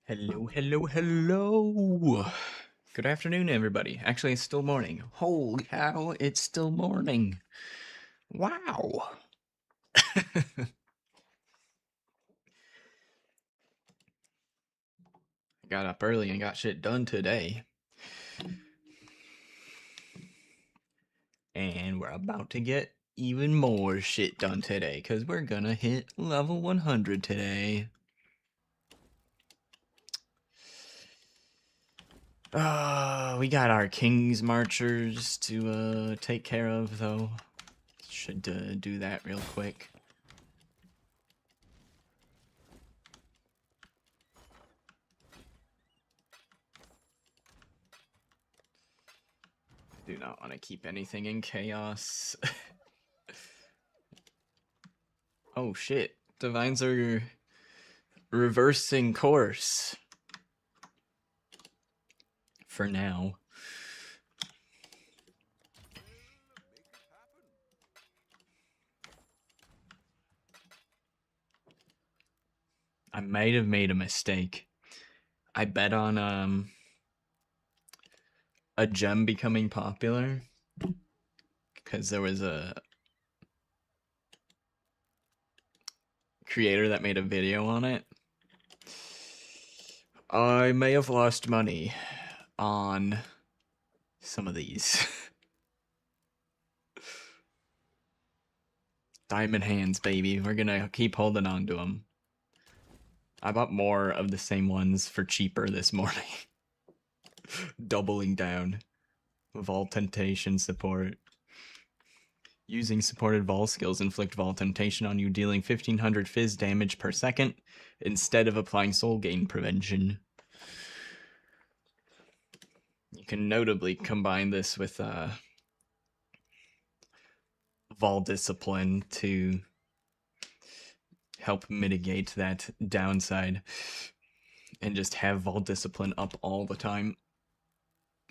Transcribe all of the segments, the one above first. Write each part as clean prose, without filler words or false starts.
Hello, hello, hello. Good afternoon, everybody. Actually, it's still morning. Holy cow, it's still morning. Wow. I got up early and got shit done today. And we're about to get even more shit done today because we're gonna hit level 100 today. We got our King's Marchers to take care of, though. Should do that real quick. Do not want to keep anything in chaos. Oh shit. Divines are reversing course. For now. I might have made a mistake. I bet on a gem becoming popular because there was a creator that made a video on it. I may have lost money on some of these. Diamond hands, baby. We're gonna keep holding on to them. I bought more of the same ones for cheaper this morning. Doubling down. Vault Temptation support. Using supported Vol skills inflict Vol Temptation on you, dealing 1500 Fizz damage per second instead of applying Soul Gain Prevention. You can notably combine this with Vol Discipline to help mitigate that downside, and just have Vol Discipline up all the time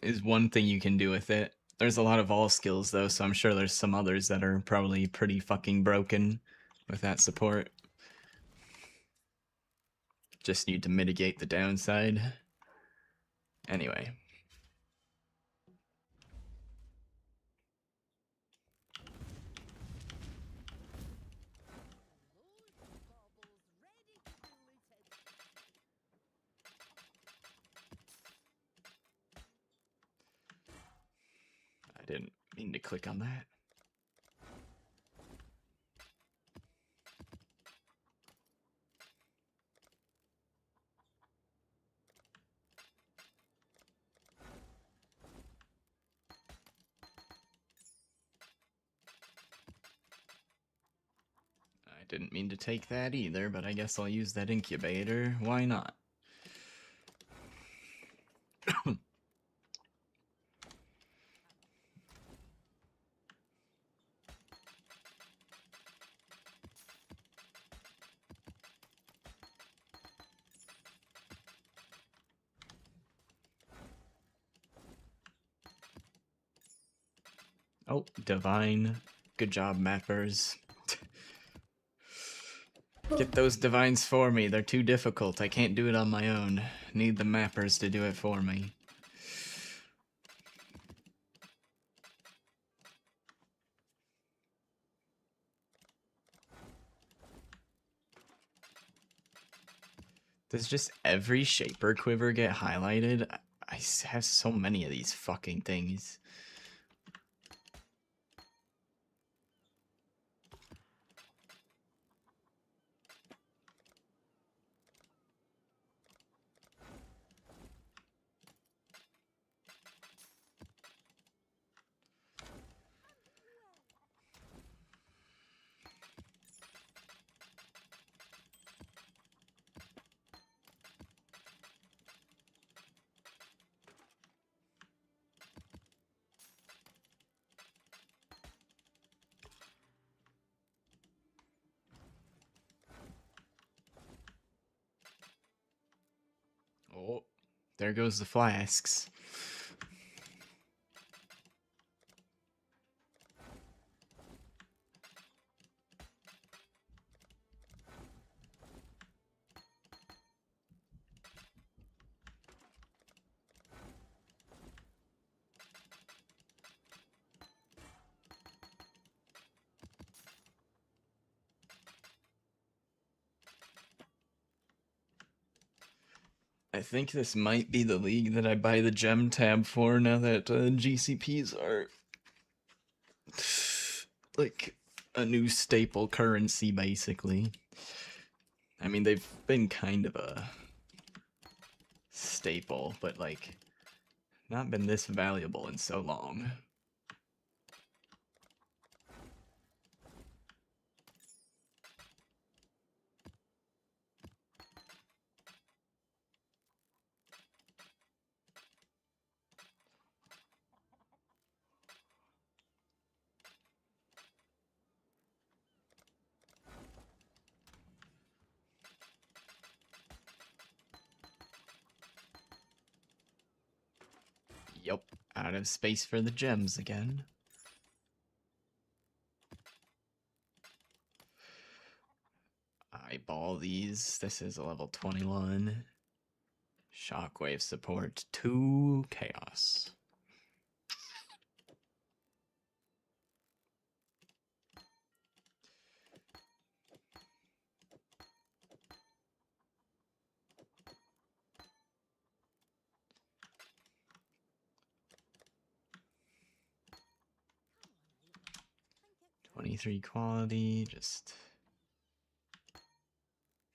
is one thing you can do with it. There's a lot of Vol skills though, so I'm sure there's some others that are probably pretty fucking broken with that support. Just need to mitigate the downside. Anyway. I didn't mean to click on that. I didn't mean to take that either, but I guess I'll use that incubator. Why not? Oh, divine. Good job, mappers. Get those divines for me. They're too difficult. I can't do it on my own. Need the mappers to do it for me. Does just every Shaper quiver get highlighted? I have so many of these fucking things. Oh, there goes the flasks. I think this might be the league that I buy the gem tab for now that GCPs are like a new staple currency, basically. I mean, they've been kind of a staple, but like not been this valuable in so long. Yup, out of space for the gems again. Eyeball these. This is a level 21. Shockwave support 2 chaos. .23 quality, just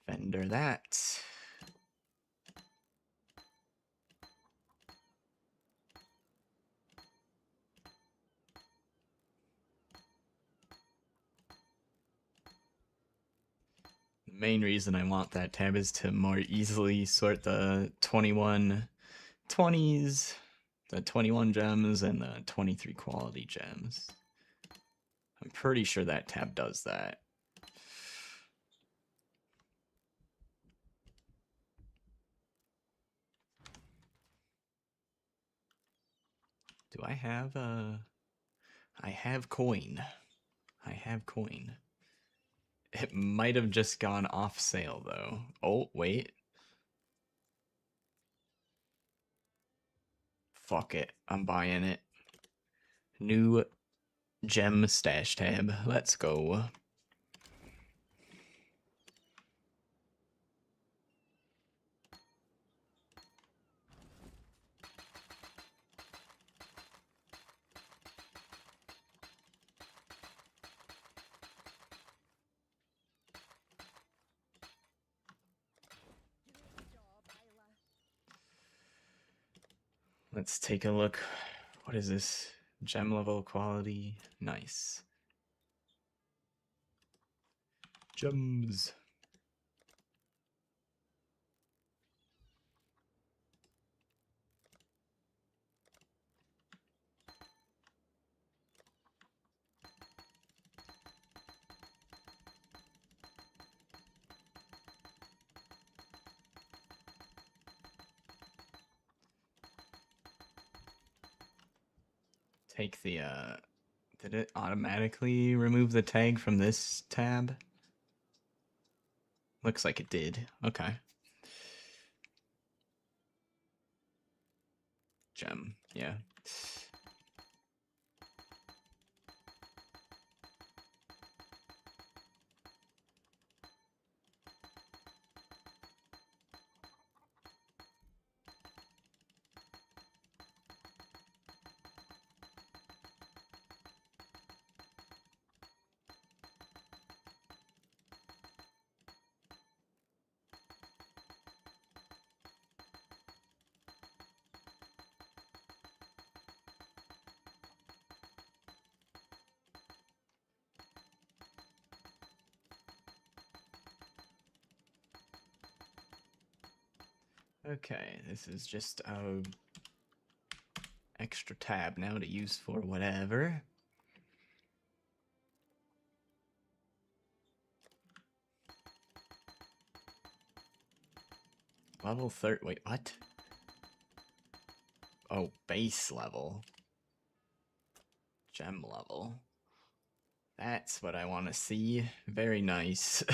vendor that. The main reason I want that tab is to more easily sort the 21 20s, the 21 gems, and the 23 quality gems. I'm pretty sure that tab does that. Do I have I have coin. I have coin. It might have just gone off sale though. Oh, wait. Fuck it. I'm buying it. New gem stash tab. Let's go. Let's take a look. What is this? Gem level quality. Nice. Gems. Take the, did it automatically remove the tag from this tab? Looks like it did. Okay. Gem, yeah. Okay, this is just a extra tab now to use for whatever. Level 30, wait, what? Oh, base level. Gem level. That's what I want to see. Very nice.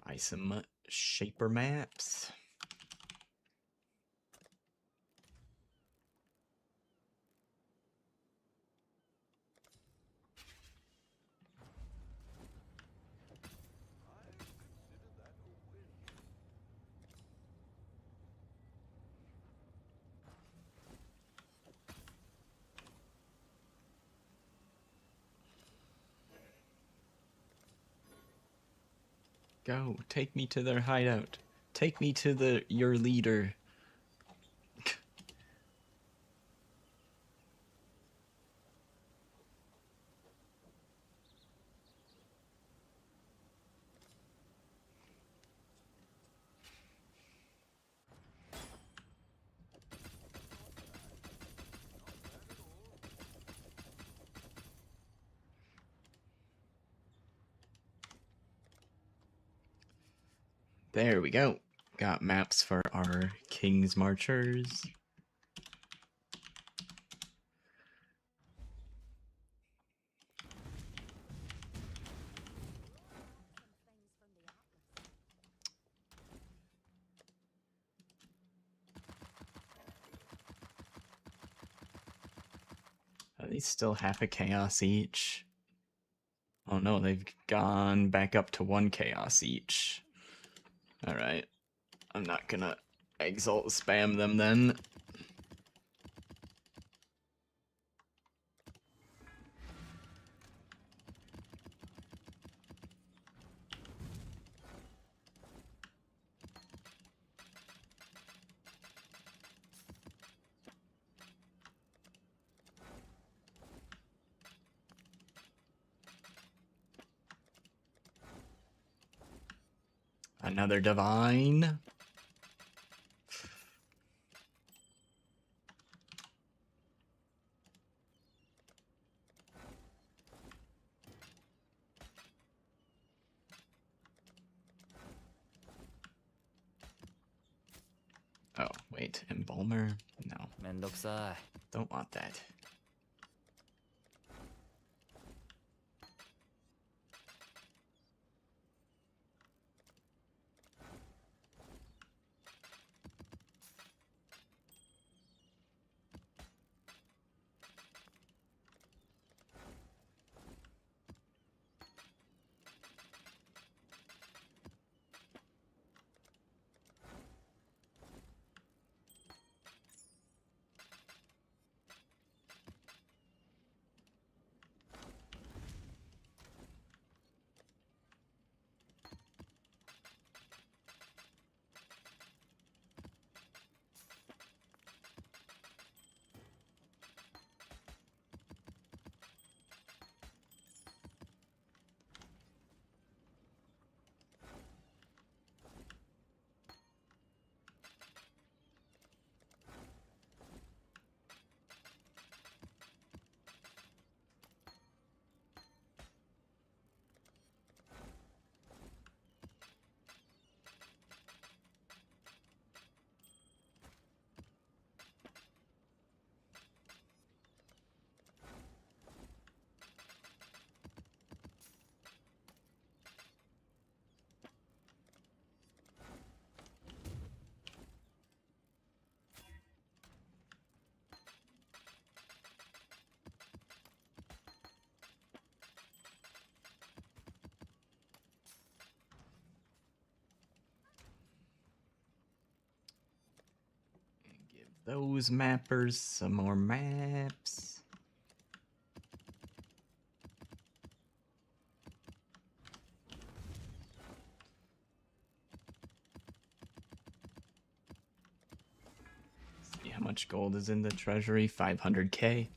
Buy some Shaper maps. Go, take me to their hideout. Take me to your leader. There we go. Got maps for our King's Marchers. Are these still half a chaos each? Oh no, they've gone back up to 1 chaos each. Alright. I'm not gonna exalt spam them then. Another divine. Oh, wait, embalmer? No. Don't want that. Those mappers some more maps. See how much gold is in the treasury? 500k.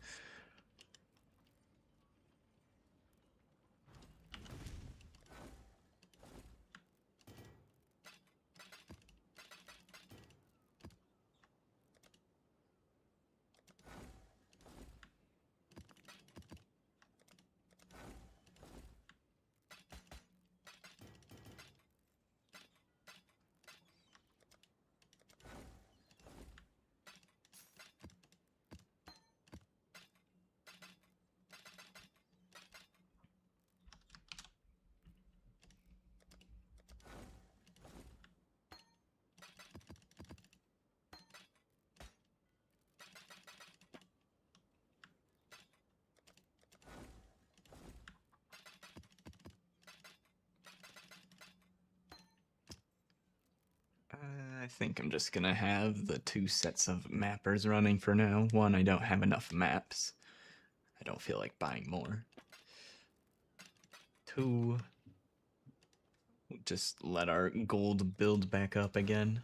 think I'm just gonna have the 2 sets of mappers running for now. One, I don't have enough maps. I don't feel like buying more. 2, just let our gold build back up again.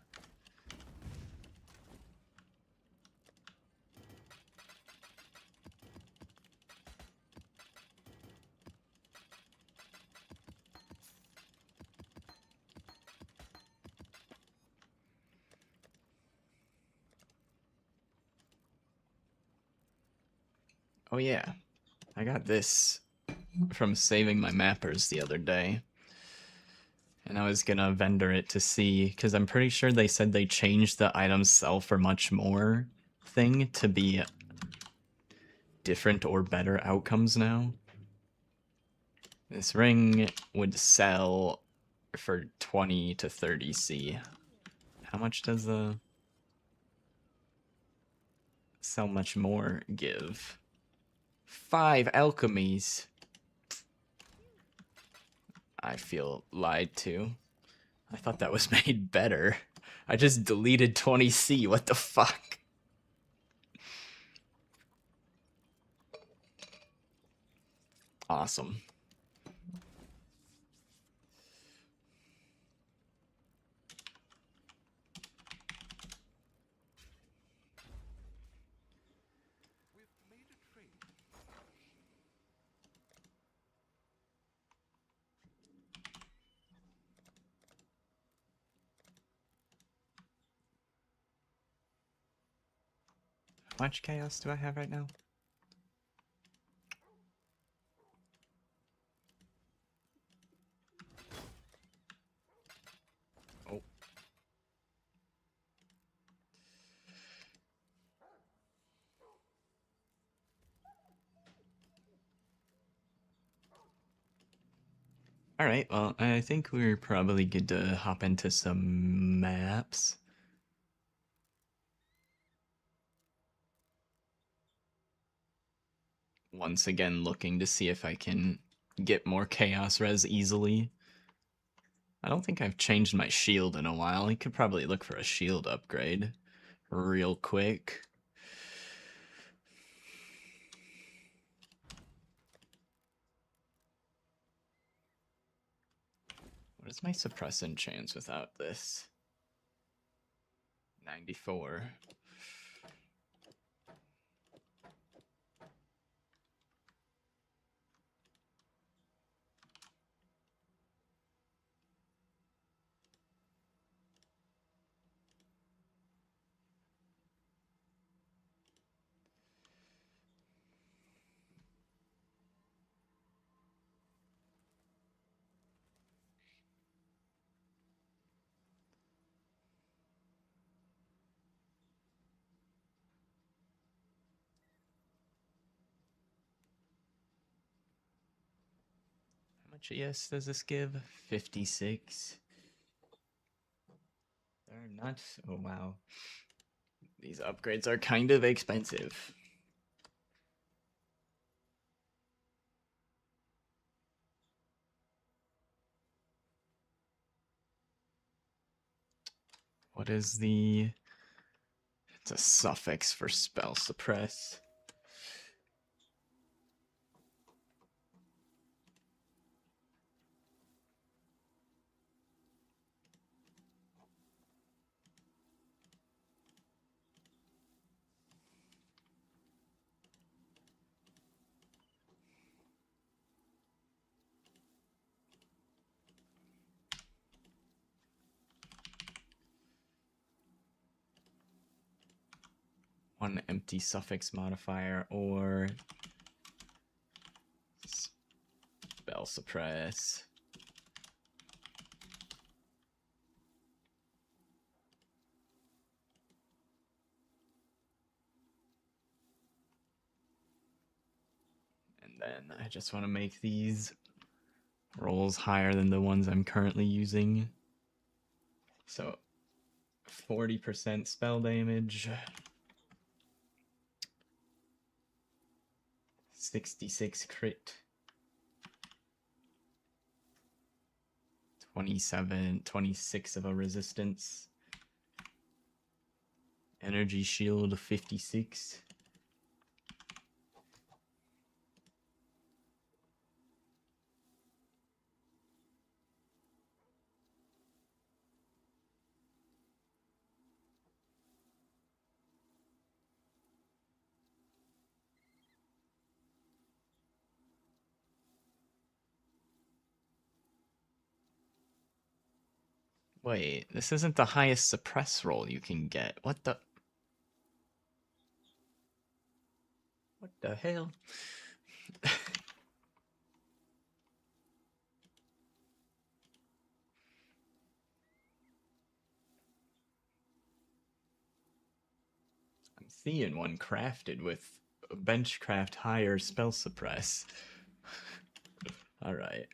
Oh yeah, I got this from saving my mappers the other day. And I was gonna vendor it to see, because I'm pretty sure they said they changed the items sell for much more thing to be different or better outcomes now. This ring would sell for 20 to 30 C. How much does the sell much more give? 5 alchemies. I feel lied to. I thought that was made better. I just deleted 20 C. What the fuck? Awesome. How much chaos do I have right now? Oh. Alright, well, I think we're probably good to hop into some maps. Once again, looking to see if I can get more chaos res easily. I don't think I've changed my shield in a while. I could probably look for a shield upgrade real quick. What is my suppressant chance without this? 94. How much ES does this give? 56. They're not. Oh wow. These upgrades are kind of expensive. What is the... It's a suffix for spell suppress. One empty suffix modifier or spell suppress. And then I just want to make these rolls higher than the ones I'm currently using. So 40% spell damage. 66 crit. 26 of a resistance. Energy shield 56. Wait, this isn't the highest suppress roll you can get. What the? What the hell? I'm seeing one crafted with a benchcraft higher spell suppress. Alright.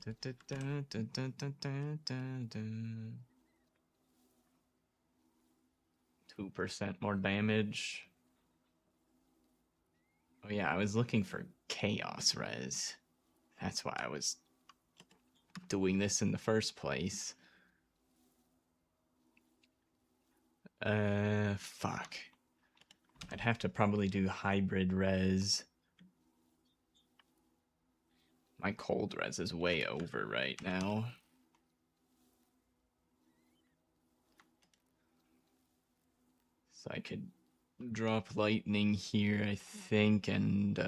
Dun, dun, dun, dun, dun, dun, dun, dun, dun. 2% more damage. Oh yeah, I was looking for chaos res. That's why I was doing this in the first place. Fuck. I'd have to probably do hybrid res. My cold res is way over right now. So I could drop lightning here, I think, and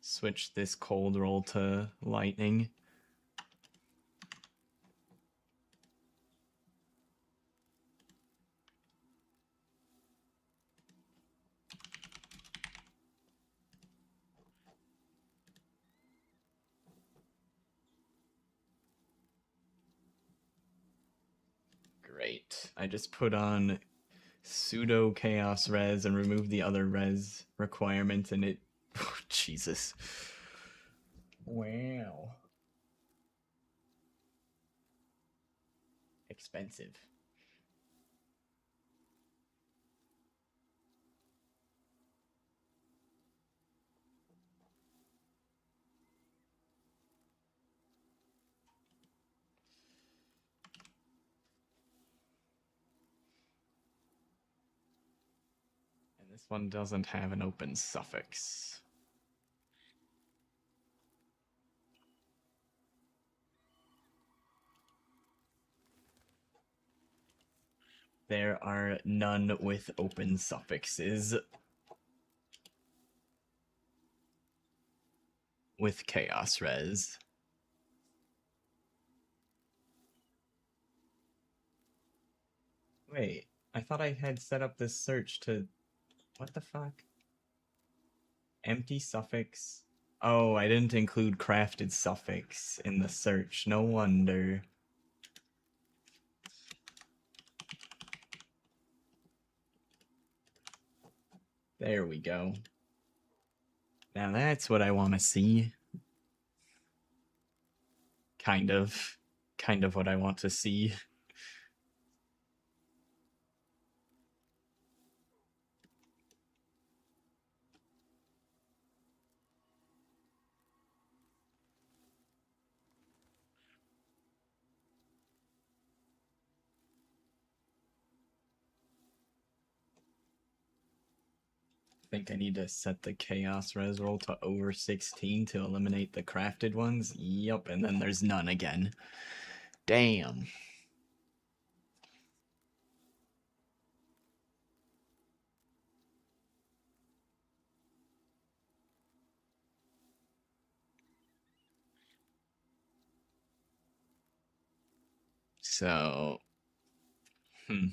switch this cold roll to lightning. Great. I just put on pseudo chaos res and remove the other res requirement, and it. Oh, Jesus. Wow. Expensive. And this one doesn't have an open suffix. There are none with open suffixes. With chaos res. Wait, I thought I had set up this search to... What the fuck? Empty suffix? Oh, I didn't include crafted suffix in the search. No wonder. There we go. Now that's what I want to see. Kind of. Kind of what I want to see. I think I need to set the chaos res roll to over 16 to eliminate the crafted ones. Yup, and then there's none again. Damn. So, hmm.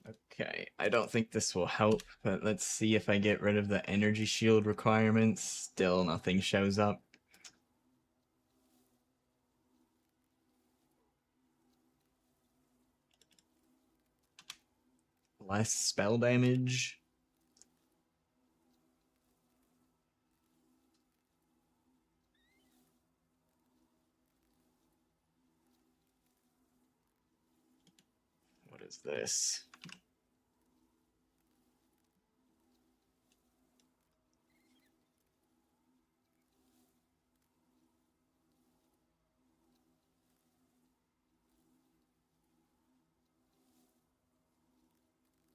Okay, I don't think this will help, but let's see if I get rid of the energy shield requirements. Still nothing shows up. Less spell damage. What is this?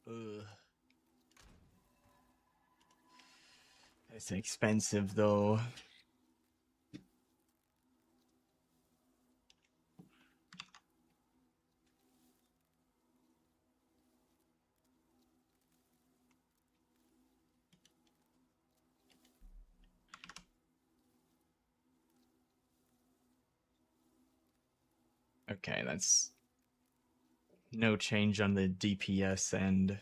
Ugh. It's expensive though. Okay, that's no change on the DPS, and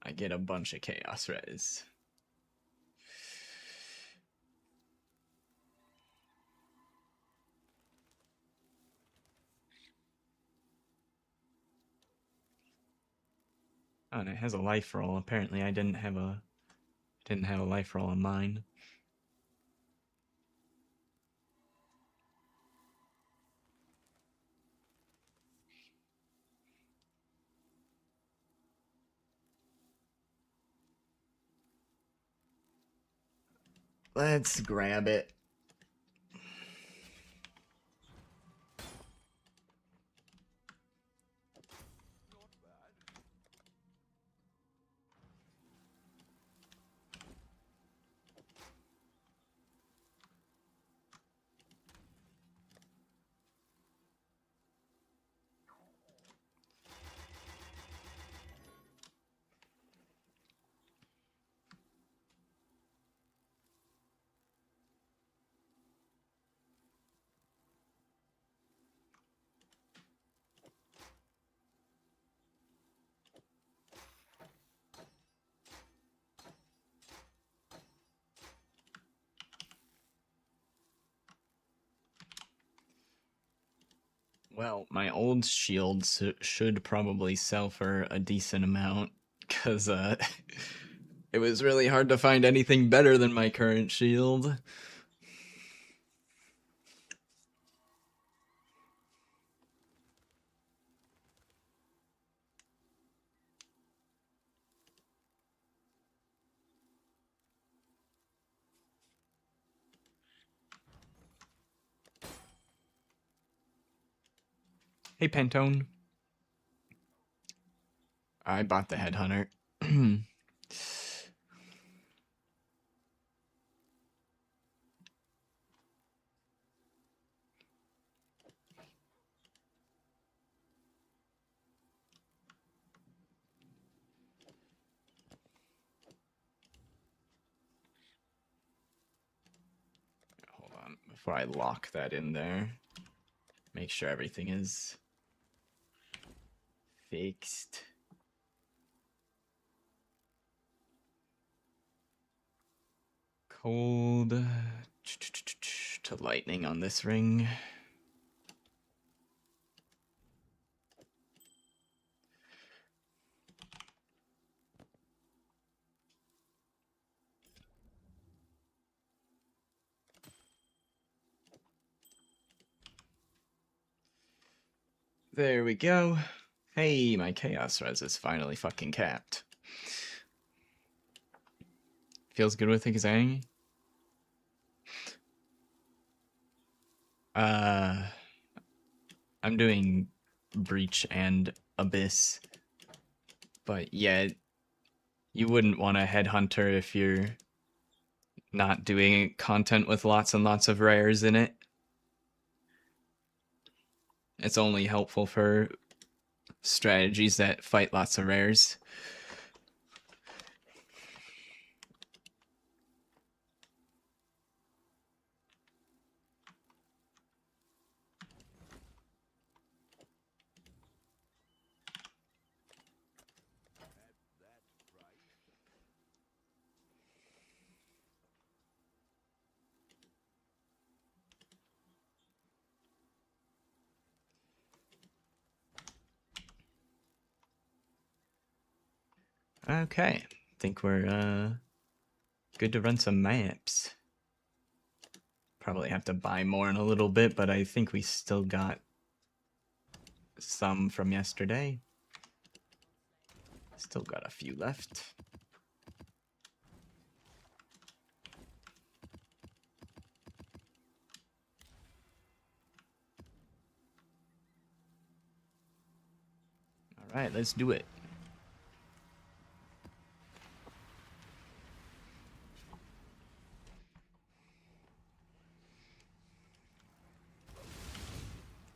I get a bunch of chaos res. Oh, and it has a life roll. Apparently I didn't have a life roll on mine. Let's grab it. Well, my old shields should probably sell for a decent amount, because it was really hard to find anything better than my current shield. Hey, Pantone. I bought the Headhunter. Hold on, before I lock that in there. Make sure everything is fixed. Cold to lightning on this ring. There we go. Hey, my chaos res is finally fucking capped. Feels good with Exsang. I'm doing Breach and Abyss. But yeah, you wouldn't want a Headhunter if you're not doing content with lots and lots of rares in it. It's only helpful for strategies that fight lots of rares. Okay, think we're good to run some maps. Probably have to buy more in a little bit, but I think we still got some from yesterday. Still got a few left. All right, let's do it.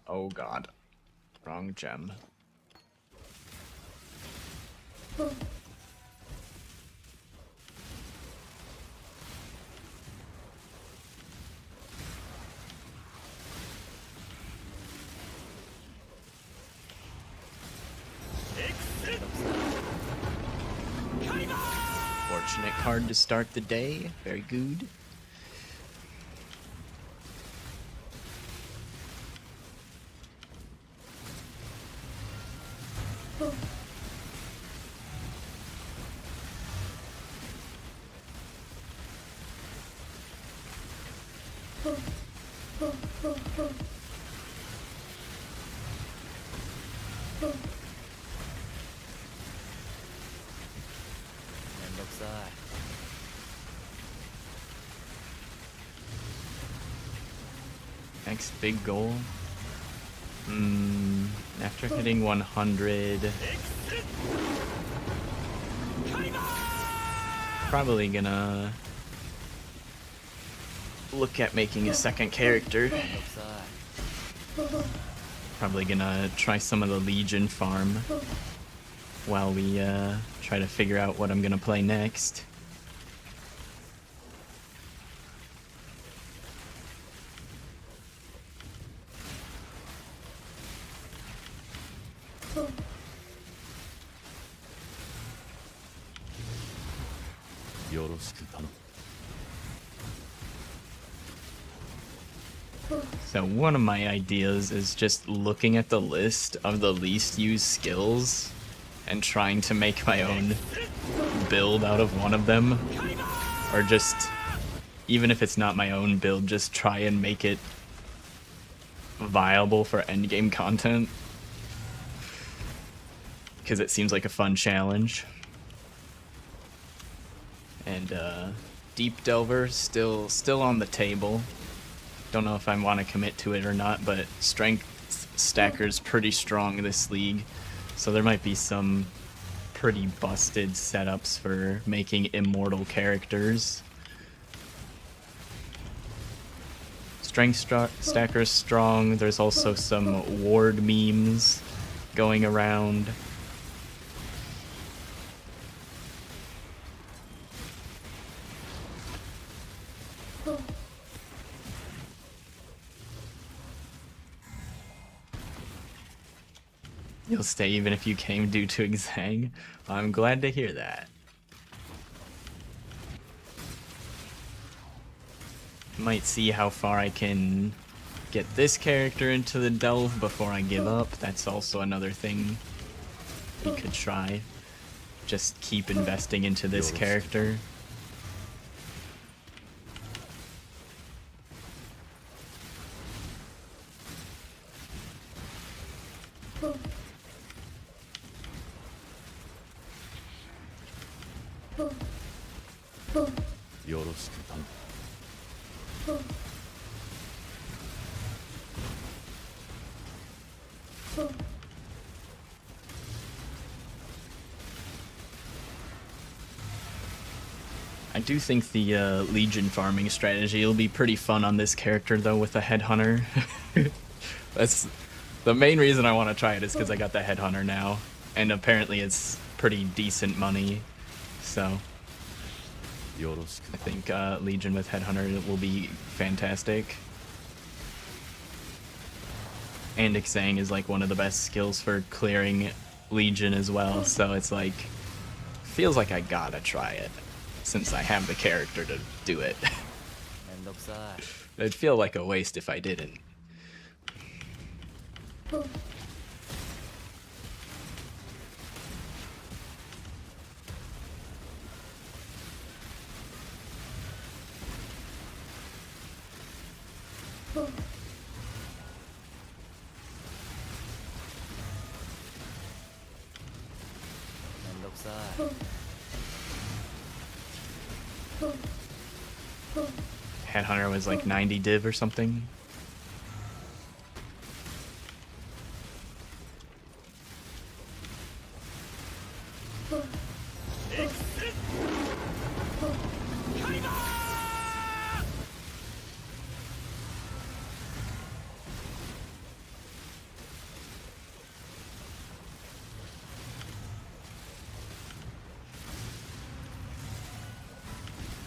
Oh god. Wrong gem. Fortunate card to start the day. Very good. Next big goal. After hitting 100, probably gonna look at making a second character. Probably gonna try some of the Legion farm while we try to figure out what I'm gonna play next. So one of my ideas is just looking at the list of the least used skills and trying to make my own build out of one of them. Or just, even if it's not my own build, just try and make it viable for endgame content. Because it seems like a fun challenge. And Deep Delver still on the table. Don't know if I want to commit to it or not, but Strength Stacker's pretty strong this league, so there might be some pretty busted setups for making immortal characters. Strength Stacker's strong. There's also some ward memes going around. You'll stay even if you came due to Exsang. I'm glad to hear that. Might see how far I can get this character into the delve before I give up. That's also another thing we could try. Just keep investing into this character. I do think the Legion farming strategy will be pretty fun on this character, though, with the Headhunter. That's the main reason I want to try it, is because I got the Headhunter now, and apparently it's pretty decent money, so I think Legion with Headhunter will be fantastic. And Exsang is like one of the best skills for clearing Legion as well, so it's like, feels like I gotta try it, since I have the character to do it. It'd feel like a waste if I didn't. Headhunter was like 90 div or something.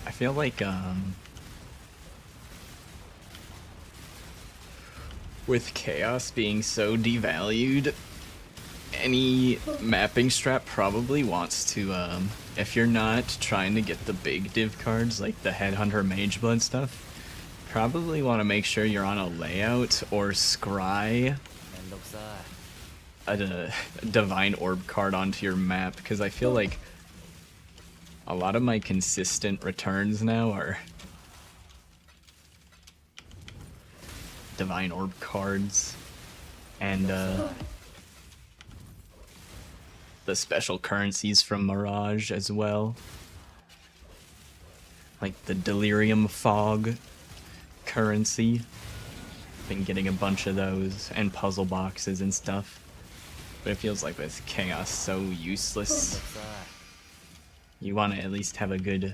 I feel like with Chaos being so devalued, any mapping strat probably wants to, if you're not trying to get the big div cards like the Headhunter Mageblood stuff, probably want to make sure you're on a layout or scry a Divine Orb card onto your map, because I feel like a lot of my consistent returns now are Divine Orb cards, and the special currencies from Mirage as well. Like the Delirium Fog currency. Been getting a bunch of those, and puzzle boxes and stuff. But it feels like with Chaos so useless. You want to at least have a good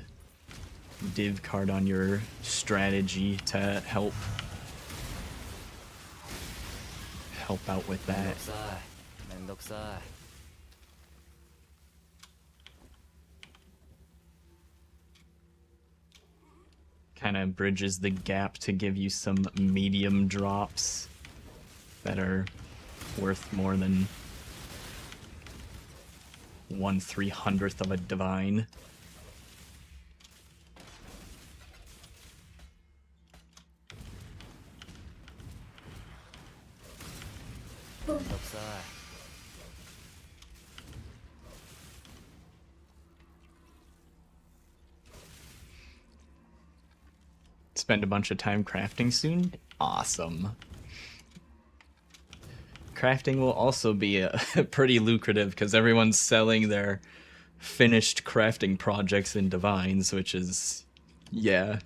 div card on your strategy to help out with that. Kind of bridges the gap to give you some medium drops that are worth more than 1/300th of a divine. Spend a bunch of time crafting soon? Awesome. Crafting will also be pretty lucrative because everyone's selling their finished crafting projects in Divines, which is, yeah.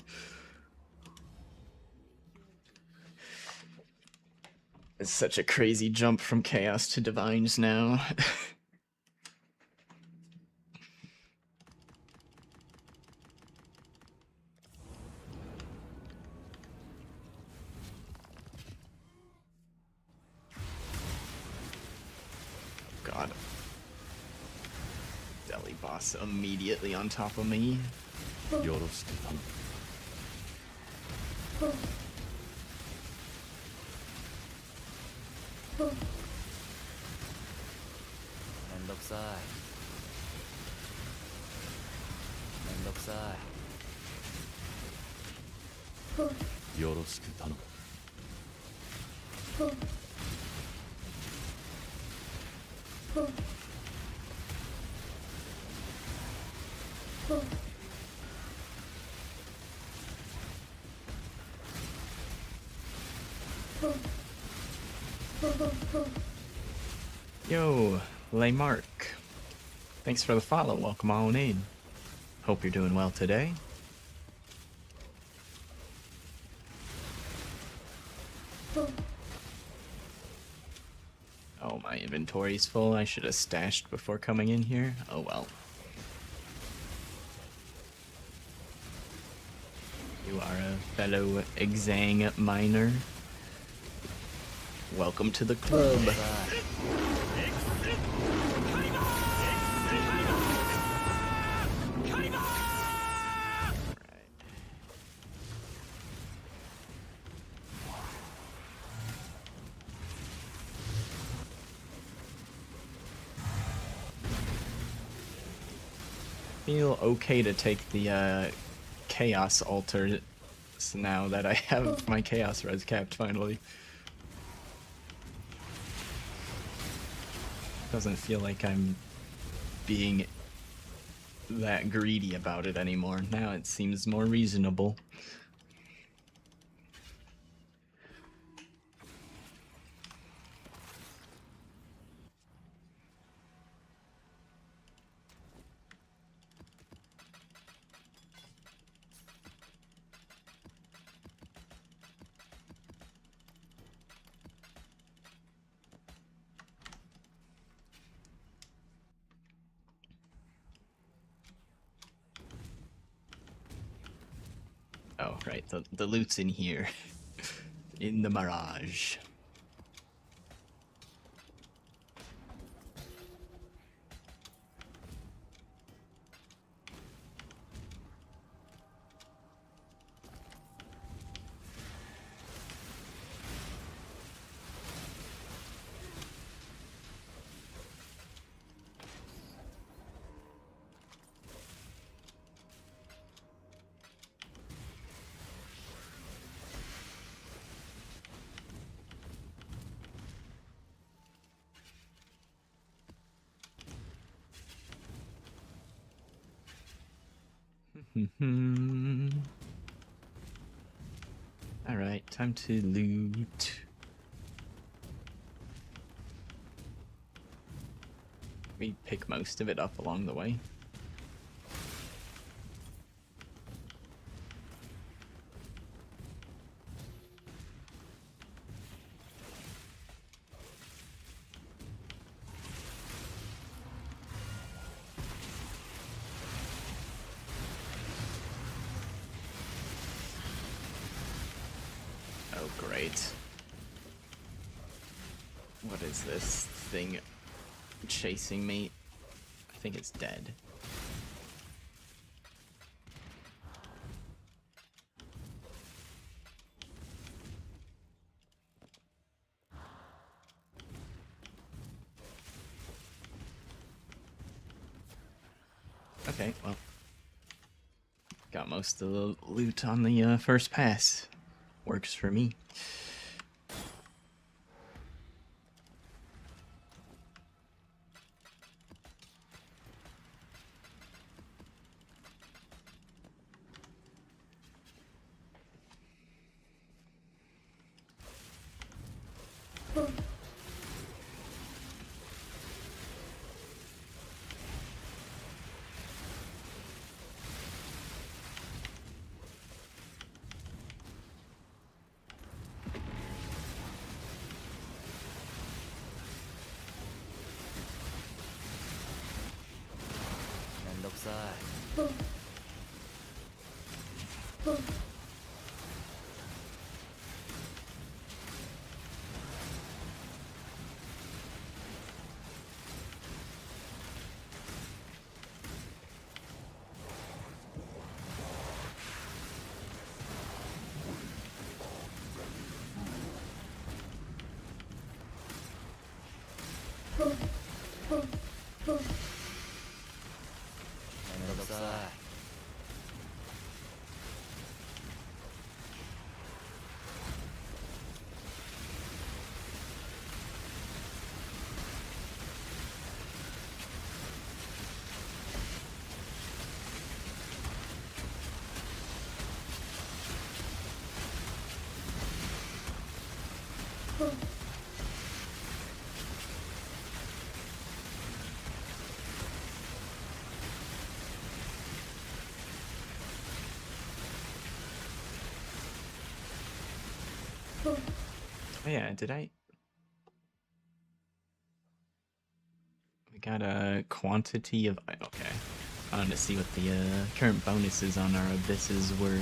It's such a crazy jump from Chaos to Divines now. God. Deli boss immediately on top of me. Yo, Laymark. Thanks for the follow. Welcome on in. Hope you're doing well today. Oh, my inventory's full. I should have stashed before coming in here. Oh well. You are a fellow Exsang miner. Welcome to the club. Feel okay to take the Chaos Altar now that I have my Chaos Res capped finally. Doesn't feel like I'm being that greedy about it anymore. Now it seems more reasonable. Right, the loot's in here. In the Mirage. Alright, time to loot. We pick most of it up along the way. Oh, great. What is this thing chasing me? I think it's dead. Okay, well. Got most of the loot on the first pass. Works for me. Oh yeah, did I? We got a quantity of... Okay. I wanted to see what the current bonuses on our abysses were.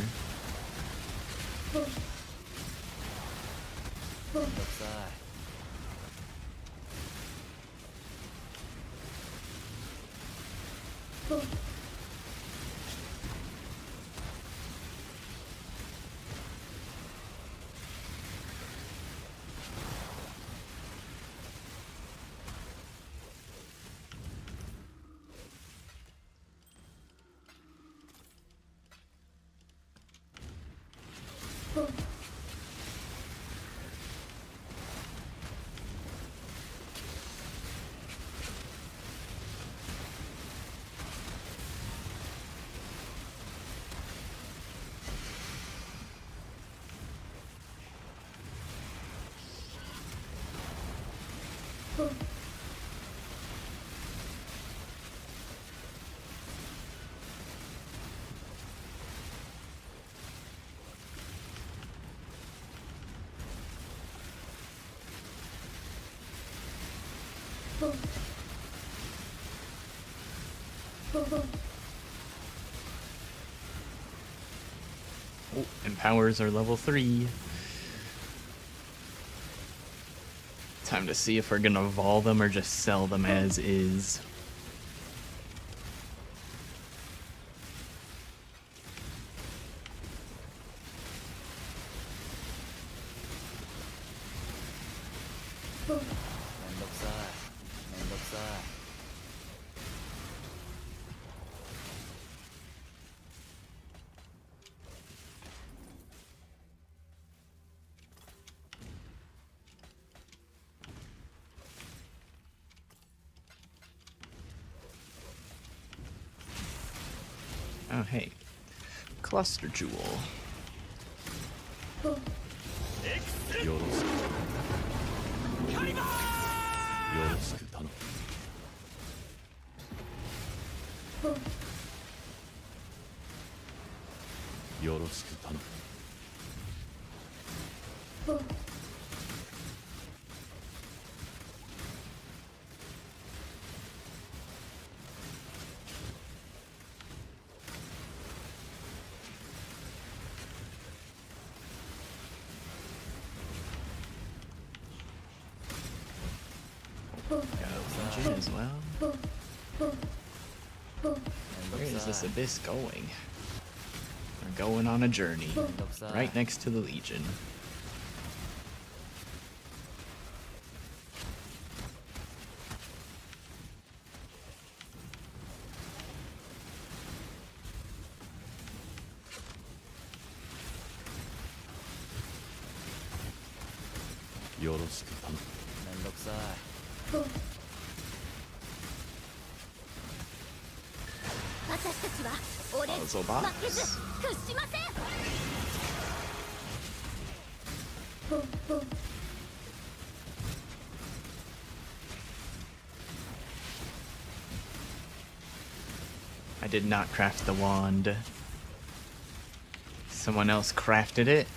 Oh, empowers are level 3. Time to see if we're gonna vol them or just sell them as is. Oh, hey. Cluster Jewel. Got a as well. Where is this abyss going? We're going on a journey. Right next to the Legion. Puzzle box. I did not craft the wand. Someone else crafted it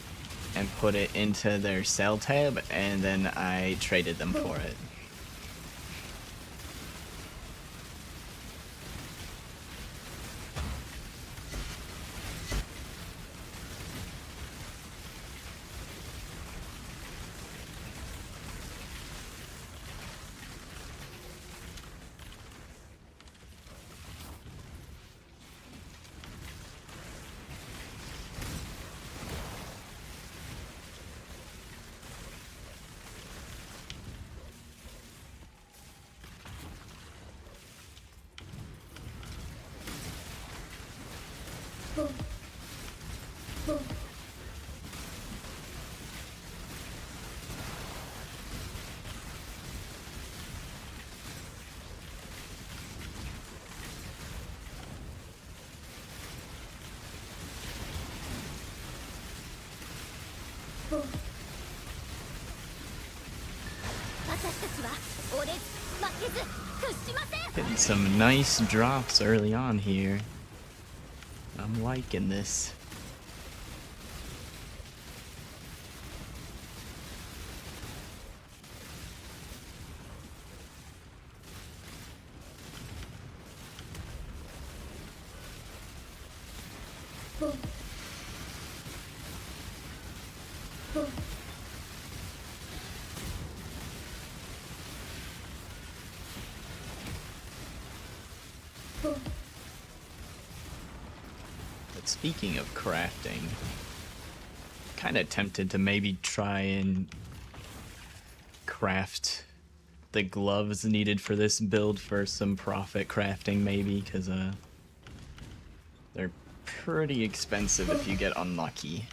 and put it into their sell tab, and then I traded them for it. Getting some nice drops early on here. I'm liking this. But speaking of crafting, kind of tempted to maybe try and craft the gloves needed for this build for some profit crafting, maybe, because they're pretty expensive if you get unlucky.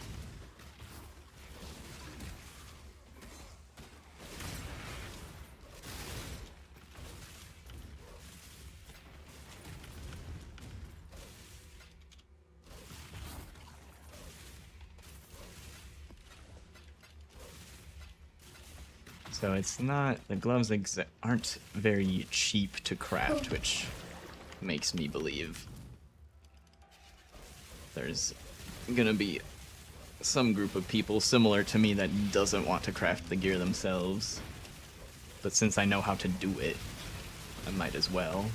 So it's not, the gloves aren't very cheap to craft, which makes me believe there's gonna be some group of people similar to me that doesn't want to craft the gear themselves. But since I know how to do it, I might as well.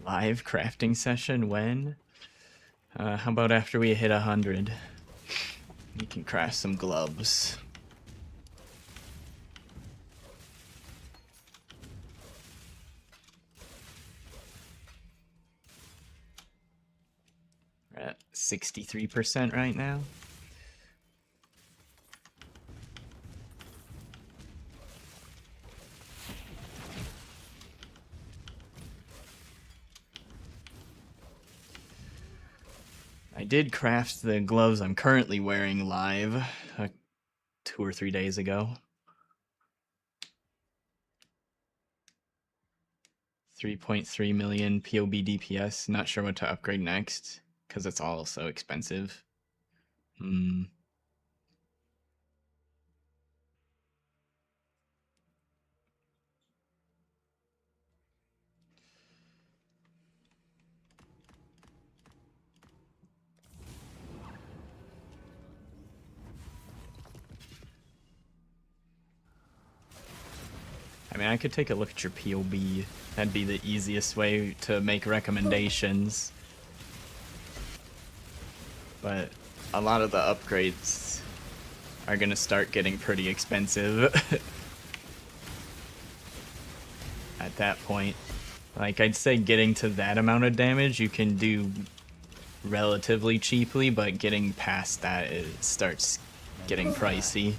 Live crafting session when? How about after we hit 100? We can craft some gloves. We're at 63% right now. I did craft the gloves I'm currently wearing live 2 or 3 days ago. 3.3 million POB DPS. Not sure what to upgrade next because it's all so expensive. I mean, I could take a look at your POB. That'd be the easiest way to make recommendations. But a lot of the upgrades are gonna start getting pretty expensive at that point. Like, I'd say getting to that amount of damage you can do relatively cheaply, but getting past that, it starts getting pricey.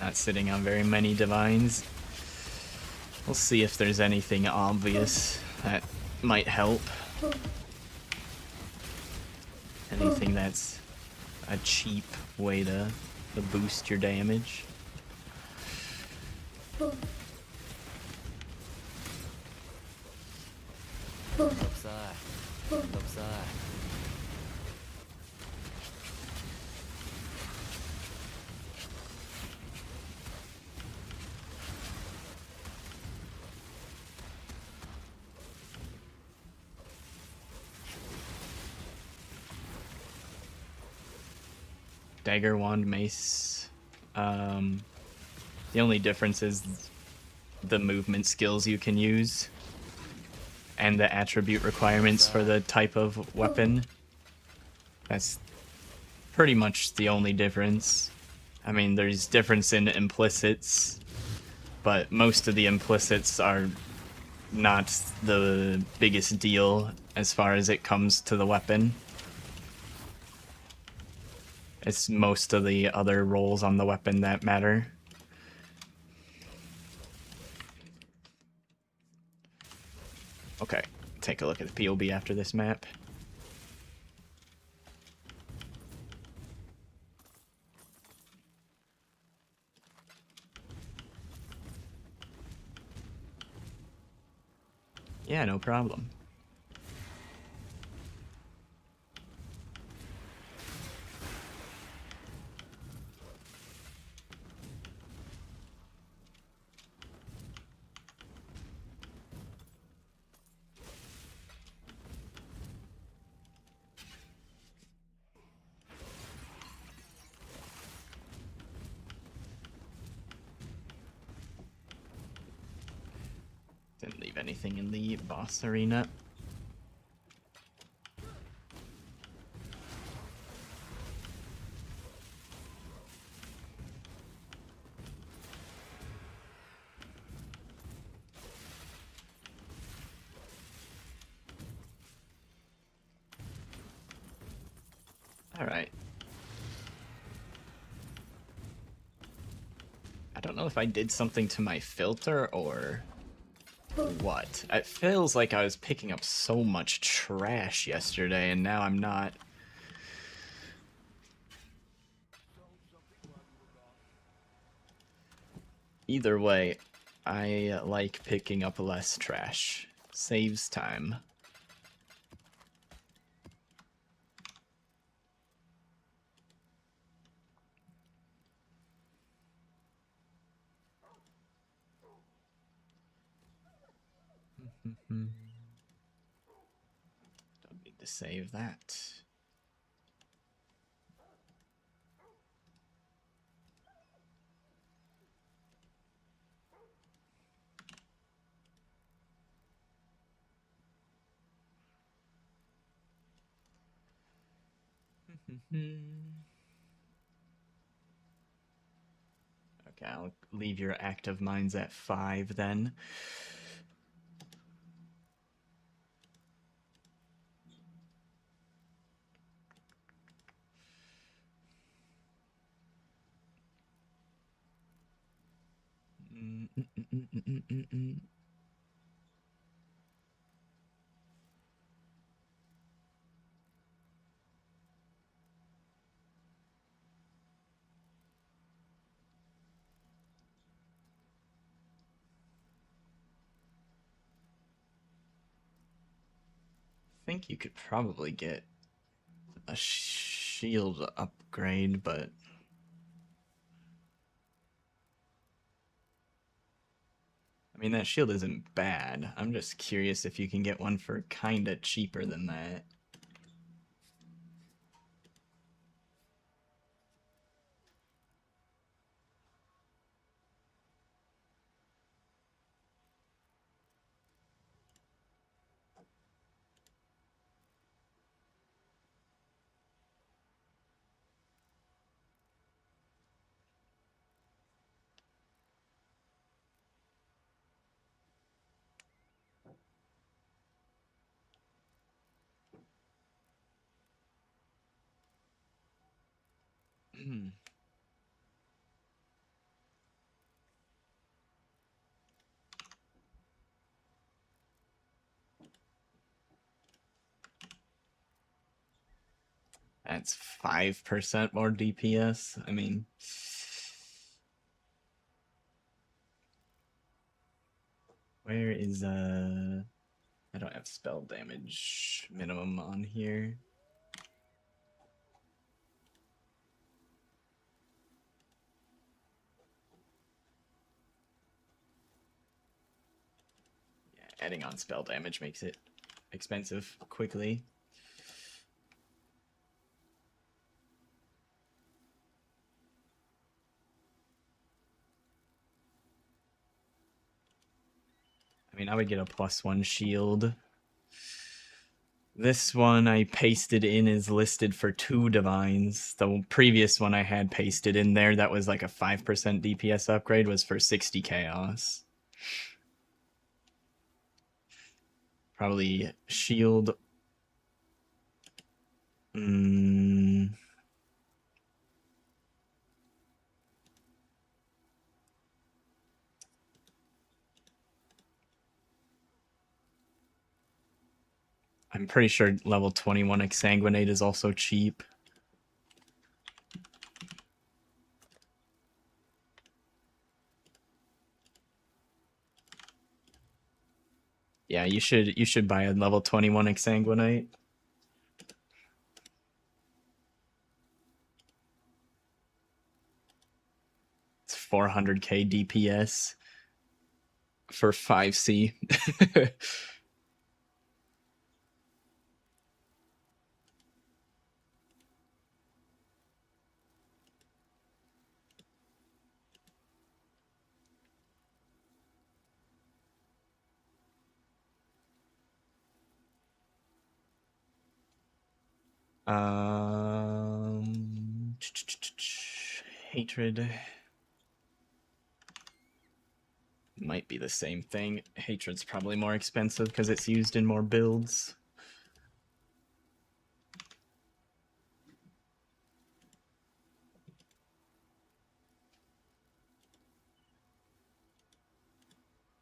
Not sitting on very many divines. We'll see if there's anything obvious that might help. Anything that's a cheap way to boost your damage. Dagger, wand, mace. The only difference is the movement skills you can use and the attribute requirements for the type of weapon. That's pretty much the only difference. I mean, there's difference in implicits, but most of the implicits are not the biggest deal as far as it comes to the weapon. It's most of the other rolls on the weapon that matter. Okay, take a look at the POB after this map. Yeah, no problem. Didn't leave anything in the boss arena. Alright. I don't know if I did something to my filter or what. It feels like I was picking up so much trash yesterday and now I'm not. Either way, I like picking up less trash. Saves time. Don't need to save that. Okay, I'll leave your active mines at 5 then. I think you could probably get a shield upgrade, but I mean, that shield isn't bad. I'm just curious if you can get one for kinda cheaper than that. That's 5% more DPS. I mean, where is I don't have spell damage minimum on here. Yeah, adding on spell damage makes it expensive quickly. I mean, I would get a +1 shield. This one I pasted in is listed for 2 divines. The previous one I had pasted in there that was like a 5% DPS upgrade was for 60 chaos. Probably shield. I'm pretty sure level 21 Exsanguinate is also cheap. Yeah, you should buy a level 21 Exsanguinate. It's 400k DPS for 5C. Hatred might be the same thing. Hatred's probably more expensive because it's used in more builds.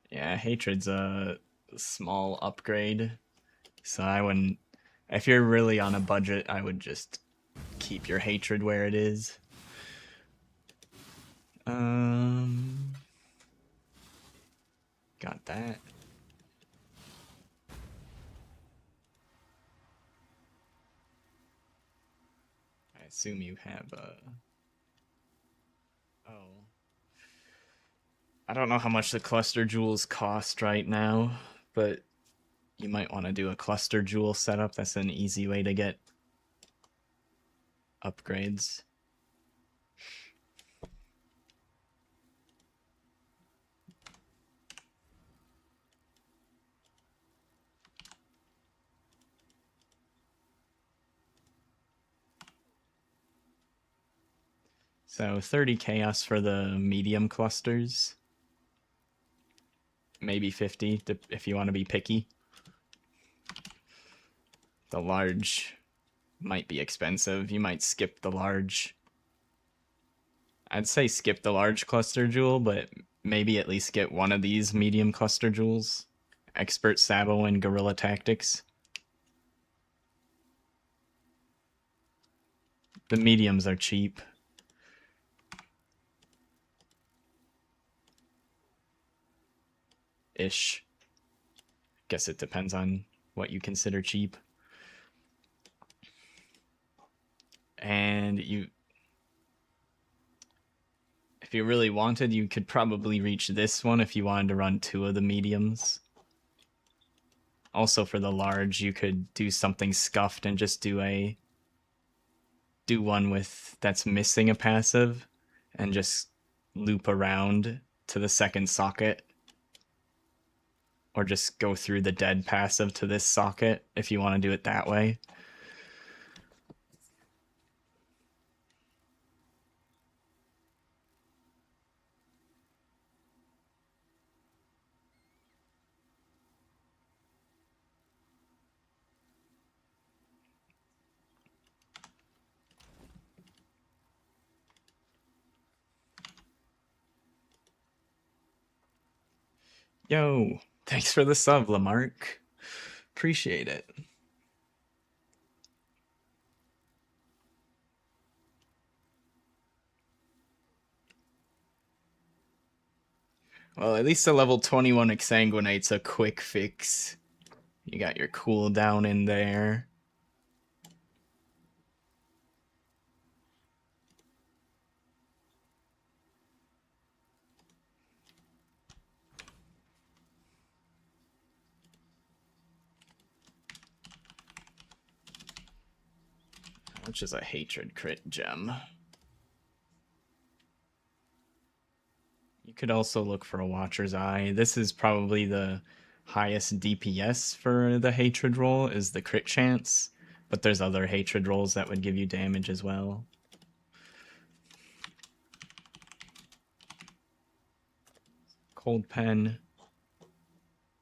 Yeah, Hatred's a small upgrade, so I wouldn't. If you're really on a budget, I would just keep your Hatred where it is. Got that. I assume you have oh. I don't know how much the cluster jewels cost right now, but you might want to do a cluster jewel setup. That's an easy way to get upgrades. So 30 chaos for the medium clusters. Maybe 50 if you want to be picky. The large might be expensive. You might skip the large. I'd say skip the large cluster jewel, but maybe at least get one of these medium cluster jewels. Expert Sabo and Guerrilla Tactics. The mediums are cheap. Ish. Guess it depends on what you consider cheap. And if you really wanted, you could probably reach this one if you wanted to run 2 of the mediums. Also for the large, you could do something scuffed and just do one with that's missing a passive and just loop around to the second socket. Or just go through the dead passive to this socket if you want to do it that way. Yo, thanks for the sub, Lamarck. Appreciate it. Well, at least the level 21 Exsanguinate's a quick fix. You got your cooldown in there. Which is a hatred crit gem. You could also look for a Watcher's Eye. This is probably the highest DPS for the hatred roll, is the crit chance. But there's other hatred rolls that would give you damage as well. Cold Pen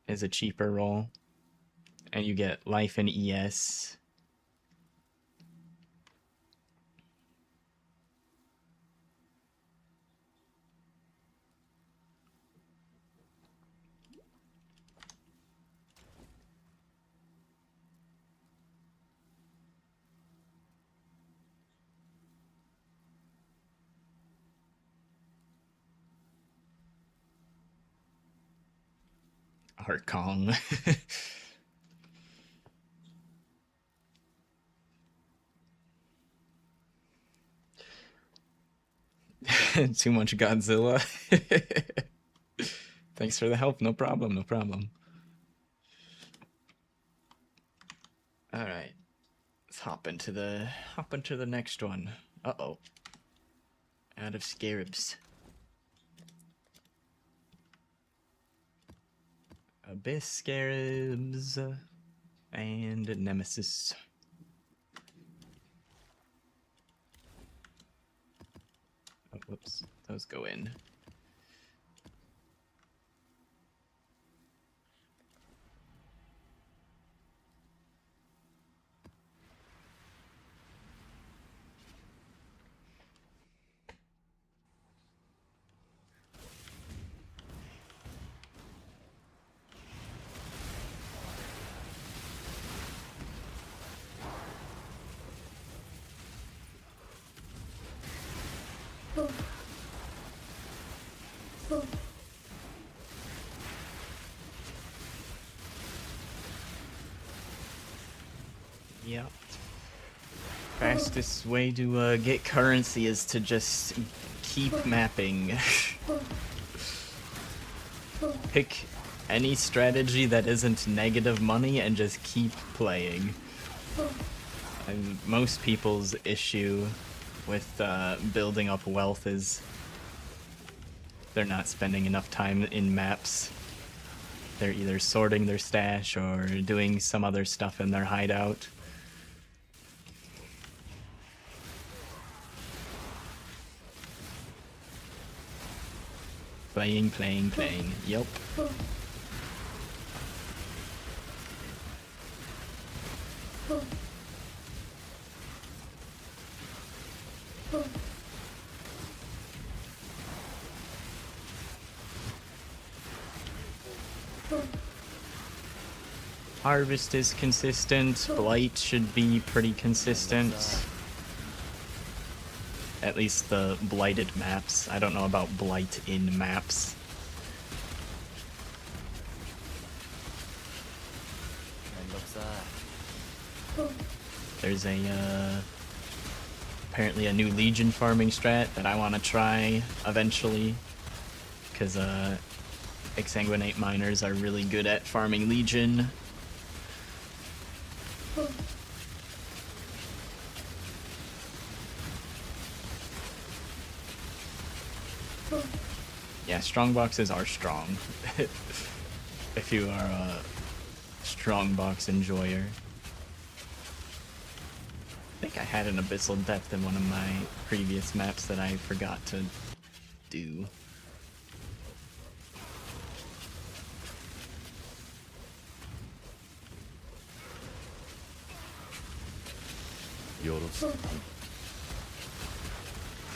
is a cheaper roll. And you get life and ES. Art Kong. Too much Godzilla. Thanks for the help. No problem. No problem. All right. Let's hop into the next one. Uh-oh. Out of scarabs. Abyss scarabs and Nemesis. Oh, whoops. Those go in. Yeah. Fastest way to get currency is to just keep mapping. Pick any strategy that isn't negative money and just keep playing. And most people's issue with building up wealth is they're not spending enough time in maps. They're either sorting their stash or doing some other stuff in their hideout. Playing. Yep. Harvest is consistent. Blight should be pretty consistent. At least the blighted maps. I don't know about blight in maps. There's apparently a new Legion farming strat that I want to try eventually, because Exsanguinate miners are really good at farming Legion. Yeah, strong boxes are strong. If you are a strong box enjoyer. I think I had an Abyssal Depth in one of my previous maps that I forgot to do.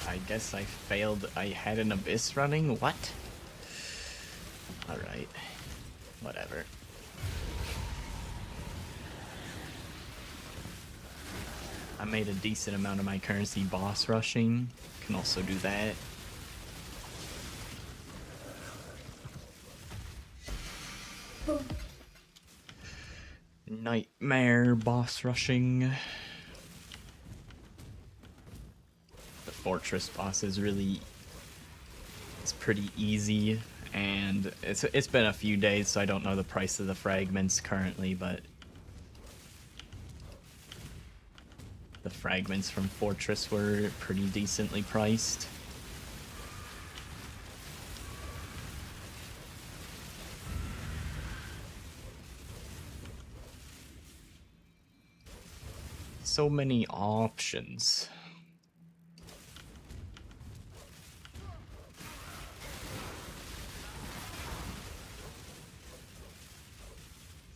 I guess I failed. I had an Abyss running? What? Alright. Whatever. I made a decent amount of my currency boss rushing. Can also do that. Nightmare boss rushing. The fortress boss is really... it's pretty easy, and it's been a few days, so I don't know the price of the fragments currently, but the fragments from Fortress were pretty decently priced. So many options.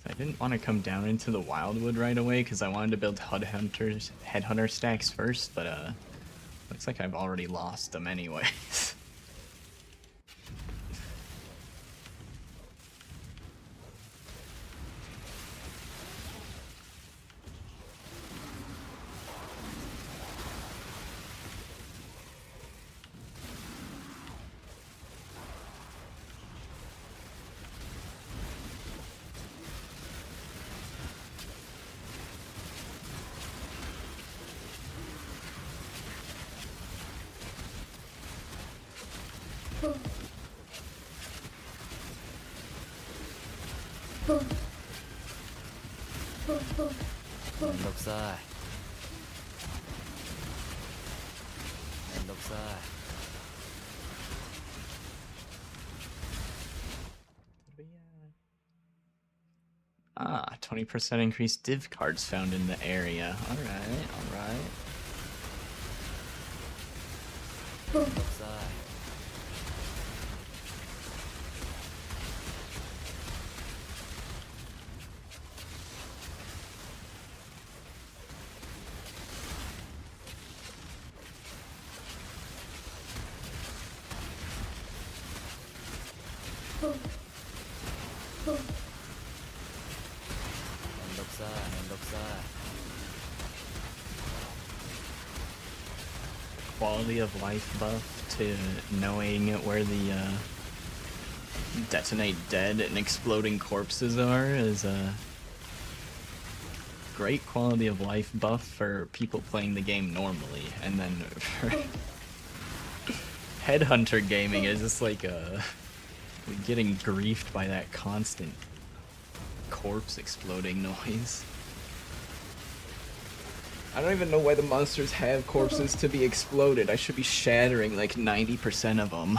I didn't want to come down into the Wildwood right away because I wanted to build Headhunter stacks first, but looks like I've already lost them anyways. Ah, 20% increased div cards found in the area. Alright. Quality of life buff to knowing where the detonate dead and exploding corpses are is great quality of life buff for people playing the game normally, and then for Headhunter gaming is just like getting griefed by that constant corpse exploding noise. I don't even know why the monsters have corpses to be exploded. I should be shattering like 90% of them.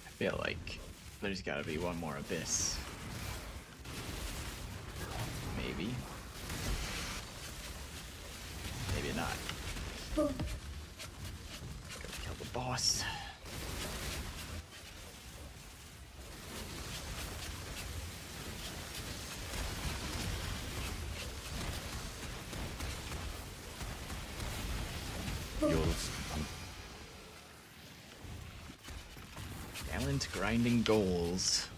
I feel like there's gotta be one more abyss. Maybe. Maybe not. Gotta kill the boss. Talent grinding goals.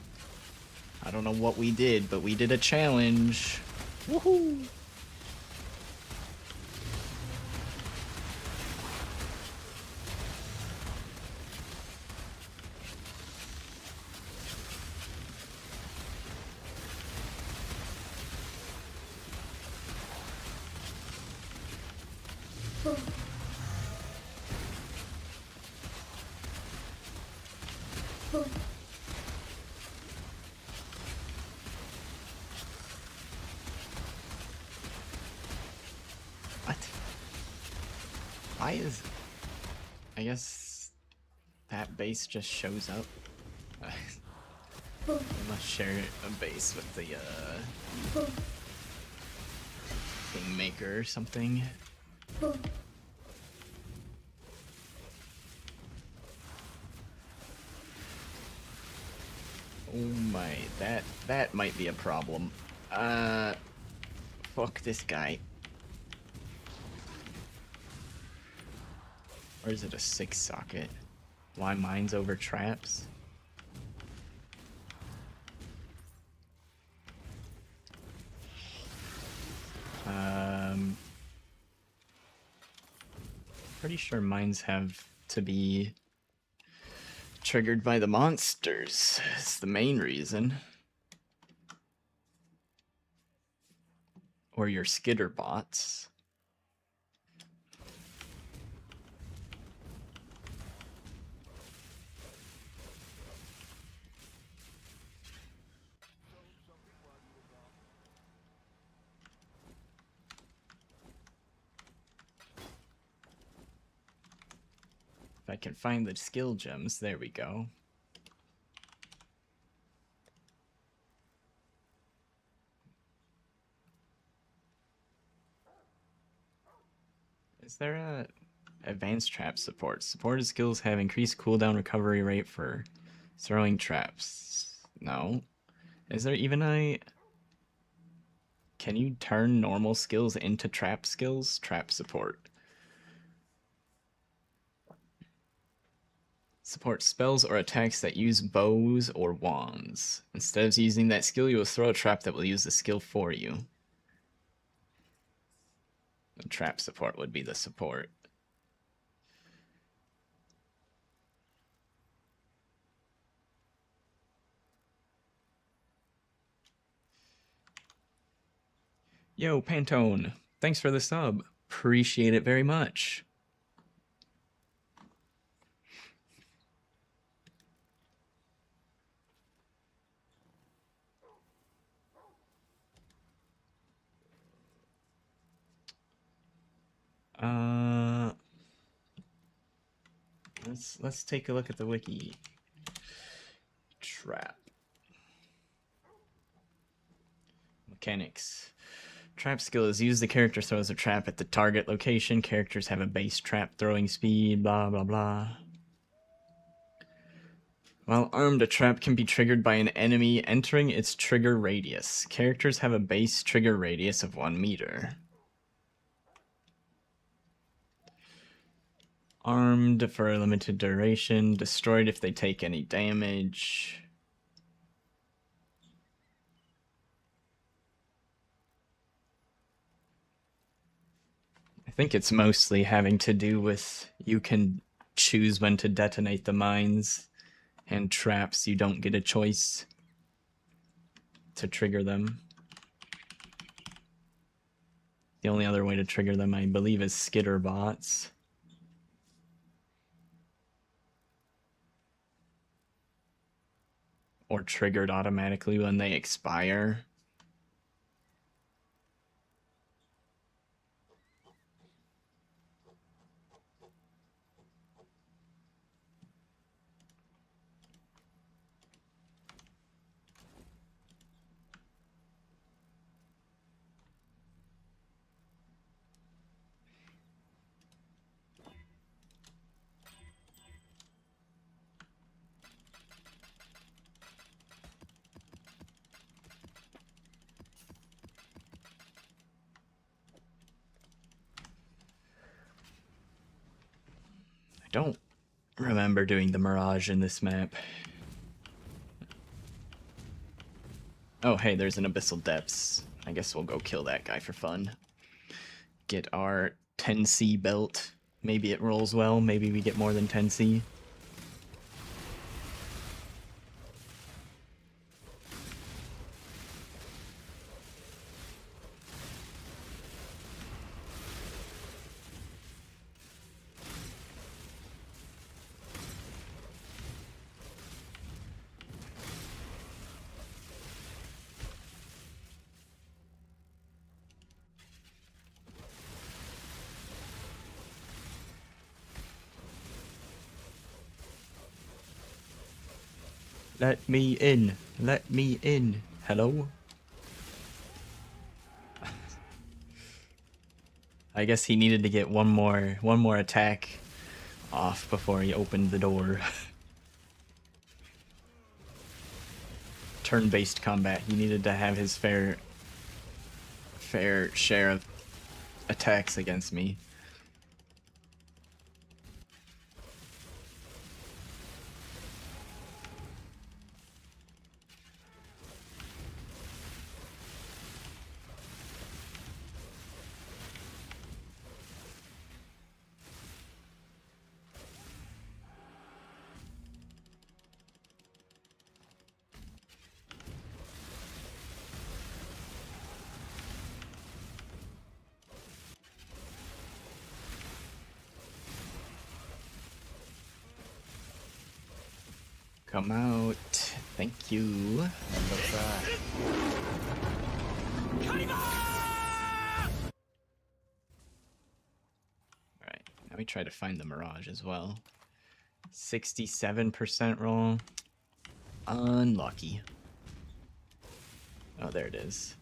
I don't know what we did, but we did a challenge. Woohoo! What? Why is... I guess that base just shows up. I must share a base with the Kingmaker or something. Oh my, that might be a problem. Fuck this guy. Or is it a 6 socket? Why mines over traps? Pretty sure mines have to be triggered by the monsters. It's the main reason. Or your skitter bots. If I can find the skill gems, there we go. Is there a advanced trap support? Supported skills have increased cooldown recovery rate for throwing traps. No. Is there even a... Can you turn normal skills into trap skills? Trap support. Support spells or attacks that use bows or wands. Instead of using that skill, you will throw a trap that will use the skill for you. The trap support would be the support. Yo, Pantone, thanks for the sub. Appreciate it very much. Let's take a look at the wiki. Trap. Mechanics. Trap skill is use the character throws a trap at the target location. Characters have a base trap throwing speed, blah blah blah. While armed, a trap can be triggered by an enemy entering its trigger radius. Characters have a base trigger radius of 1 meter. Armed for a limited duration. Destroyed if they take any damage. I think it's mostly having to do with you can choose when to detonate the mines, and traps you don't get a choice to trigger them. The only other way to trigger them, I believe, is skitter bots. Or triggered automatically when they expire. Don't remember doing the Mirage in this map. Oh, hey, there's an Abyssal Depths. I guess we'll go kill that guy for fun. Get our 10C belt. Maybe it rolls well. Maybe we get more than 10C. Let me in. Let me in. Hello? I guess he needed to get one more attack off before he opened the door. Turn-based combat. He needed to have his fair share of attacks against me. Come out. Thank you. Alright, now we try to find the Mirage as well. 67% roll. Unlucky. Oh, there it is.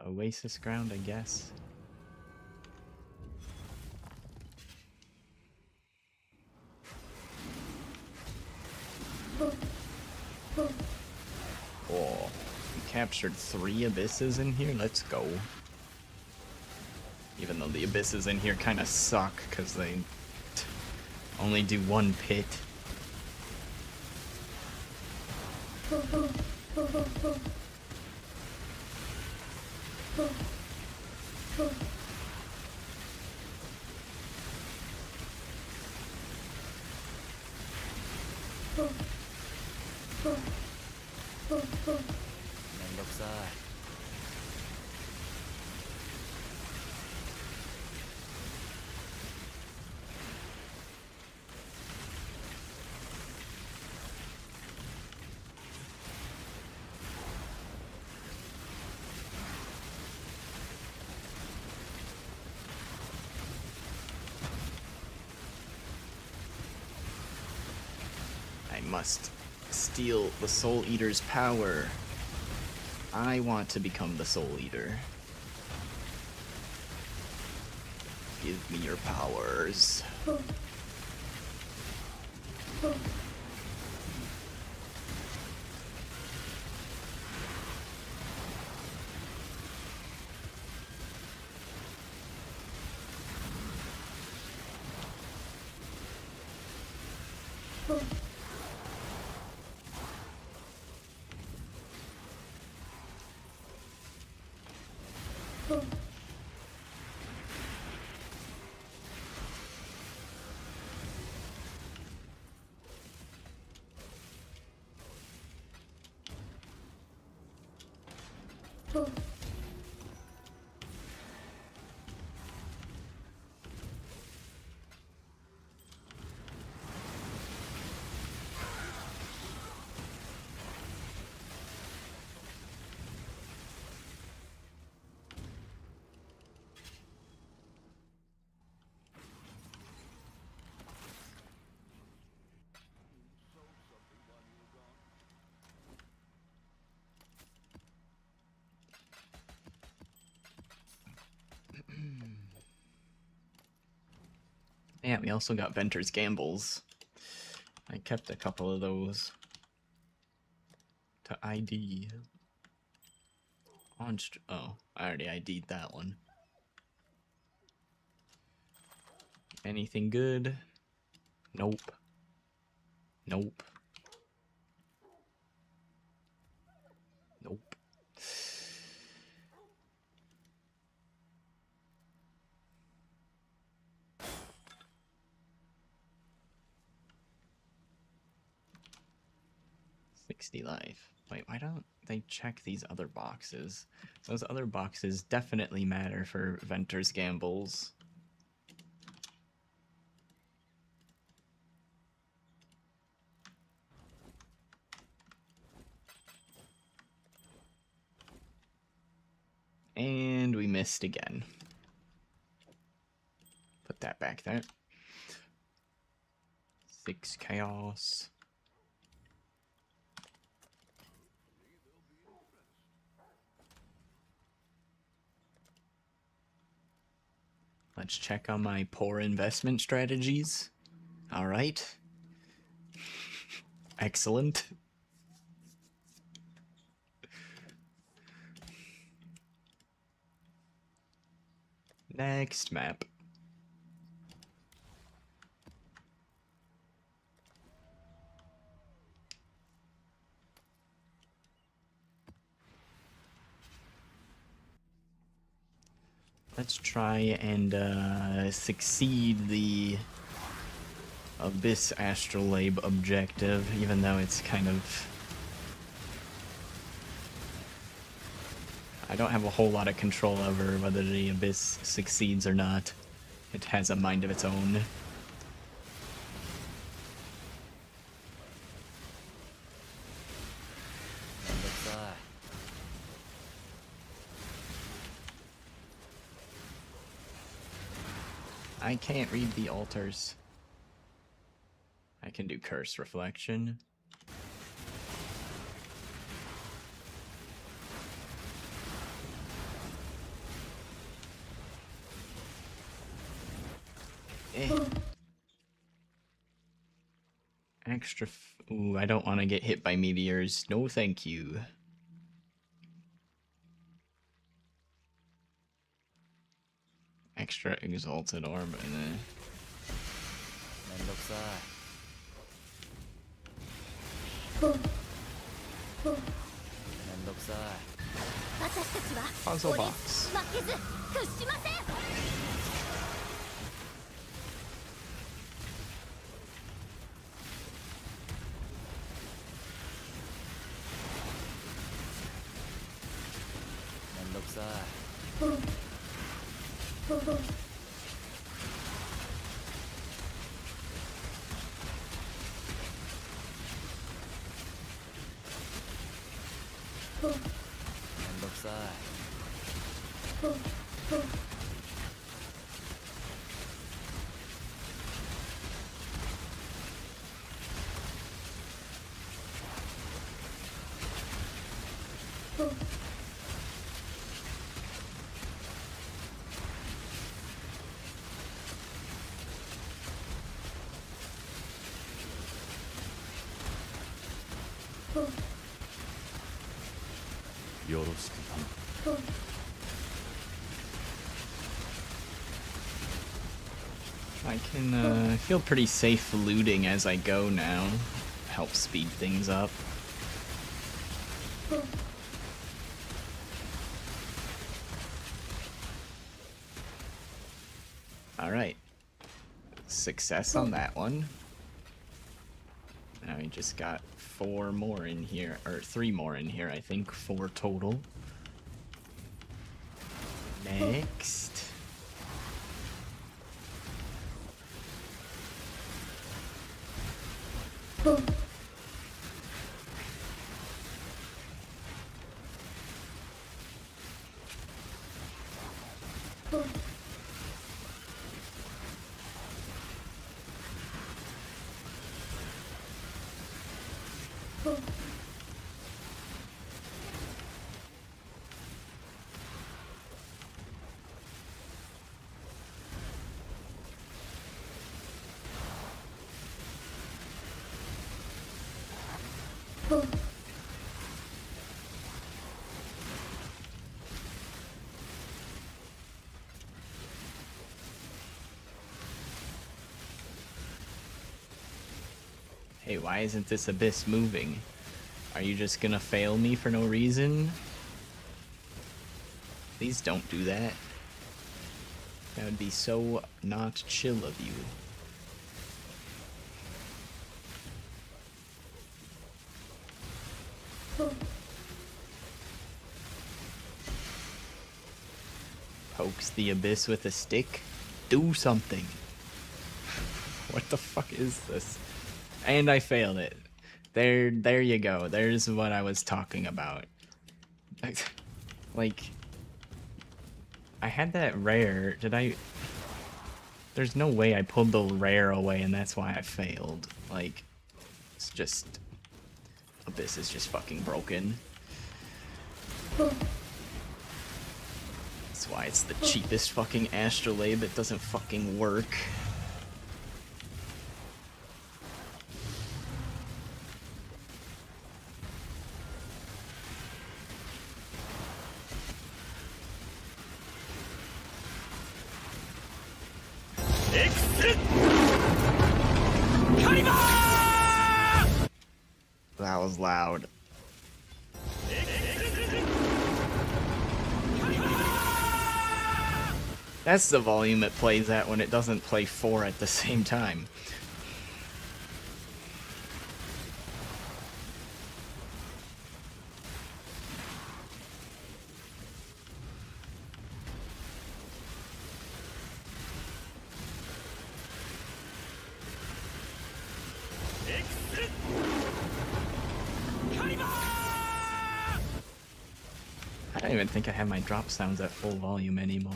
Oasis ground, I guess. Oh, we captured 3 abysses in here. Let's go. Even though the abysses in here kind of suck because they only do 1 pit. must steal the Soul Eater's power. I want to become the Soul Eater. Give me your powers. Yeah, we also got Venter's Gambles. I kept a couple of those to ID. Oh, I already ID'd that one. Anything good? Nope. Nope. Nope. Life. Wait, why don't they check these other boxes? Those other boxes definitely matter for Venter's Gambles. And we missed again. Put that back there. 6 chaos. Let's check on my poor investment strategies. All right. Excellent. Next map. Let's try and succeed the Abyss Astrolabe objective, even though it's kind of... I don't have a whole lot of control over whether the Abyss succeeds or not. It has a mind of its own. I can't read the altars. I can do Curse Reflection. Extra... Ooh, I don't want to get hit by meteors. No thank you. Extra Exalted Orb and then... Puzzle box. I can feel pretty safe looting as I go now. Help speed things up. Alright. Success on that one. Now we just got 4 more in here, or 3 more in here, I think. 4 total. Next. Hey, why isn't this abyss moving? Are you just gonna fail me for no reason? Please don't do that. That would be so not chill of you. Pokes the abyss with a stick? Do something. What the fuck is this? And I failed it. There you go. There's what I was talking about. Like, I had that rare. Did I? There's no way I pulled the rare away and that's why I failed. Like, it's just... Abyss is just fucking broken. That's why it's the cheapest fucking astrolabe that doesn't fucking work. That was loud. That's the volume it plays at when it doesn't play 4 at the same time. I don't even think I have my drop sounds at full volume anymore.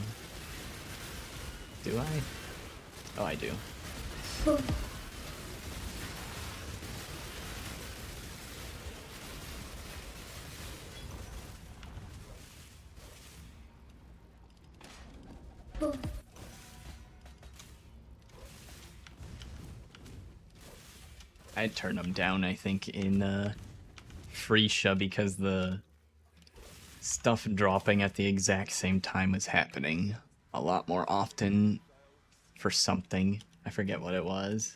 Do I? Oh, I do. I'd turn them down, I think, in Freesia because the stuff dropping at the exact same time was happening a lot more often for something. I forget what it was.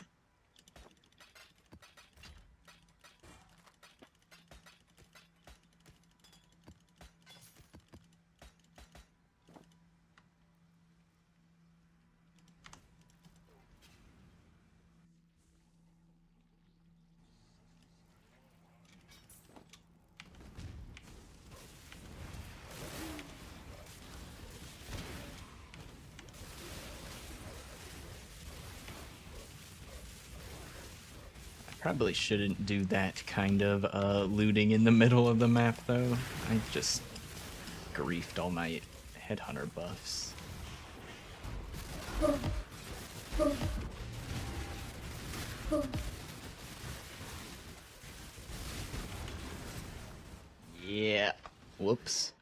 Probably shouldn't do that kind of looting in the middle of the map, though. I just griefed all my headhunter buffs. Yeah. Whoops.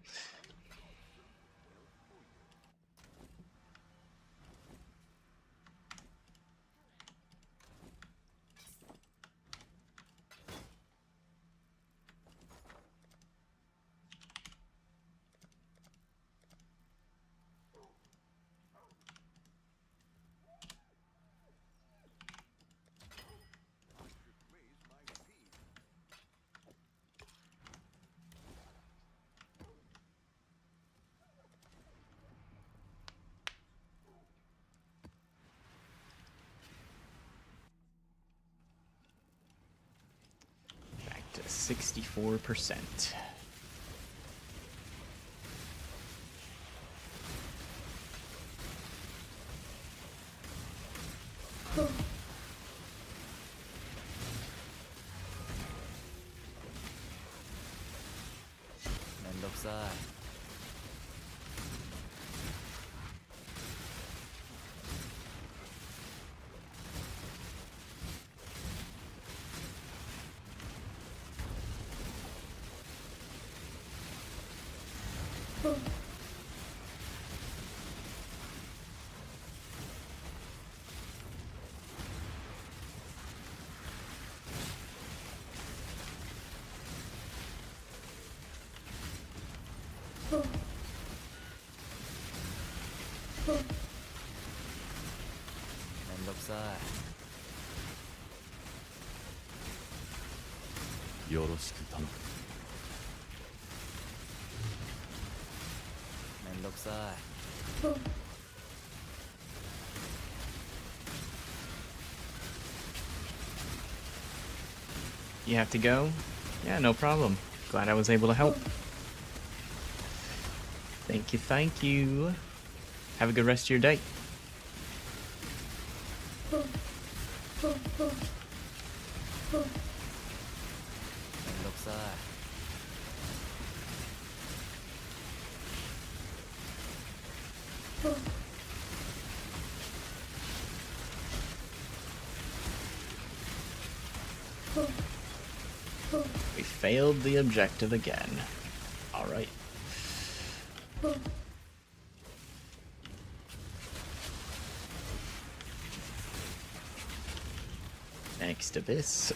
64%. You have to go? Yeah, no problem. Glad I was able to help. Thank you, thank you. Have a good rest of your day. We failed the objective again. Alright. Next abyss.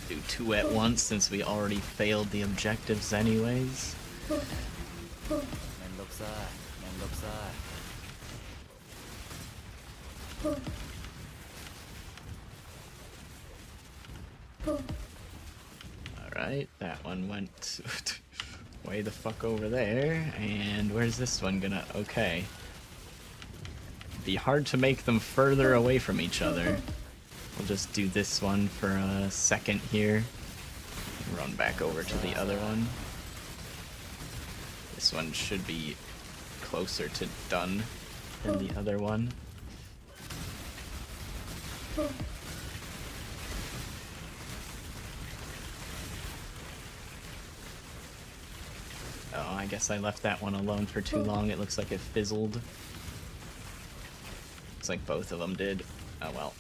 Do two at once since we already failed the objectives anyways. Alright, that one went way the fuck over there. And where's this one gonna... Okay. Be hard to make them further away from each other. We'll just do this one for a second here. Run back over to the other one. This one should be closer to done than the other one. Oh, I guess I left that one alone for too long. It looks like it fizzled. Looks like both of them did. Oh well.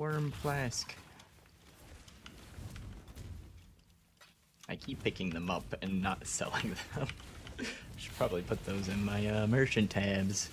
Worm flask. I keep picking them up and not selling them. Should probably put those in my merchant tabs.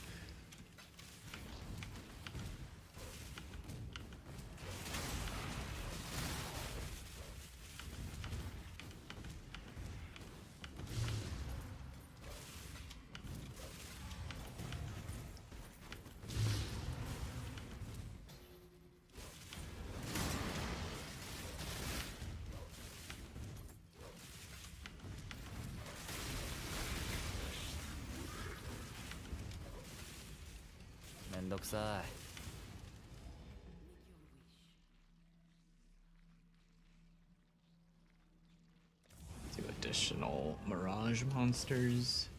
Two additional Mirage monsters.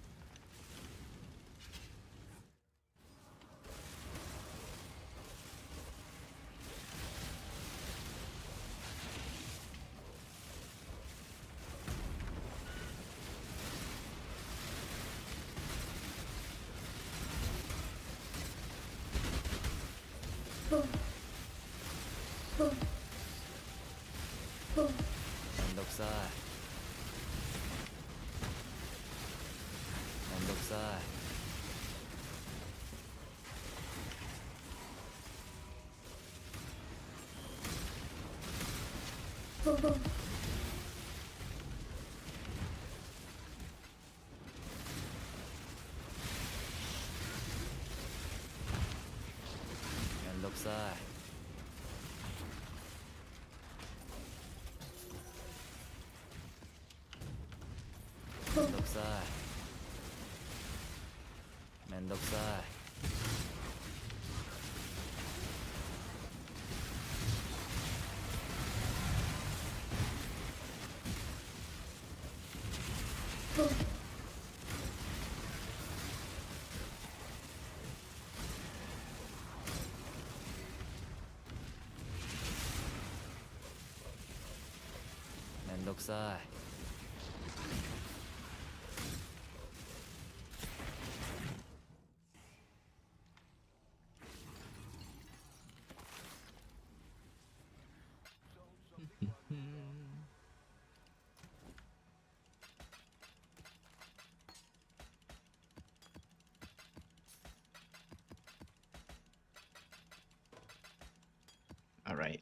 Alright.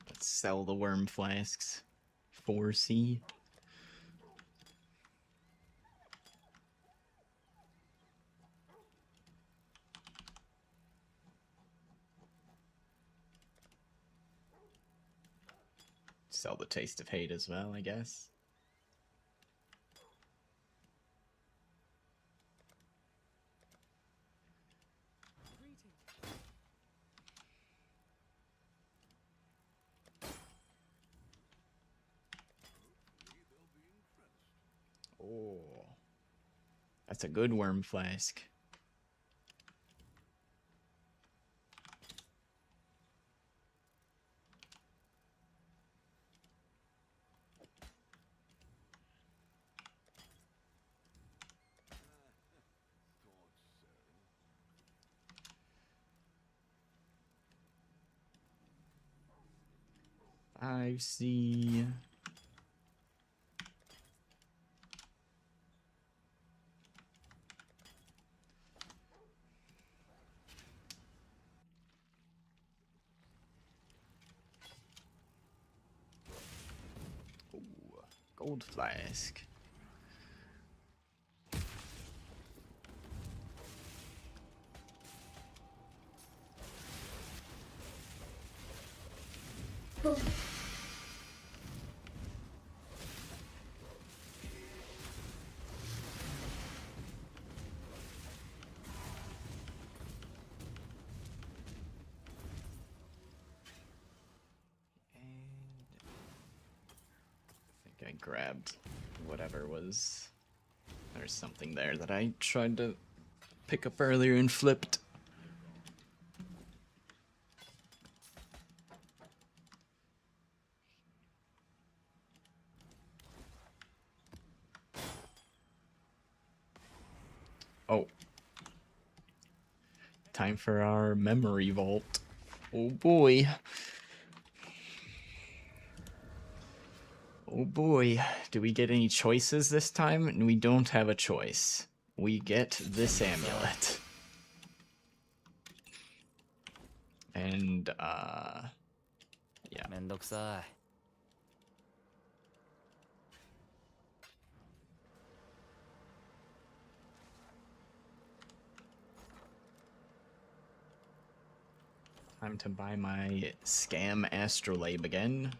Let's sell the worm flasks. 4C. Sell the taste of hate as well, I guess. Oh, that's a good worm flask. I see. Ooh, gold flask. I grabbed whatever was... There's something there that I tried to pick up earlier and flipped. Oh. Time for our memory vault. Oh boy. Oh boy. Do we get any choices this time? We don't have a choice. We get this amulet. And, yeah. Time to buy my scam astrolabe again.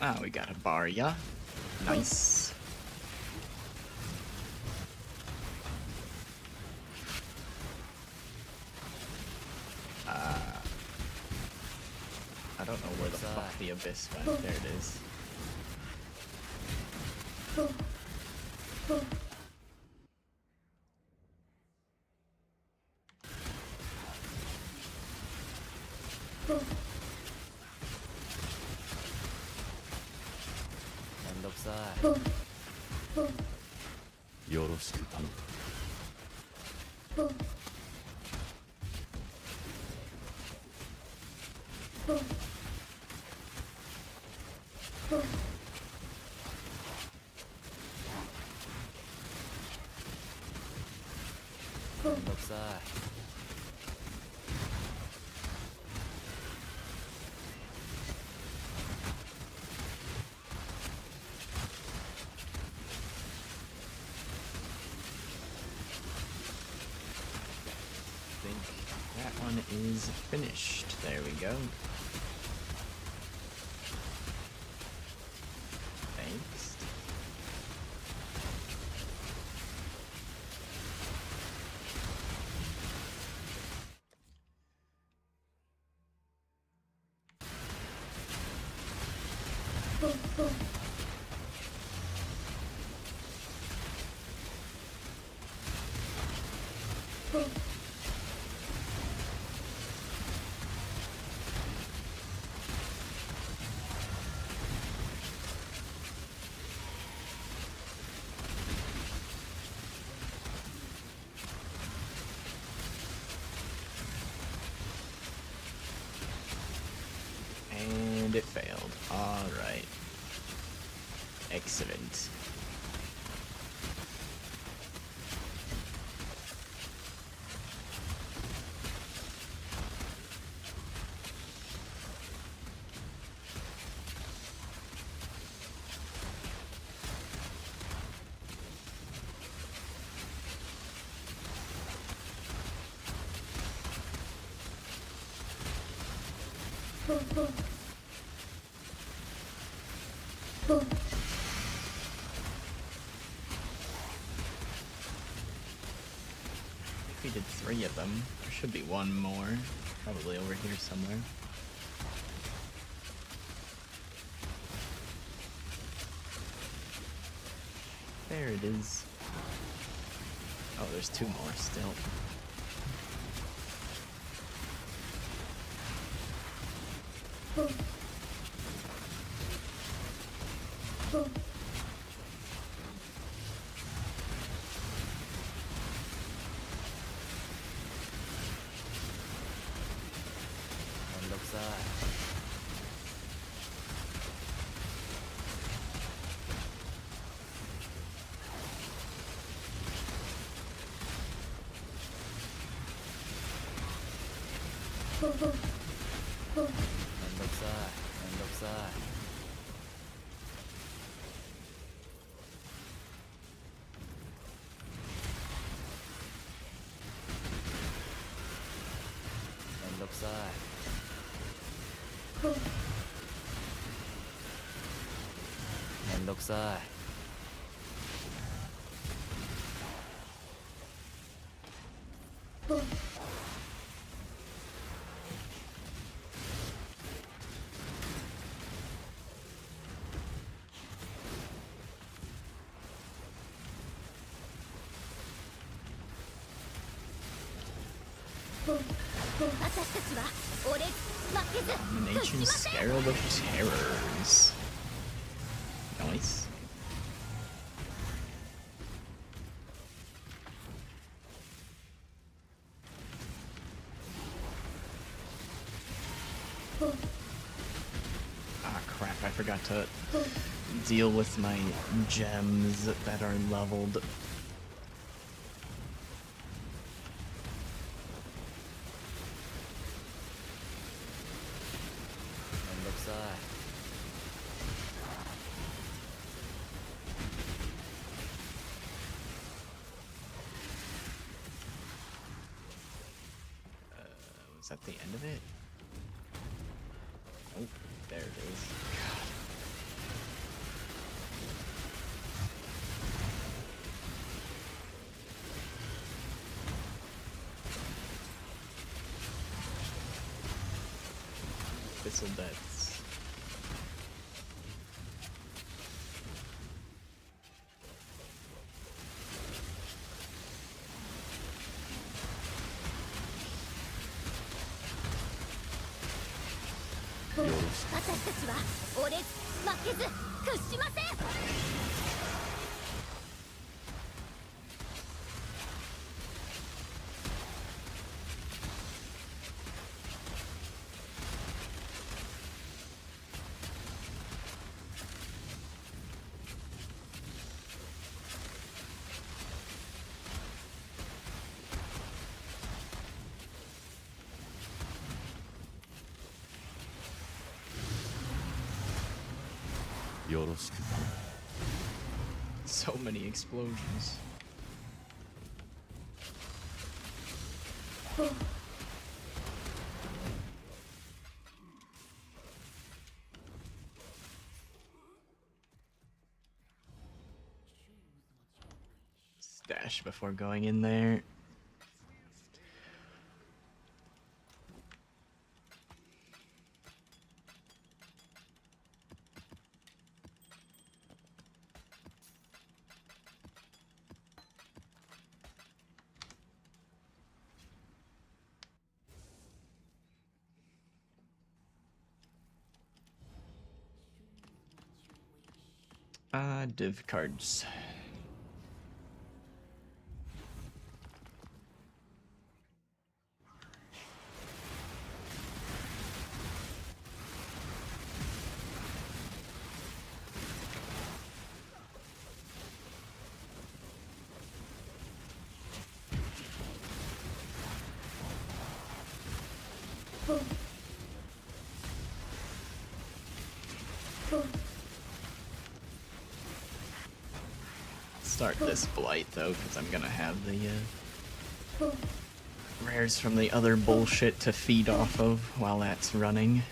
Ah, we got a Barya. Nice. I don't know where the fuck the abyss went. There it is. That one is finished. There we go. Thanks. And it failed. Alright. Excellent. We did 3 of them. There should be one more. Probably over here somewhere. There it is. Oh, there's 2 more still. Domination Scarab of Terrors. Nice. Ah, crap, I forgot to deal with my gems that are leveled. Is that the end of it? Oh, there it is. Thistle deaths. So many explosions. Stash before going in there. Div cards. Start this blight though, because I'm gonna have the rares from the other bullshit to feed off of while that's running.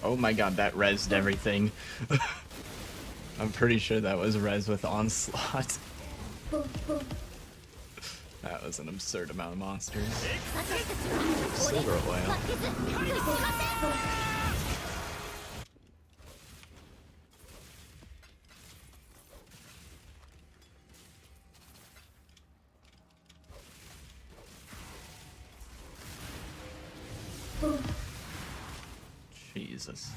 Oh my god, that rezzed everything. I'm pretty sure that was res with Onslaught. That was an absurd amount of monsters. Silver oil. Jesus.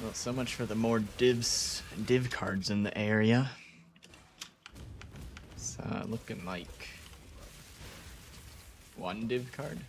Well, so much for the more div cards in the area. It's looking like one div card.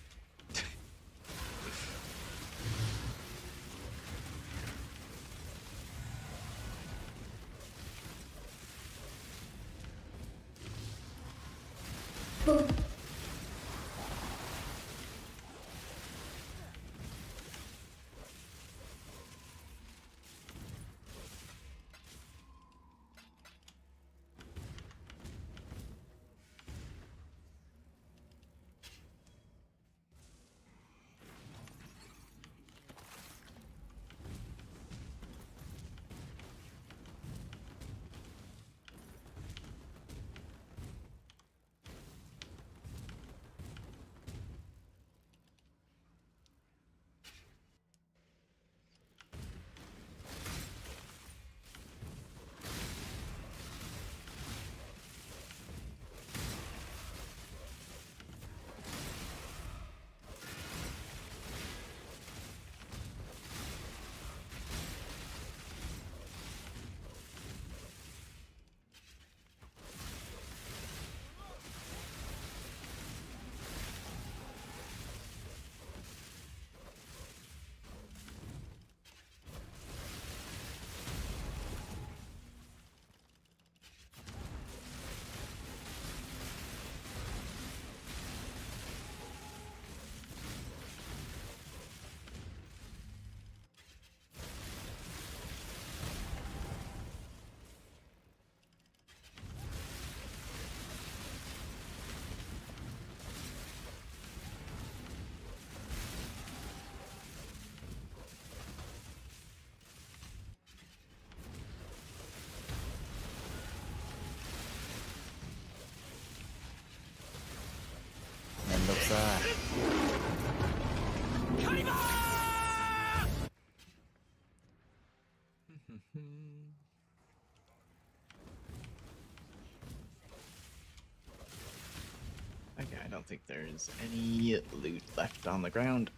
Okay, I don't think there's any loot left on the ground.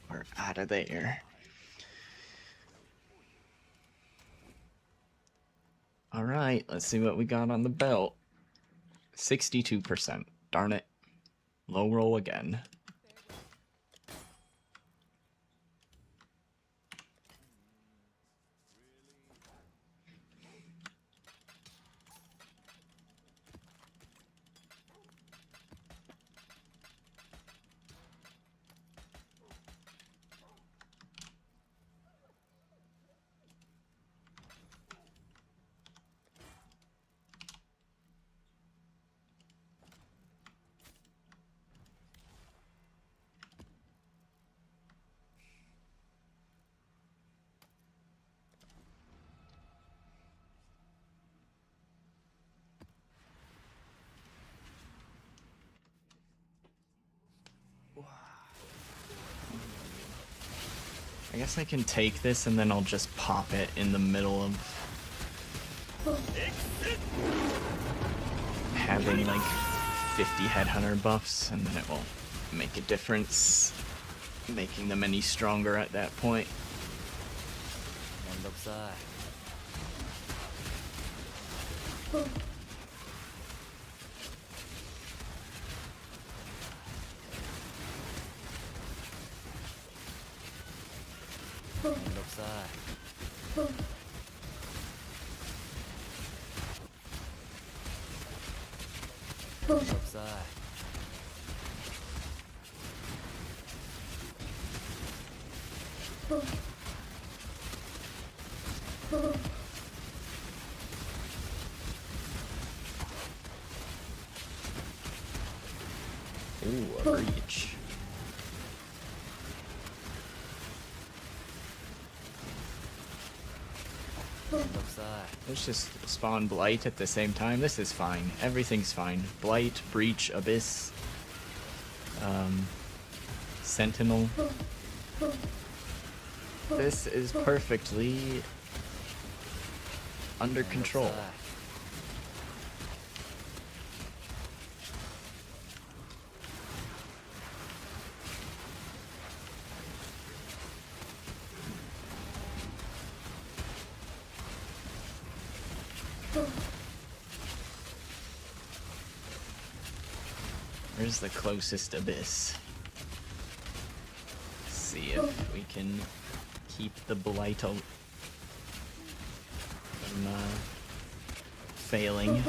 We're out of there. Alright, let's see what we got on the belt. 62%. Darn it. Low roll again. I guess I can take this and then I'll just pop it in the middle of having like 50 headhunter buffs, and then it won't make a difference making them any stronger at that point. Ooh, a breach. Let's just spawn Blight at the same time. This is fine. Everything's fine. Blight, Breach, Abyss, Sentinel. This is perfectly under control. Where's the closest abyss? Let's see if we can keep the Blight from failing.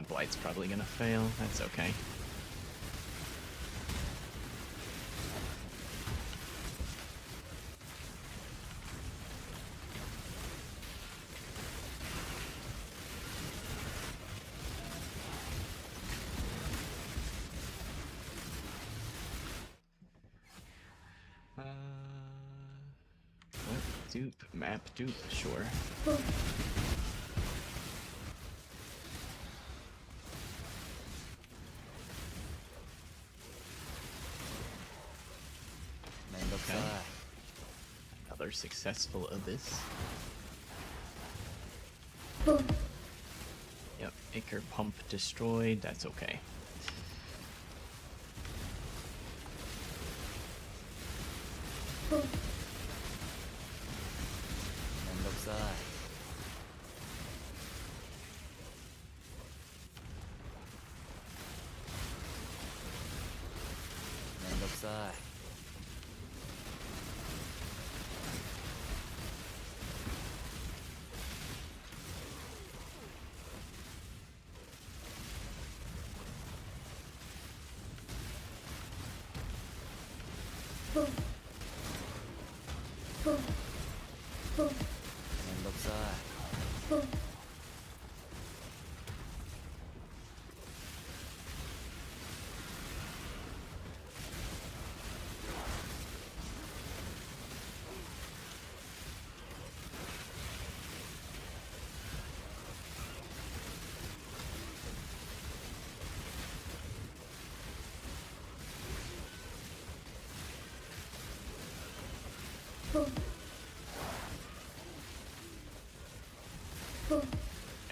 Blight's probably gonna fail. That's okay. What? Dupe? Map dupe? Sure. Okay. Another successful abyss. Yep, Ichor pump destroyed. That's okay.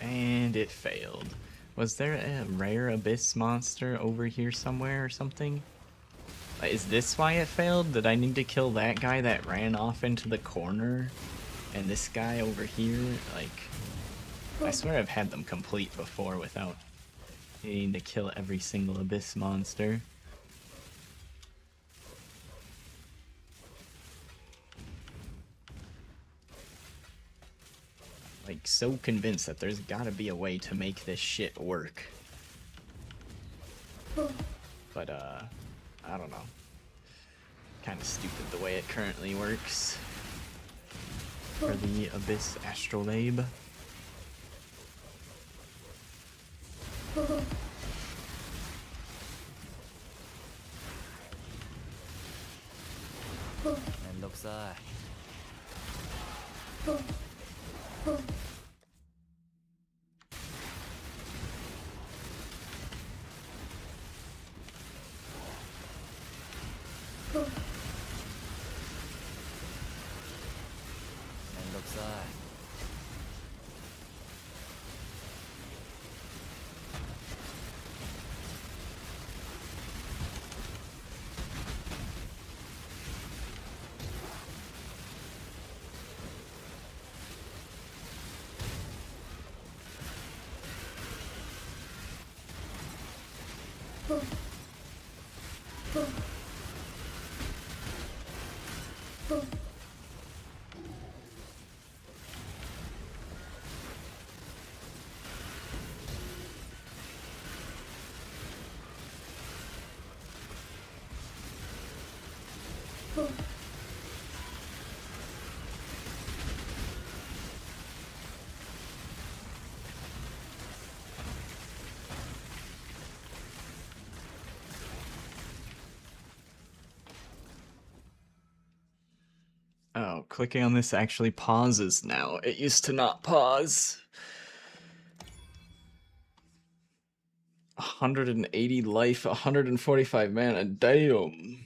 And it failed. Was there a rare abyss monster over here somewhere or something? Is this why it failed? Did I need to kill that guy that ran off into the corner? And this guy over here? Like, I swear I've had them complete before without needing to kill every single abyss monster. Like, so convinced that there's gotta be a way to make this shit work. But, I don't know. Kinda stupid the way it currently works. For the Abyss Astrolabe. Oh, clicking on this actually pauses now. It used to not pause. 180 life, 145 mana. Damn.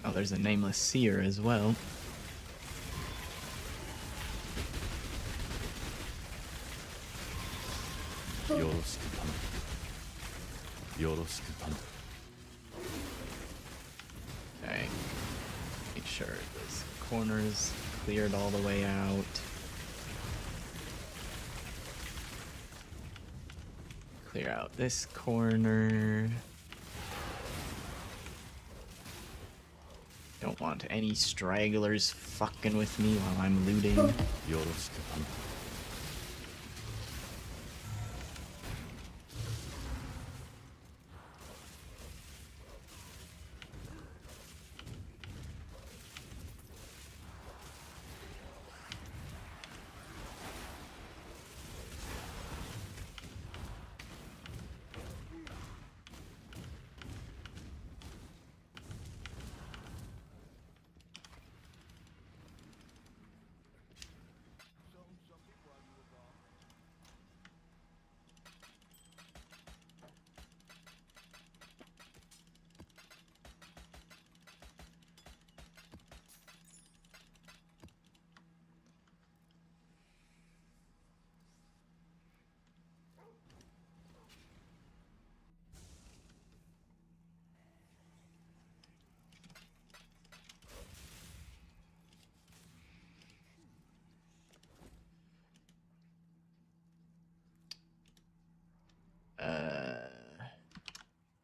Oh, there's a nameless seer as well. Okay. Make sure this corner's cleared all the way out. Clear out this corner. Don't want any stragglers fucking with me while I'm looting.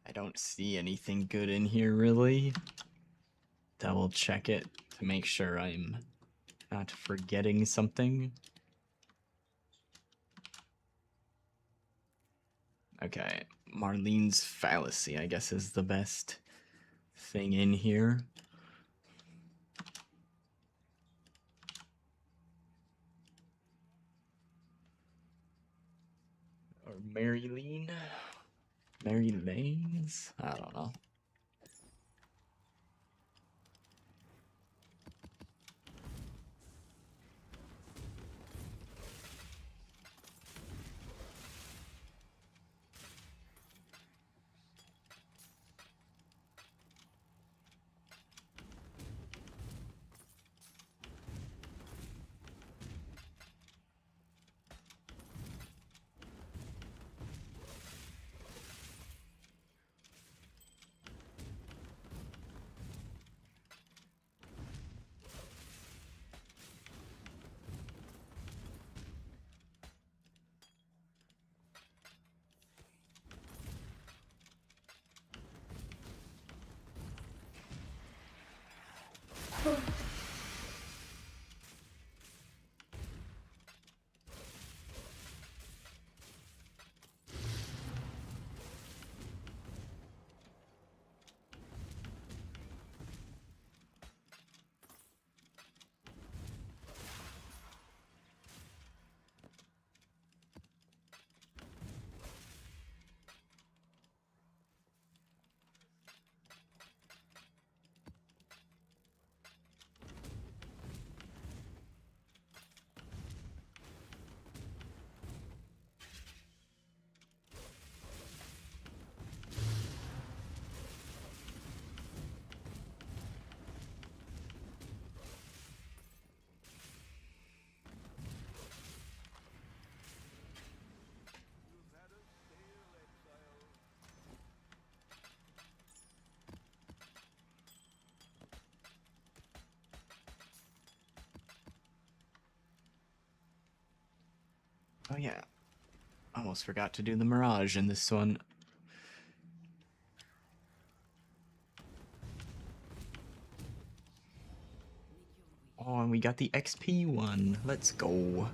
I don't see anything good in here, really. Double check it to make sure I'm not forgetting something. Okay, Marlene's Fallacy, I guess, is the best thing in here. Or Marylene? Mary Lanes? I don't know. Oh yeah, almost forgot to do the Mirage in this one. Oh, and we got the XP one. Let's go.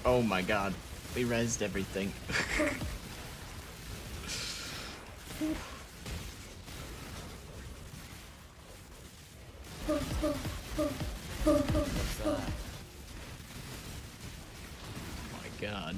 Oh my god, we rezzed everything. My god.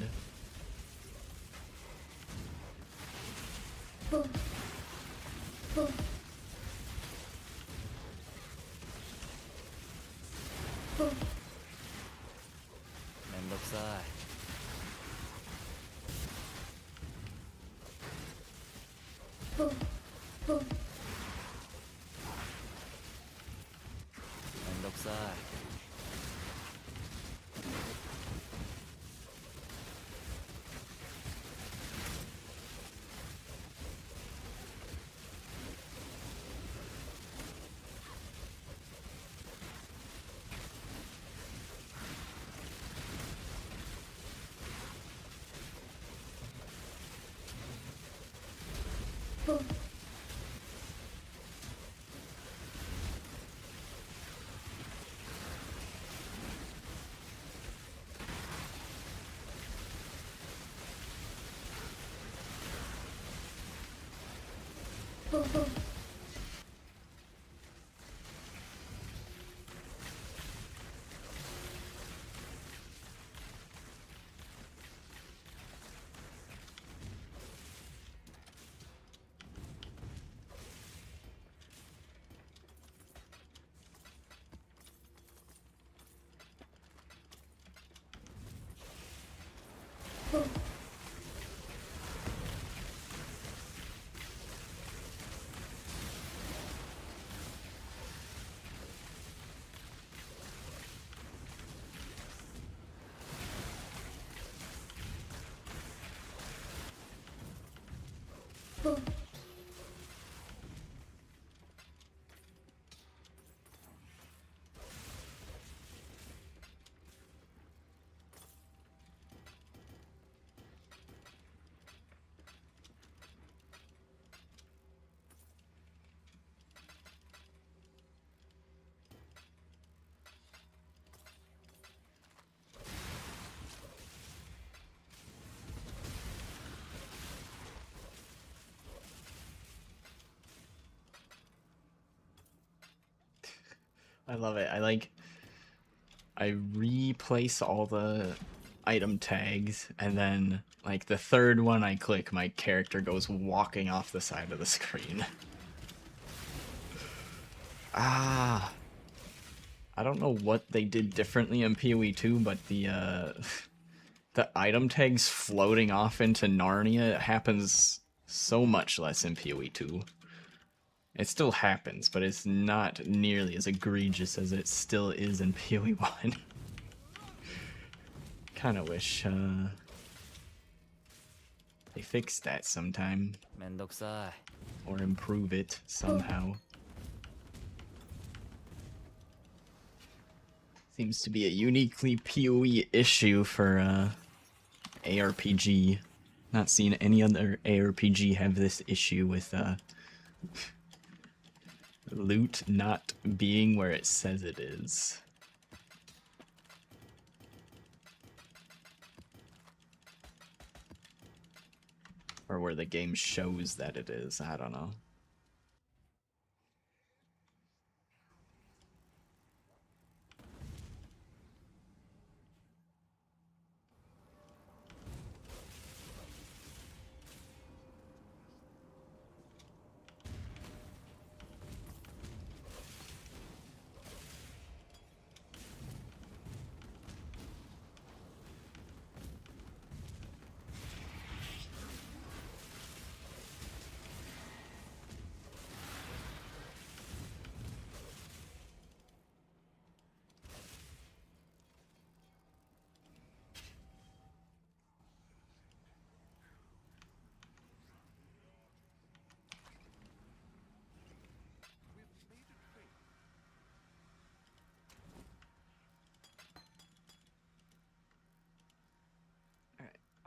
I love it. I replace all the item tags, and then like the third one I click, my character goes walking off the side of the screen. Ah, I don't know what they did differently in PoE 2, but the the item tags floating off into Narnia happens so much less in PoE 2. It still happens, but it's not nearly as egregious as it still is in PoE 1. Kinda wish they fix that sometime. Or improve it somehow. Seems to be a uniquely PoE issue for ARPG. Not seen any other ARPG have this issue with loot not being where it says it is. Or where the game shows that it is, I don't know.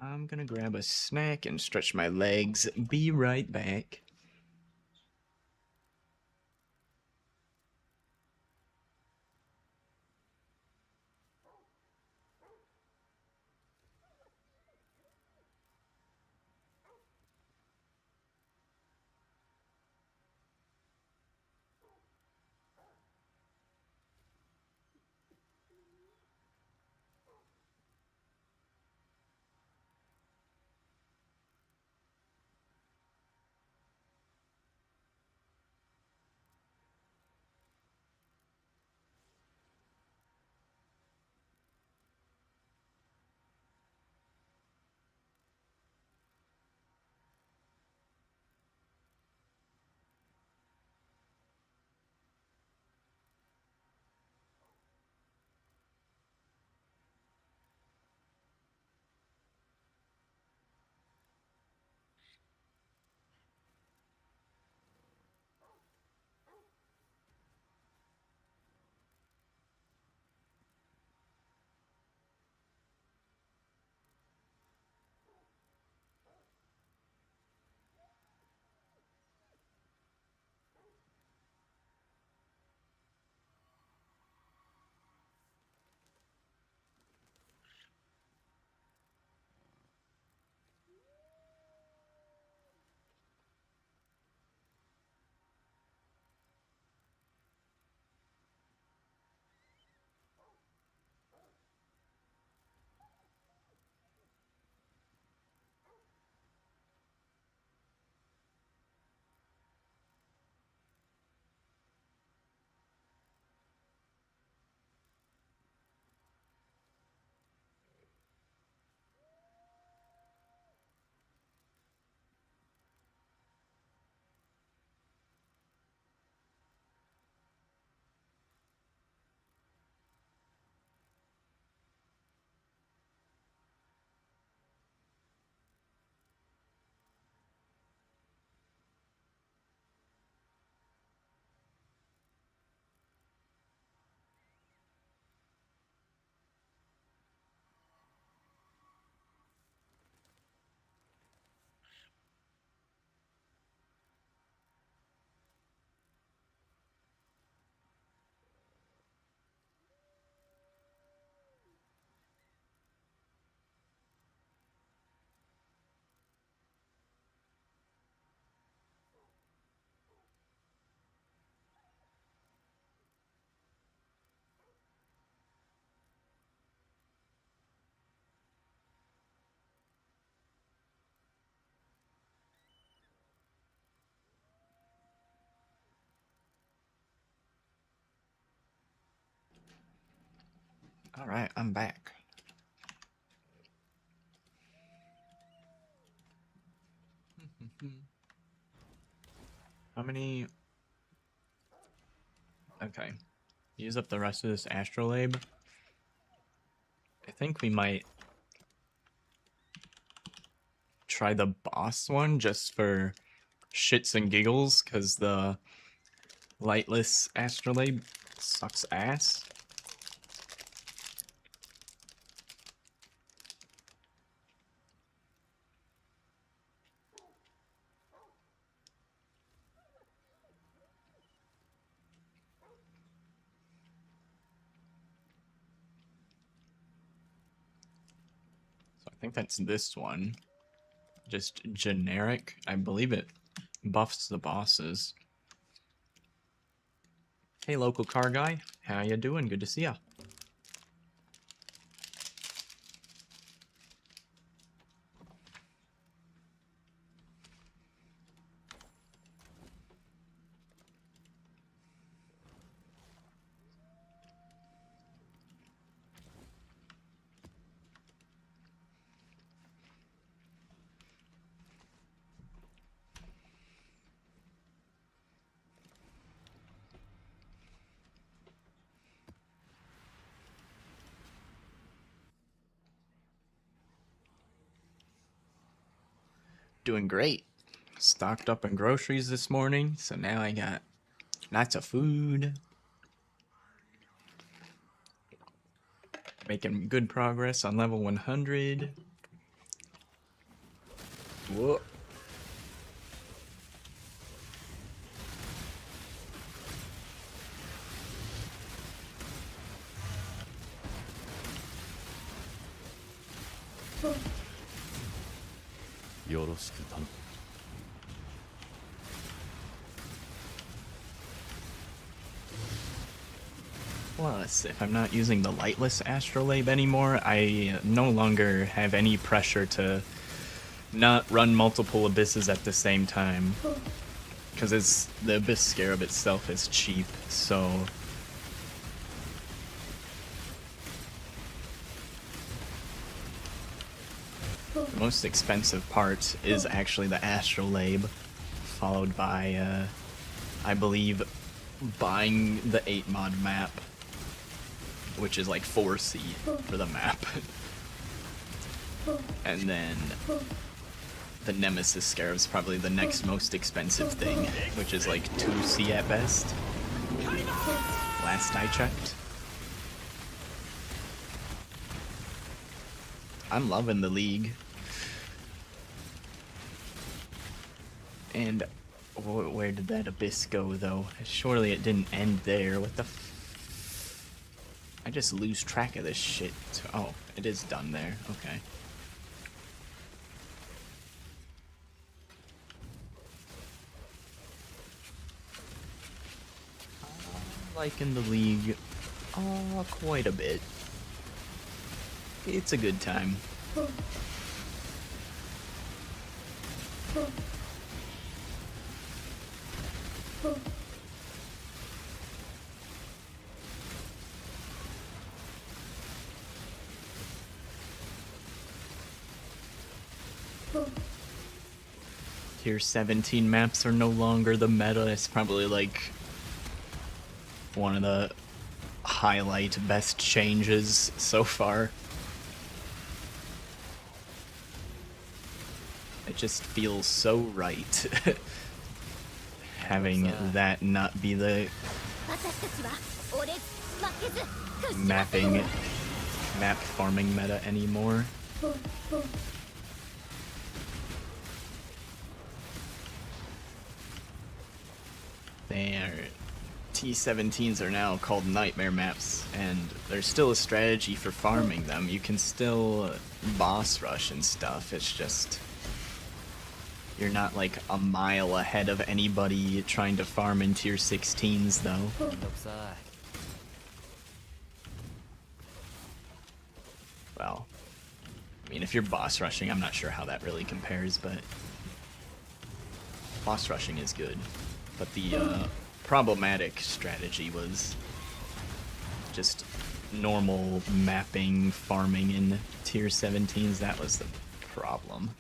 I'm gonna grab a snack and stretch my legs. Be right back. All right, I'm back. How many? Okay. Use up the rest of this astrolabe. I think we might try the boss one just for shits and giggles, because the lightless astrolabe sucks ass. think that's this one. Just generic. I believe it buffs the bosses. Hey, local car guy. How you doing? Good to see ya. Doing great. Stocked up on groceries this morning, so now I got lots of food. Making good progress on level 100. Whoa. Plus, if I'm not using the lightless astrolabe anymore, I no longer have any pressure to not run multiple abysses at the same time. Because the abyss scarab itself is cheap, so the most expensive part is actually the astrolabe, followed by, I believe, buying the 8 mod map, which is like 4C for the map. And then the Nemesis Scarab is probably the next most expensive thing, which is like 2C at best. Last I checked. I'm loving the League. And where did that abyss go, though? Surely it didn't end there. What the I just lose track of this shit. Oh, it is done there. Okay. Liking the League quite a bit. It's a good time. Tier 17 maps are no longer the meta. It's probably like one of the highlight best changes so far. It just feels so right. Having that not be the map farming meta anymore. T17s are now called nightmare maps, and there's still a strategy for farming them. You can still boss rush and stuff, it's just you're not like a mile ahead of anybody trying to farm in tier 16s though. Well, I mean, if you're boss rushing, I'm not sure how that really compares, but boss rushing is good. But the problematic strategy was just normal mapping, farming in tier 17s. That was the problem.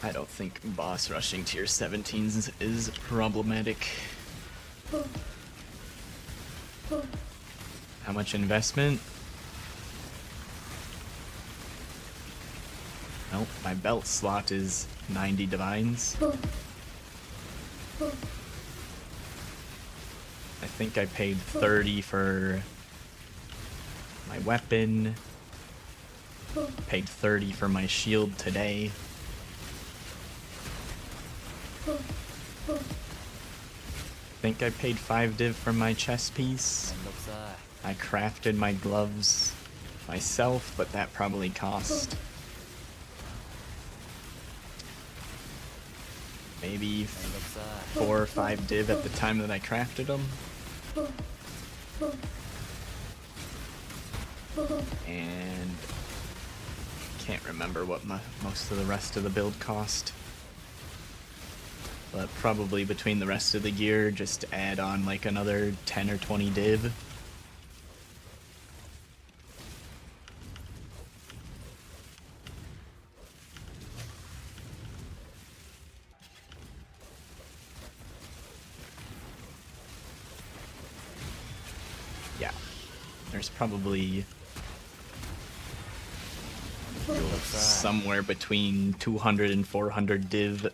I don't think boss rushing tier 17s is problematic. How much investment? Nope, my belt slot is 90 divines. I think I paid 30 for my weapon. Paid 30 for my shield today. I think I paid 5 div for my chest piece. I crafted my gloves myself, but that probably cost maybe 4 or 5 div at the time that I crafted them. And can't remember what most of the rest of the build cost. But probably between the rest of the gear, just add on like another 10 or 20 div. Yeah, there's probably somewhere between 200 and 400 div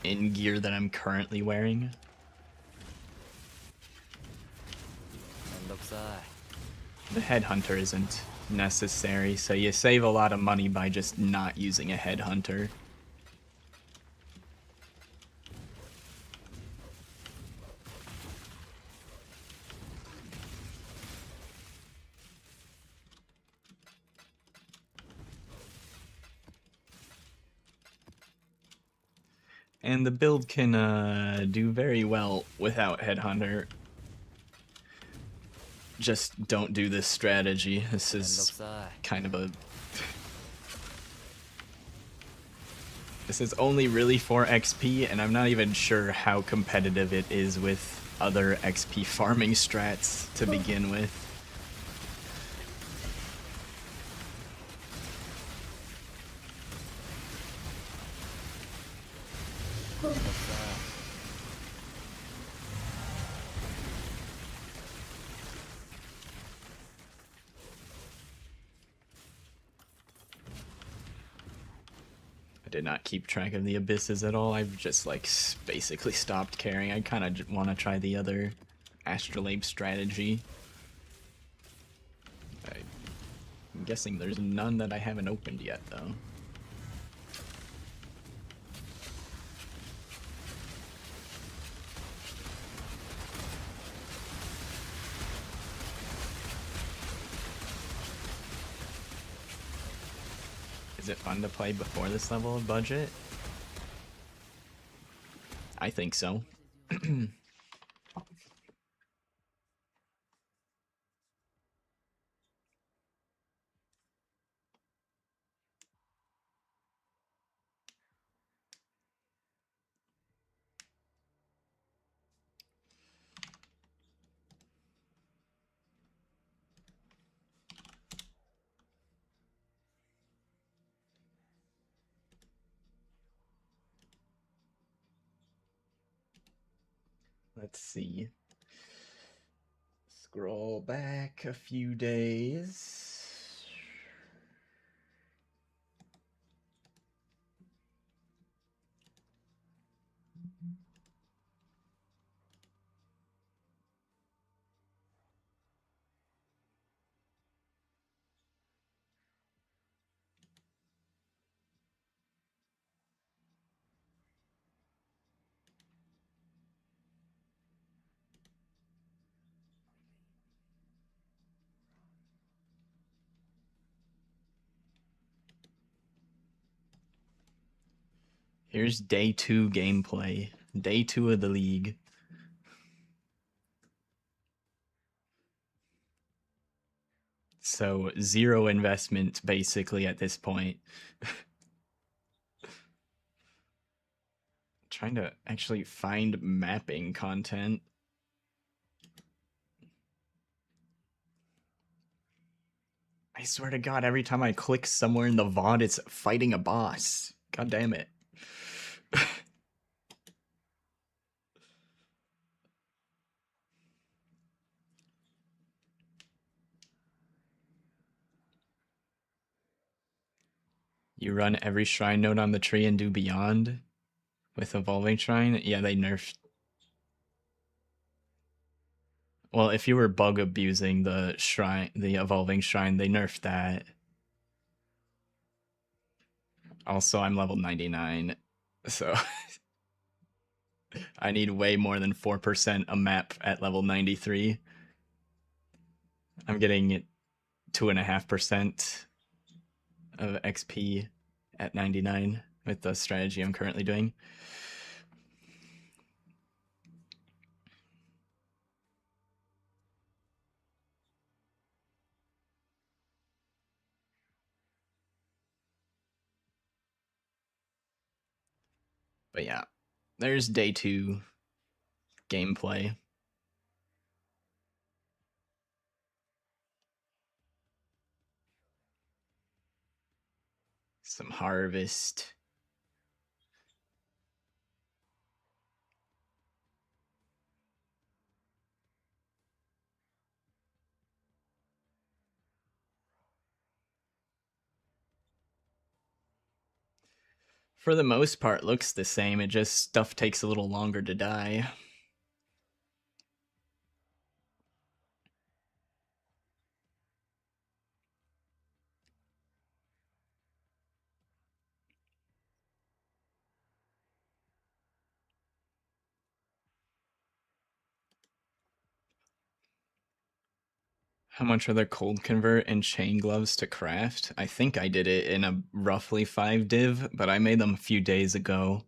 in gear that I'm currently wearing. The headhunter isn't necessary, so you save a lot of money by just not using a headhunter. And the build can do very well without headhunter. Just don't do this strategy. This is kind of a... This is only really for XP, and I'm not even sure how competitive it is with other XP farming strats to begin with. I did not keep track of the abysses at all. I've just like basically stopped caring. I kind of want to try the other astrolabe strategy. I'm guessing there's none that I haven't opened yet though. Is it fun to play before this level of budget? I think so. Let's see. Scroll back a few days. Here's day 2 gameplay. Day 2 of the league. So 0 investment basically at this point. Trying to actually find mapping content. I swear to God, every time I click somewhere in the VOD, it's fighting a boss. God damn it. You run every shrine node on the tree and do beyond with evolving shrine? Yeah, they nerfed. Well, if you were bug abusing the shrine, the evolving shrine, they nerfed that. Also, I'm level 99, so I need way more than 4% a map at level 93. I'm getting 2.5% of XP at 99 with the strategy I'm currently doing. But yeah, there's day 2 gameplay. Some harvest. For the most part, looks the same. It just stuff takes a little longer to die. How much are there cold convert and chain gloves to craft? I think I did it in a roughly 5 div, but I made them a few days ago.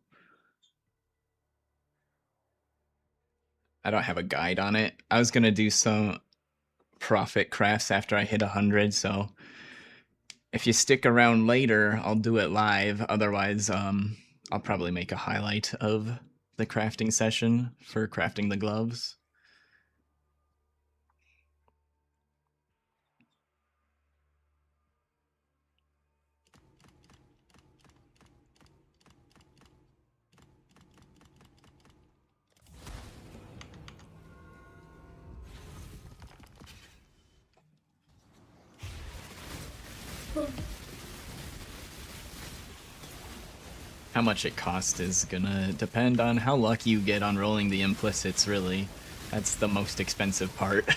I don't have a guide on it. I was gonna do some profit crafts after I hit 100, so if you stick around later, I'll do it live. Otherwise, I'll probably make a highlight of the crafting session for crafting the gloves. How much it costs is gonna depend on how lucky you get on rolling the implicits, really. That's the most expensive part.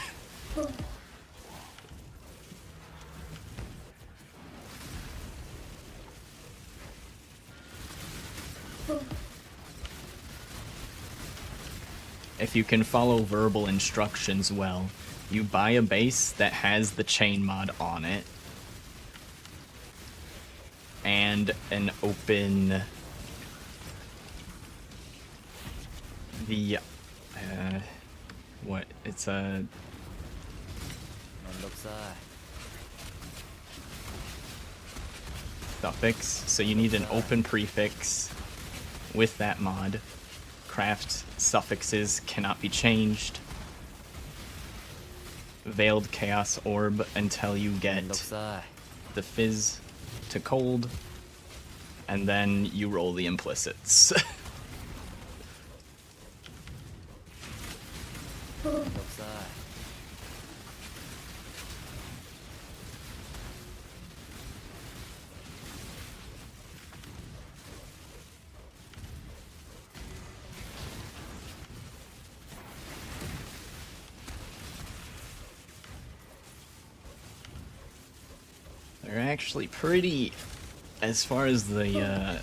If you can follow verbal instructions well, you buy a base that has the chain mod on it, and an open the what it's a suffix, so you need an open prefix with that mod. Craft suffixes cannot be changed. Veiled Chaos Orb until you get the fizz to cold, and then you roll the implicits. They're actually pretty, as far as the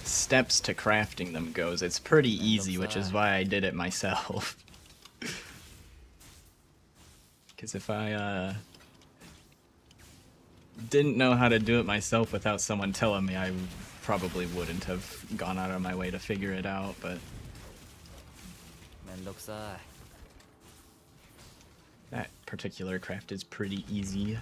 steps to crafting them goes, it's pretty easy, which is why I did it myself. Because if I didn't know how to do it myself without someone telling me, I probably wouldn't have gone out of my way to figure it out, but that particular craft is pretty easy.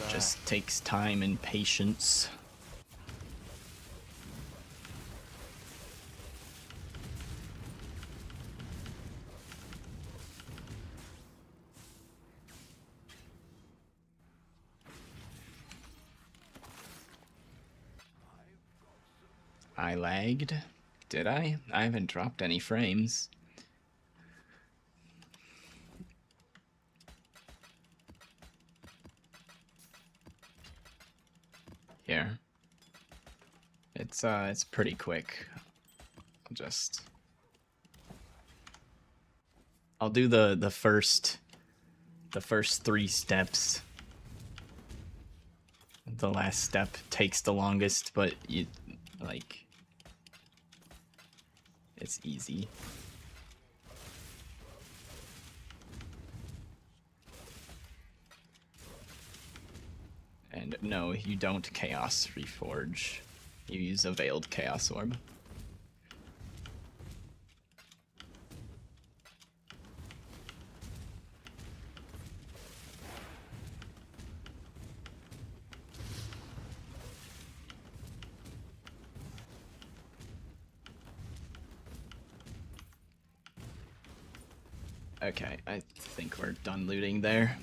Just takes time and patience. I lagged? Did I? I haven't dropped any frames. Here. It's pretty quick. I'll do the first 3 steps. The last step takes the longest, but It's easy. And no, you don't Chaos Reforge. You use a Veiled Chaos Orb. Okay, I think we're done looting there.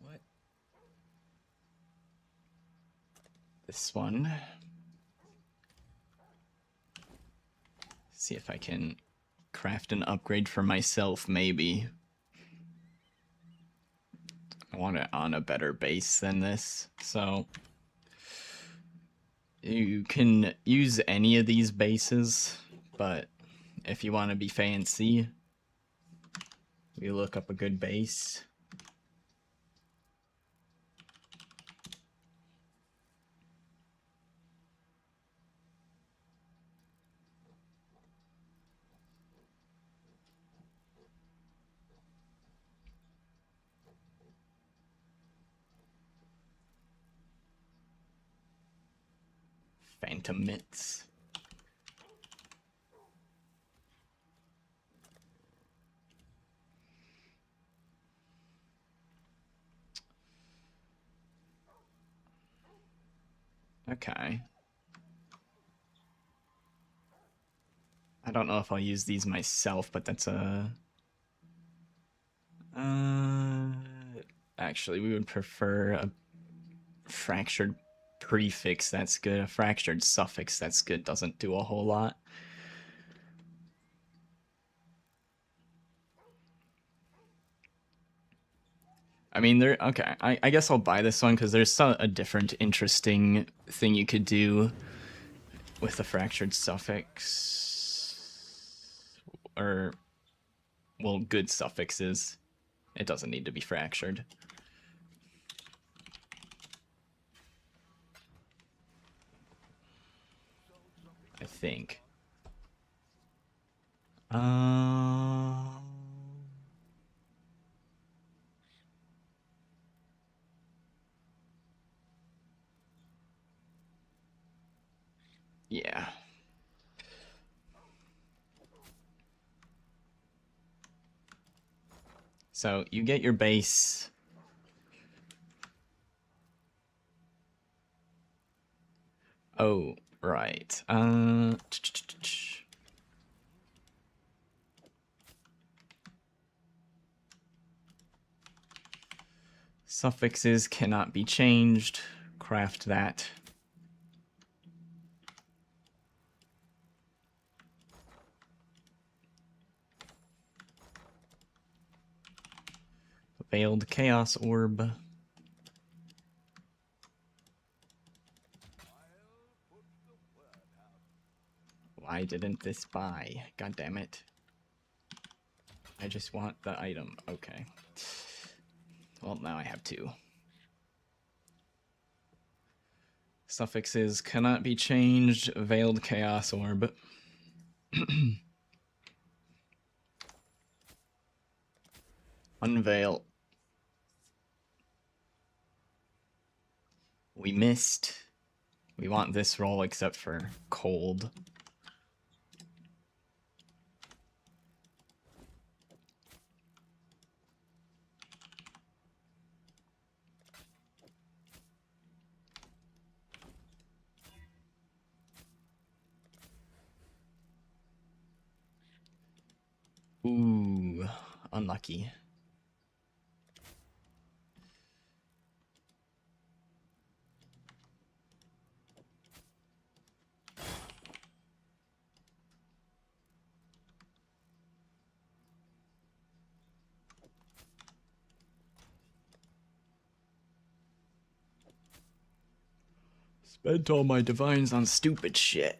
What? This one. See if I can craft an upgrade for myself, maybe. I want it on a better base than this, so you can use any of these bases, but if you want to be fancy, you look up a good base. Phantom Mitts. Okay. I don't know if I'll use these myself, but that's a... Actually, we would prefer a fractured prefix, that's good. A fractured suffix, that's good. Doesn't do a whole lot. I mean, okay, I guess I'll buy this one because there's a different interesting thing you could do with the fractured suffix. Or, well, good suffixes. It doesn't need to be fractured. I think. Yeah. So you get your base. Oh, right. Suffixes cannot be changed. Craft that. Veiled Chaos Orb. Why didn't this buy? God damn it. I just want the item. Okay. Well, now I have two. Suffixes cannot be changed. Veiled Chaos Orb. Unveil. We missed. We want this roll except for cold. Ooh, unlucky. Spent all my divines on stupid shit.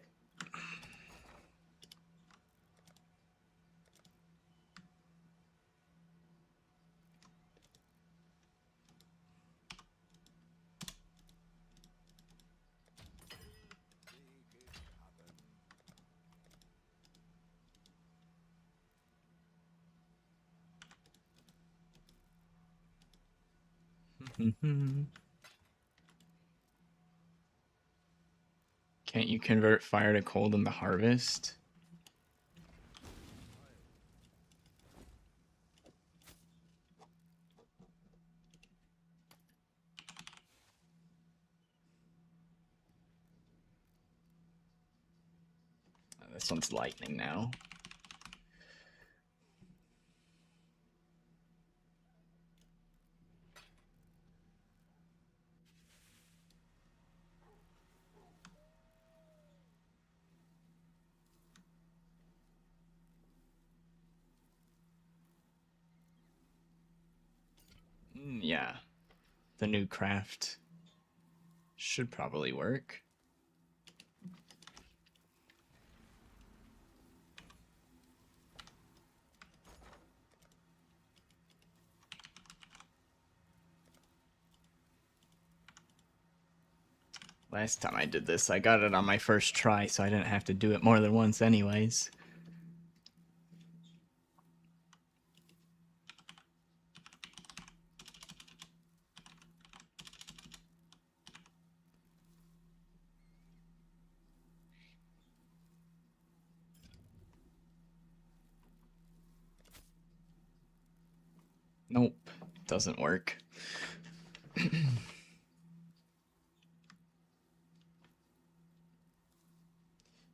Can't you convert fire to cold in the harvest? Oh, this one's lightning now. Yeah, the new craft should probably work. Last time I did this, I got it on my first try, so I didn't have to do it more than once anyways. Nope, doesn't work.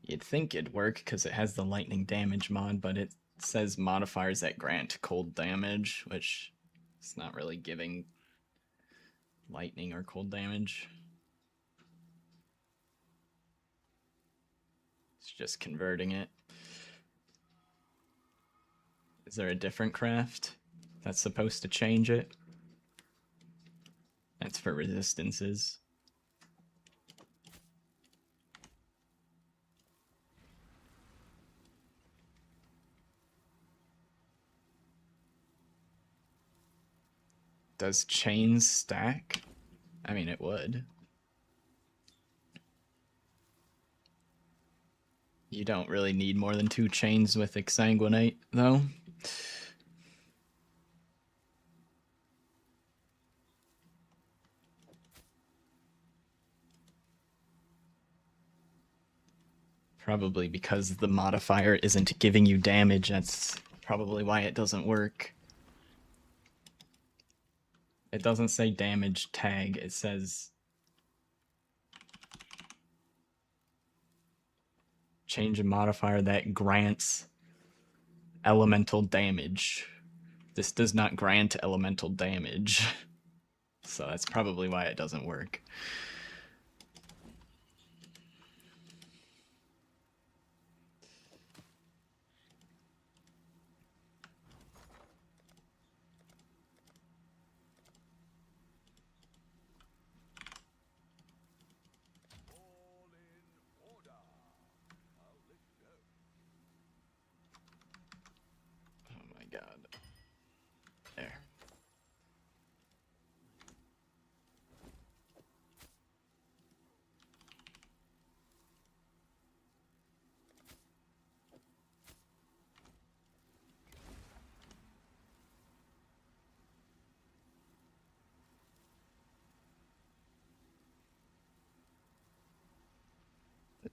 You'd think it'd work because it has the lightning damage mod, but it says modifiers that grant cold damage, which is not really giving lightning or cold damage. It's just converting it. Is there a different craft that's supposed to change it? That's for resistances. Does chains stack? I mean, it would. You don't really need more than 2 chains with Exsanguinate, though. Probably because the modifier isn't giving you damage, that's probably why it doesn't work. It doesn't say damage tag, it says change a modifier that grants elemental damage. This does not grant elemental damage. So that's probably why it doesn't work.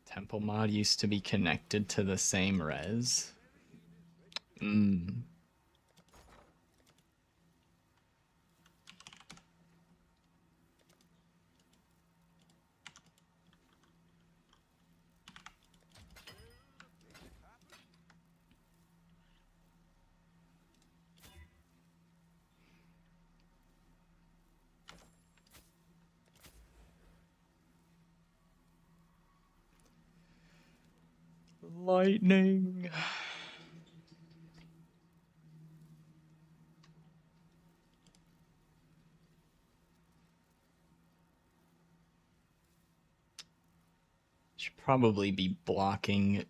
Temple mod used to be connected to the same res. Lightning. Should probably be blocking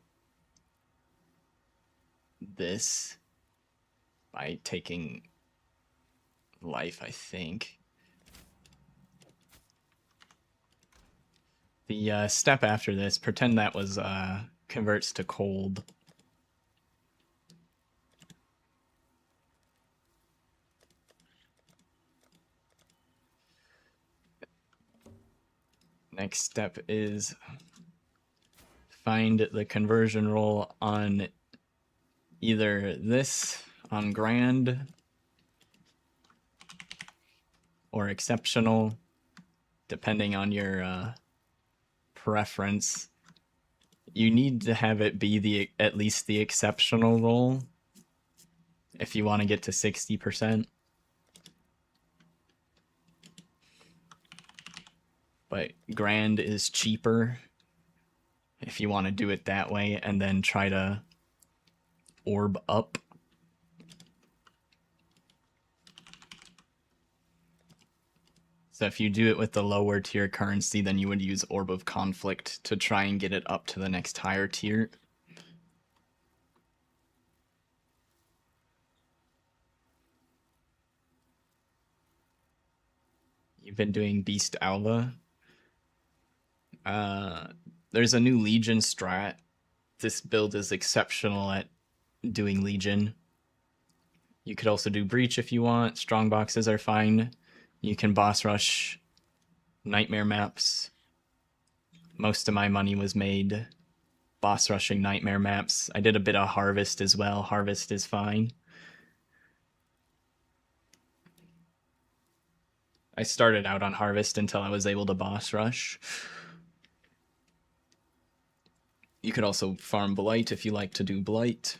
this by taking life, I think. The step after this, pretend that was converts to cold. Next step is find the conversion roll on either this on grand or exceptional, depending on your preference. You need to have it be at least the exceptional roll if you want to get to 60%. But grand is cheaper if you want to do it that way and then try to orb up. So if you do it with the lower tier currency, then you would use Orb of Conflict to try and get it up to the next higher tier. You've been doing Beast Alva. There's a new Legion strat. This build is exceptional at doing Legion. You could also do Breach if you want. Strong boxes are fine. You can boss rush nightmare maps. Most of my money was made boss rushing nightmare maps. I did a bit of Harvest as well. Harvest is fine. I started out on Harvest until I was able to boss rush. You could also farm Blight if you like to do Blight.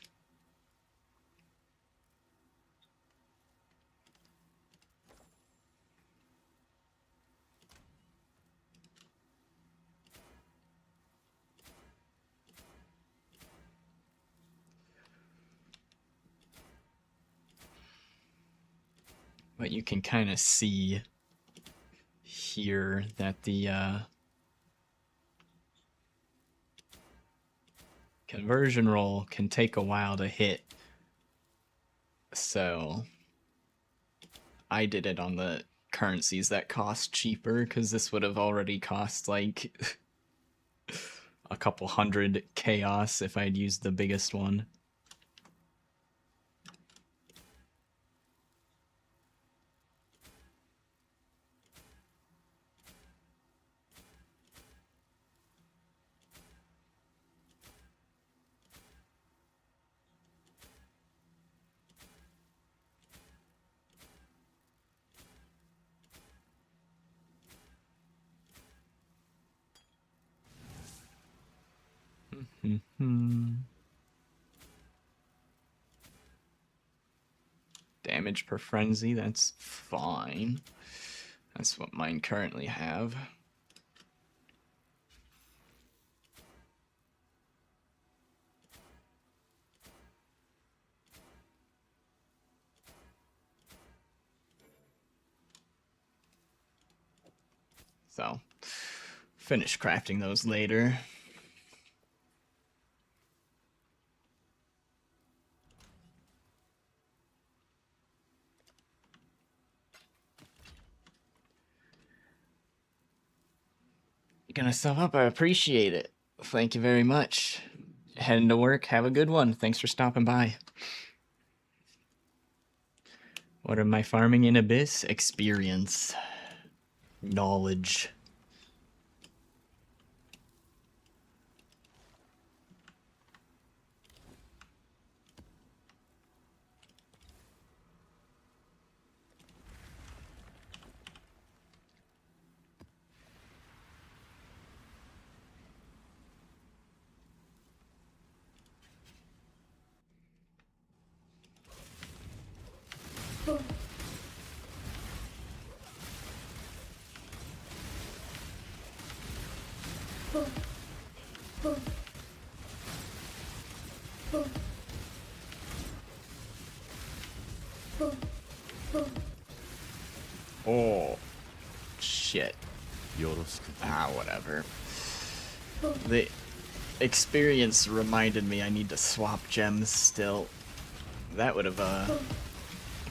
But you can kind of see here that the conversion roll can take a while to hit. So I did it on the currencies that cost cheaper, because this would have already cost like a couple hundred chaos if I'd used the biggest one. Damage per frenzy, that's fine. That's what mine currently have. So, finish crafting those later. You're gonna sum up, I appreciate it. Thank you very much. Heading to work, have a good one. Thanks for stopping by. What am I farming in Abyss? Experience. Knowledge. Oh, shit. Ah, whatever. The experience reminded me I need to swap gems still. That would have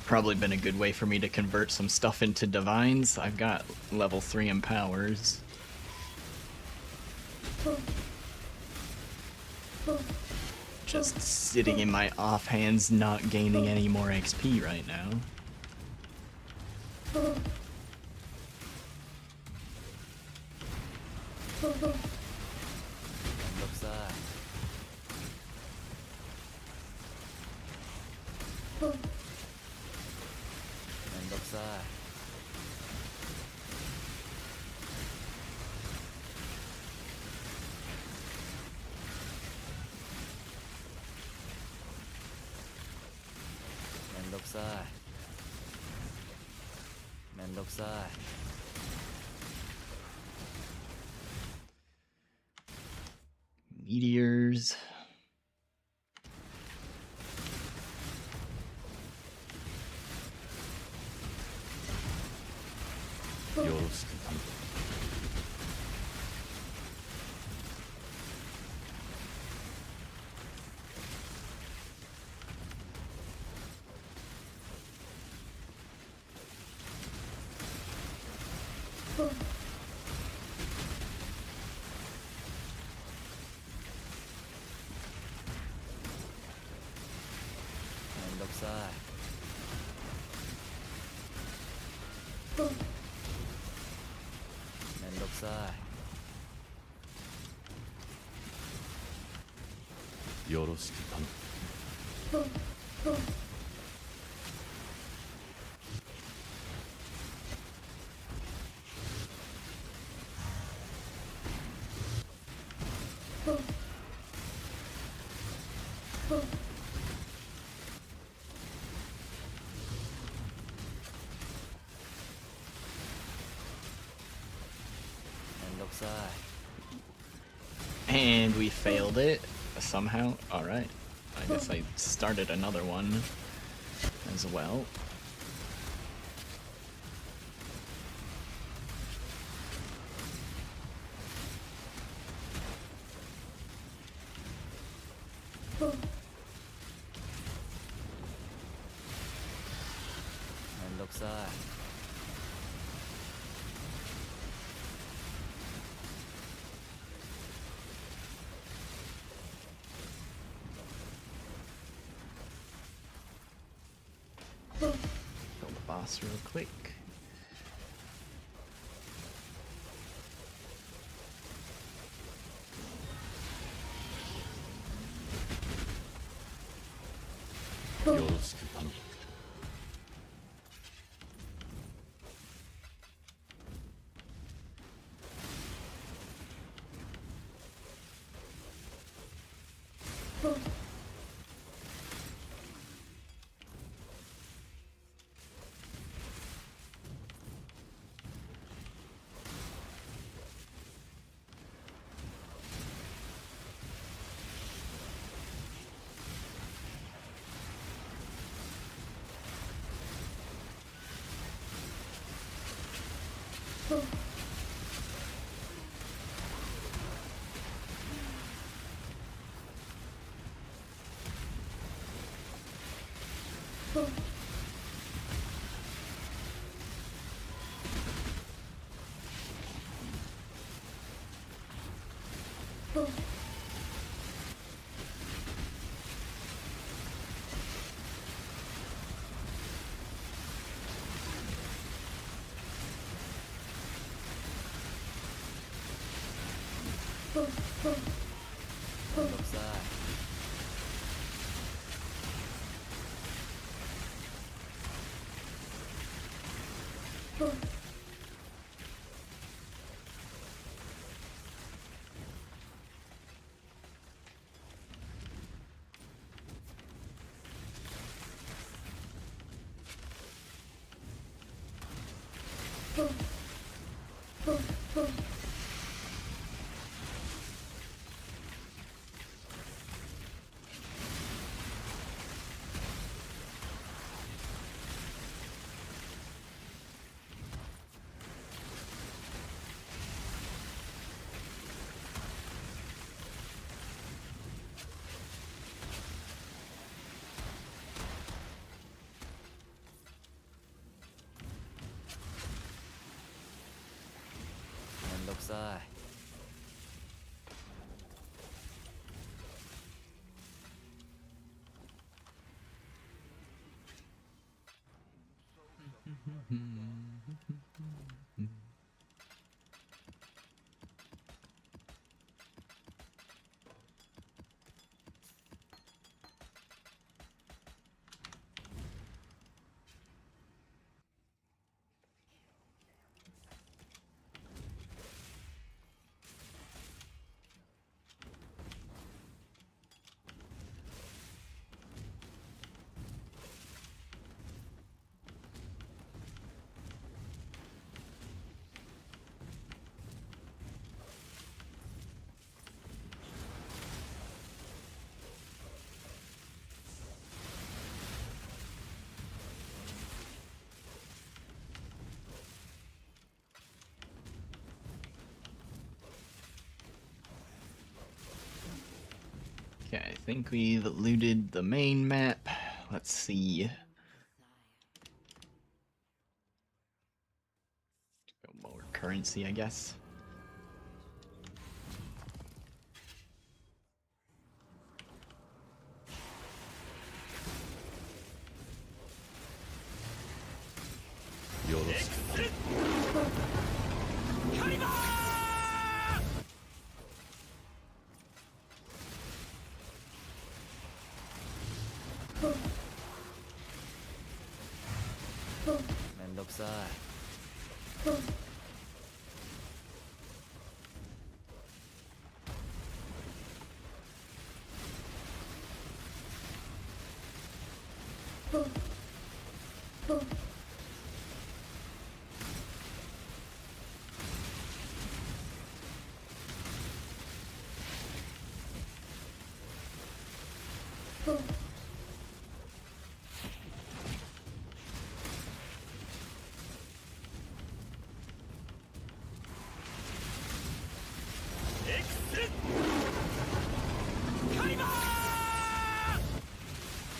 probably been a good way for me to convert some stuff into divines. I've got level 3 empowers. Just sitting in my offhands, not gaining any more XP right now. Meteors. And we failed it somehow. Alright. I guess I started another one as well. Kill the boss real quick. Okay, I think we've looted the main map. Let's see. Go more currency, I guess.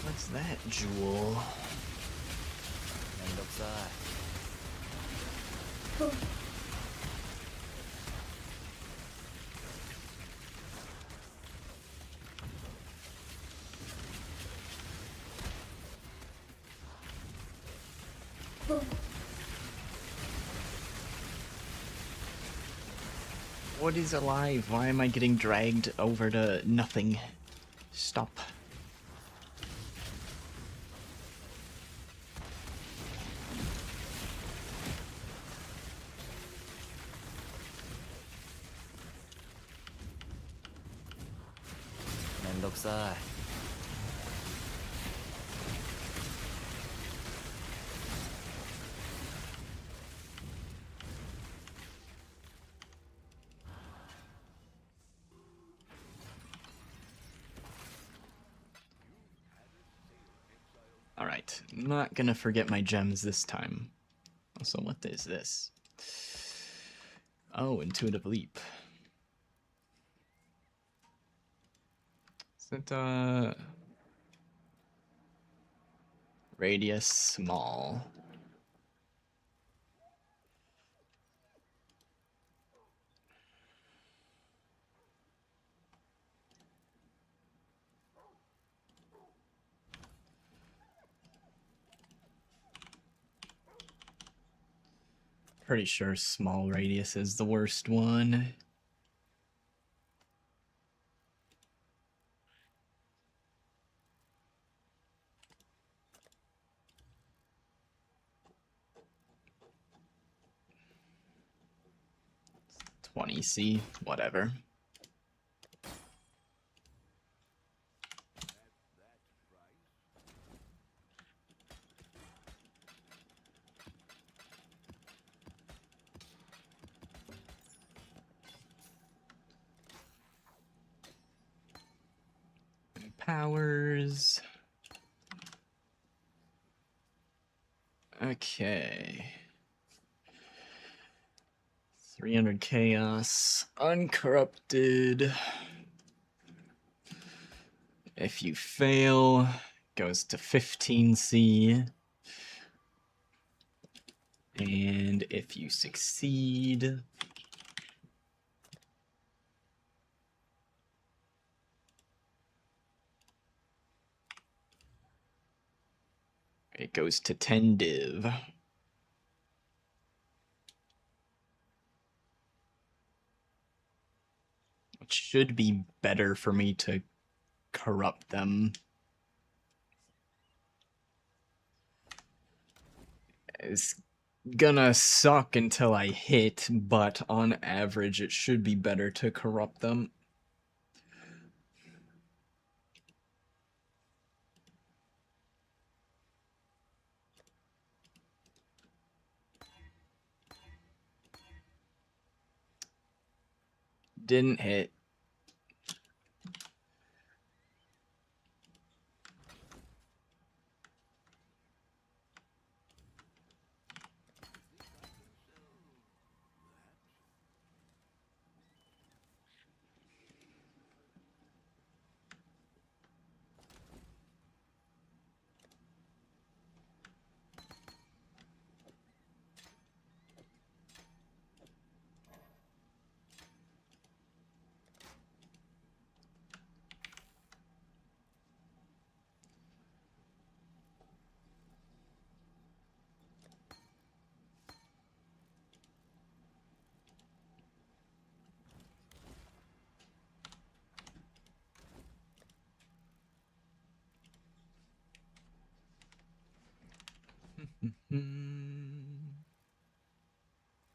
What's that jewel? What is alive? Why am I getting dragged over to nothing? Stop. Alright, not gonna forget my gems this time. Also, what is this? Oh, intuitive leap. Is it, radius small? Pretty sure small radius is the worst one. $20C, whatever. Powers. Okay. 300 chaos. Uncorrupted. If you fail, goes to 15C. And if you succeed, it goes to 10 div. It should be better for me to corrupt them. It's gonna suck until I hit, but on average it should be better to corrupt them. Didn't hit.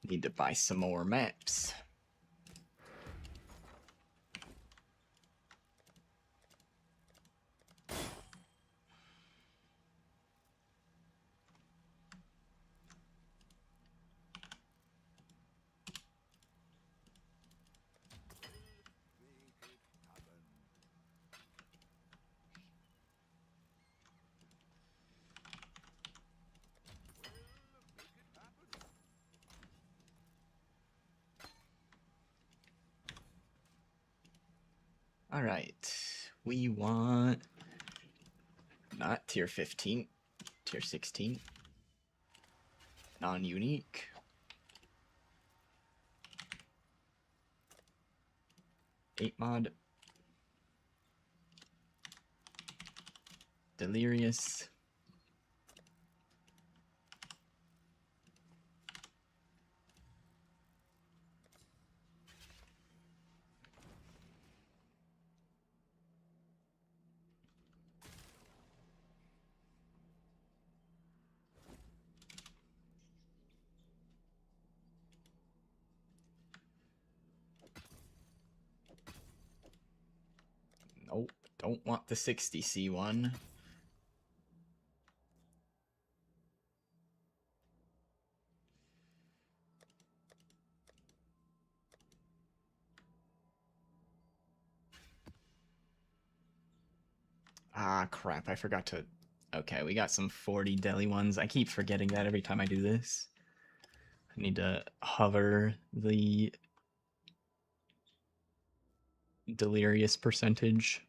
Need to buy some more maps. All right, we want not tier 15, tier 16, non-unique. Eight mod. Delirious. Nope, don't want the 60C one. Ah, crap, I forgot to... Okay, we got some 40 deli ones. I keep forgetting that every time I do this. I need to hover the delirious percentage.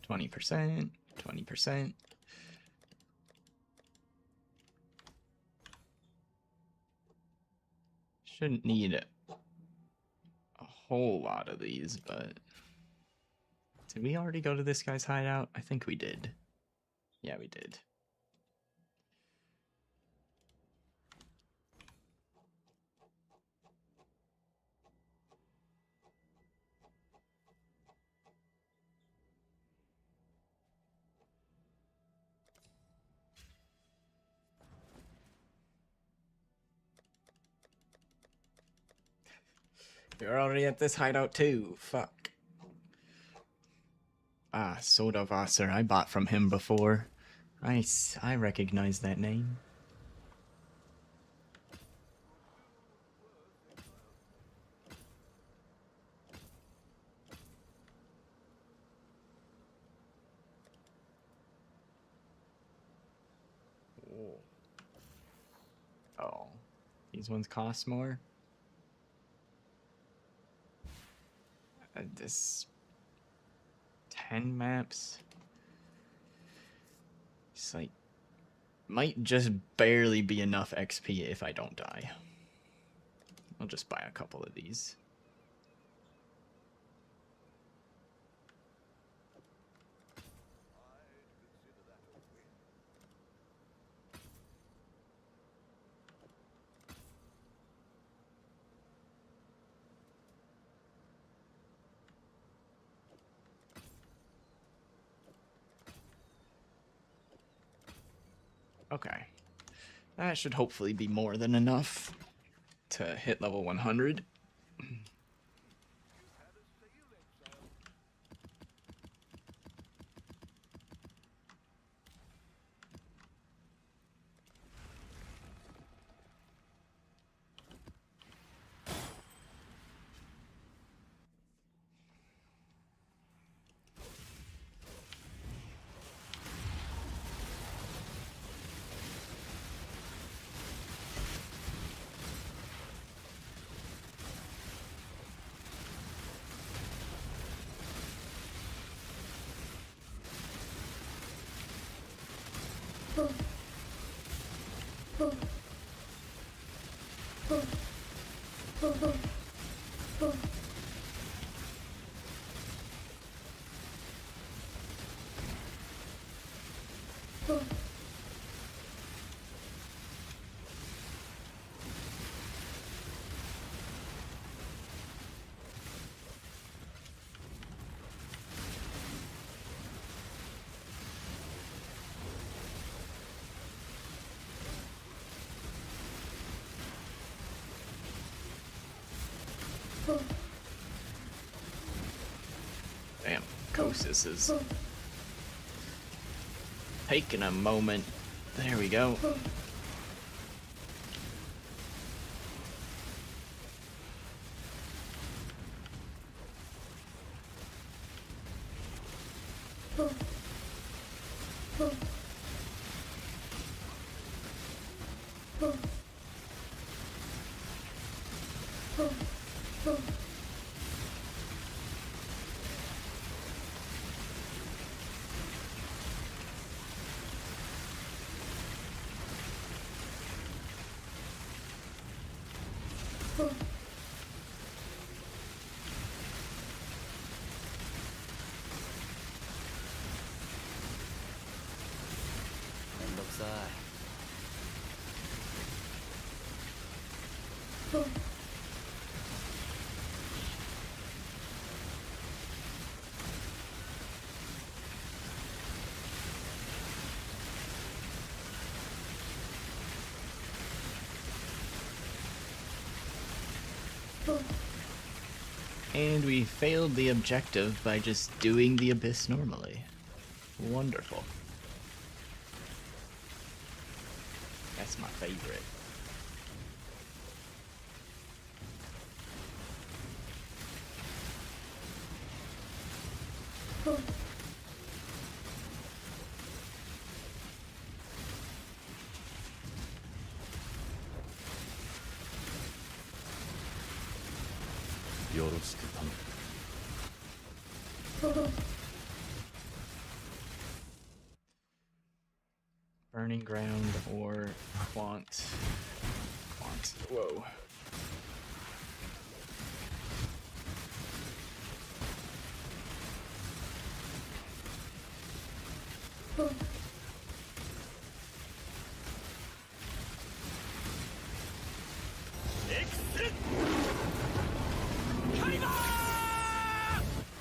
%, 20%. Shouldn't need a whole lot of these, but... Did we already go to this guy's hideout? I think we did. Yeah, we did. You're already at this hideout too. Fuck. Ah, Sodawasser. I bought from him before. I recognize that name. Oh. These ones cost more? This... 10 maps? It's like Might just barely be enough XP if I don't die. I'll just buy a couple of these. Okay. That should hopefully be more than enough to hit level 100. Damn, Kosis is taking a moment. There we go. And we failed the objective by just doing the abyss normally. Wonderful. That's my favorite. Burning ground or quant. Whoa.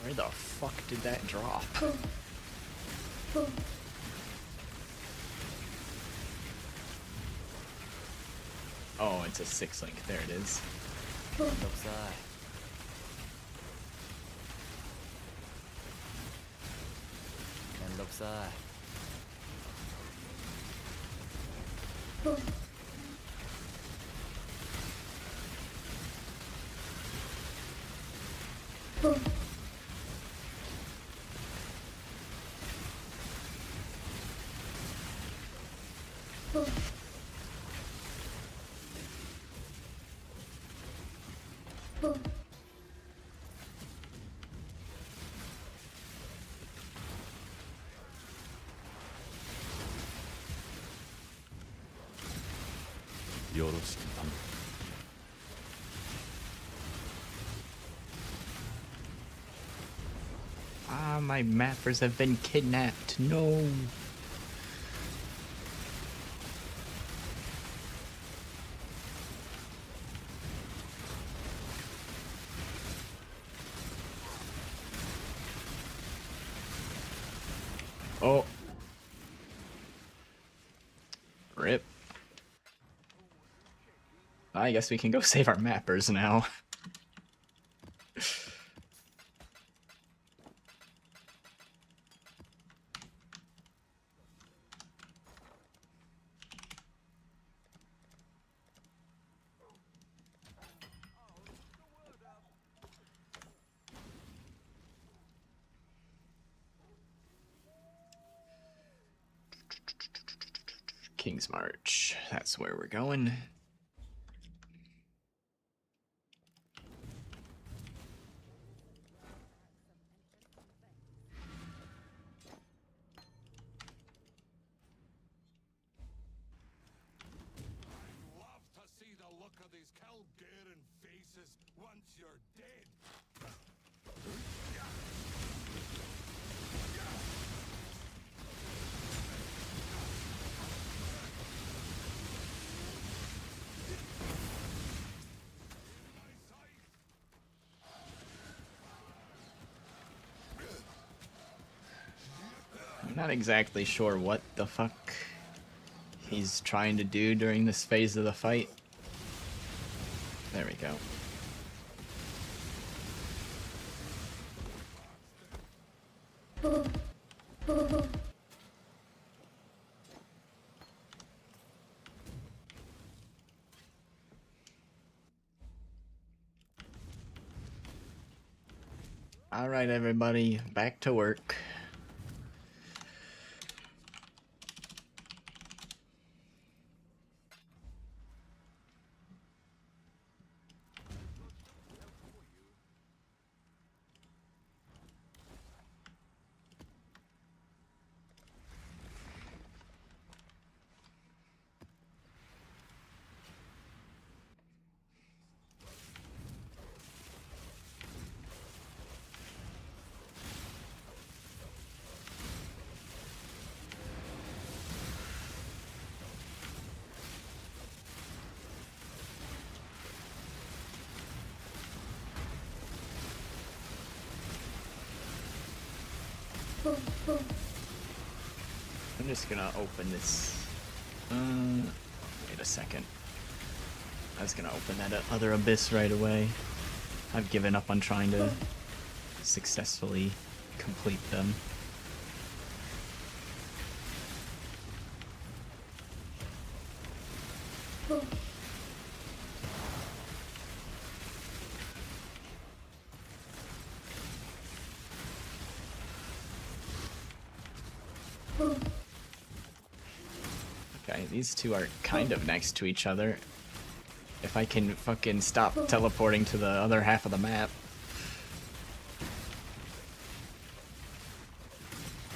Where the fuck did that drop? Oh, it's a 6-link. There it is. my mappers have been kidnapped. No. Oh. Rip. I guess we can go save our mappers now. King's March. That's where we're going. I'm not exactly sure what the fuck he's trying to do during this phase of the fight. There we go. All right, everybody, back to work. I'm just gonna open this. Wait a second. I was gonna open that other abyss right away. I've given up on trying to successfully complete them. Okay, these two are kind of next to each other. If I can fucking stop teleporting to the other half of the map.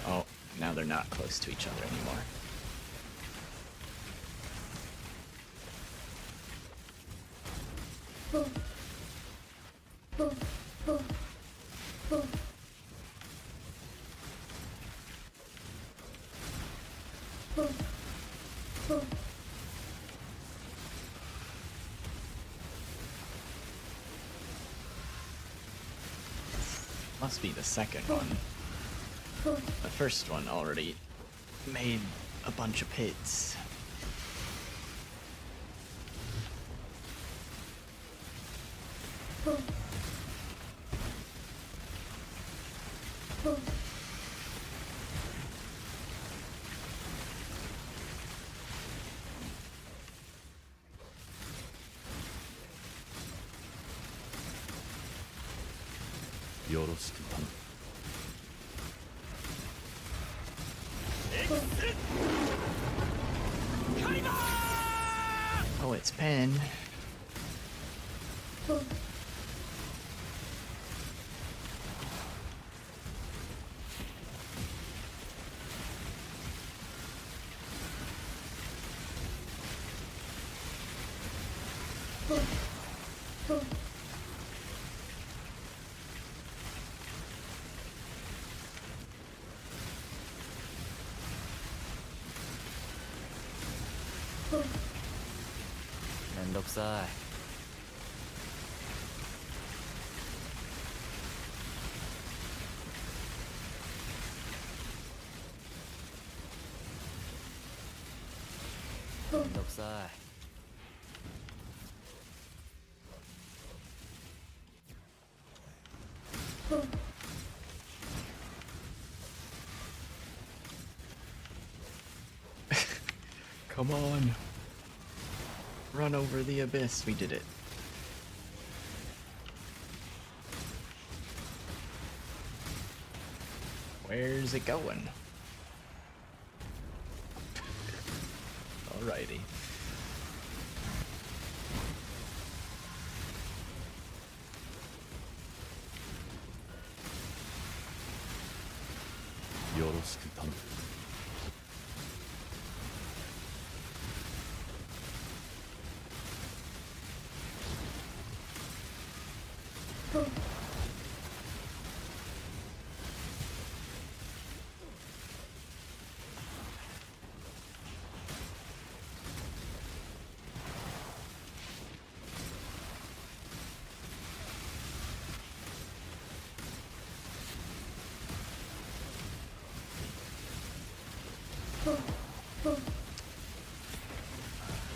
Oh, now they're not close to each other anymore. Must be the second one. The first one already made a bunch of pits. Oh, it's Pen. Come on. Run over the abyss. We did it. Where's it going? Alrighty.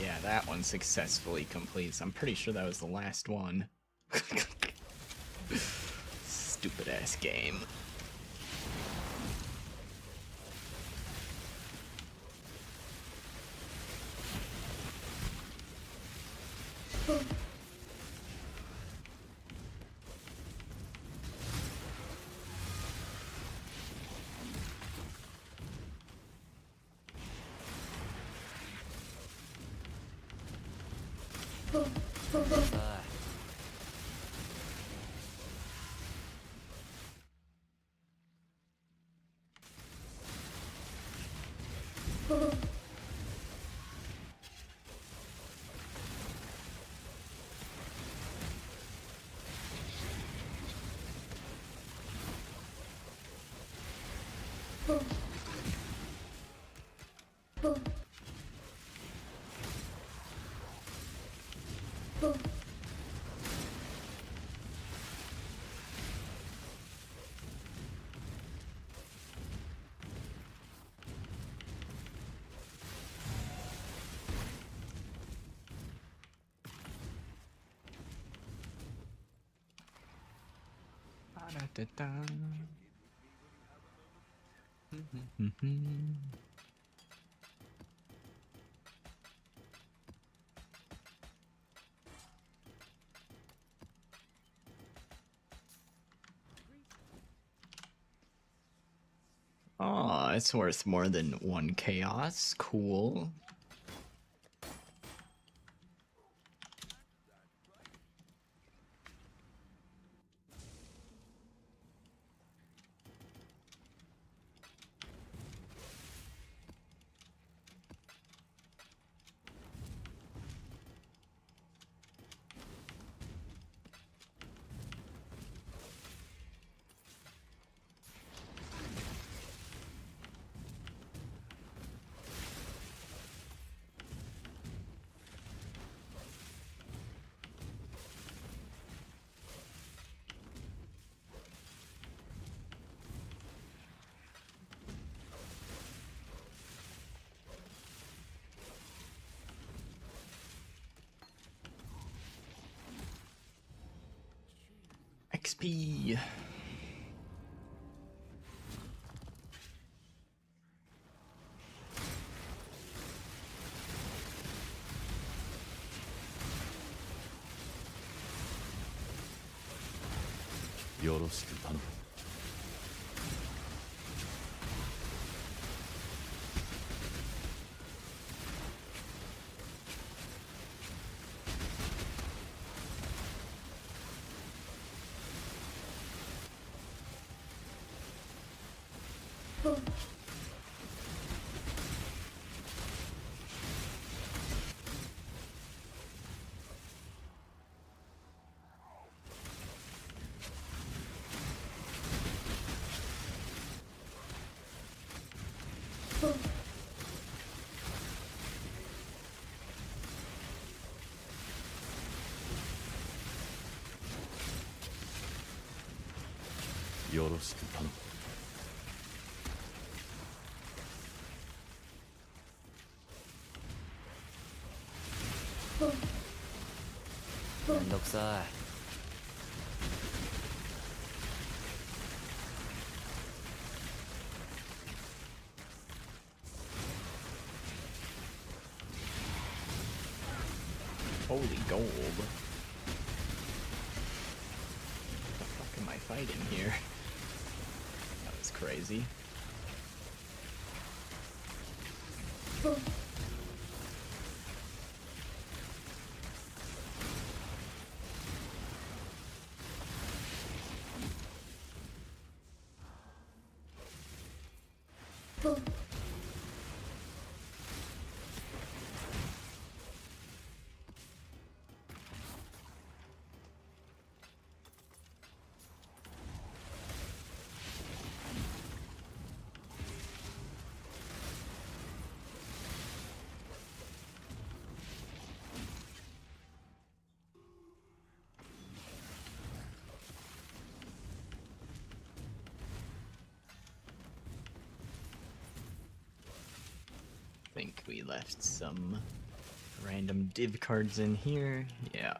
Yeah, that one successfully completes. I'm pretty sure that was the last one. Stupid ass game. Oh, it's worth more than one chaos. Cool. XP. よろしく頼む。めんどくさい。Holy gold. What the fuck am I fighting here? That was crazy. I think we left some random div cards in here. Yeah.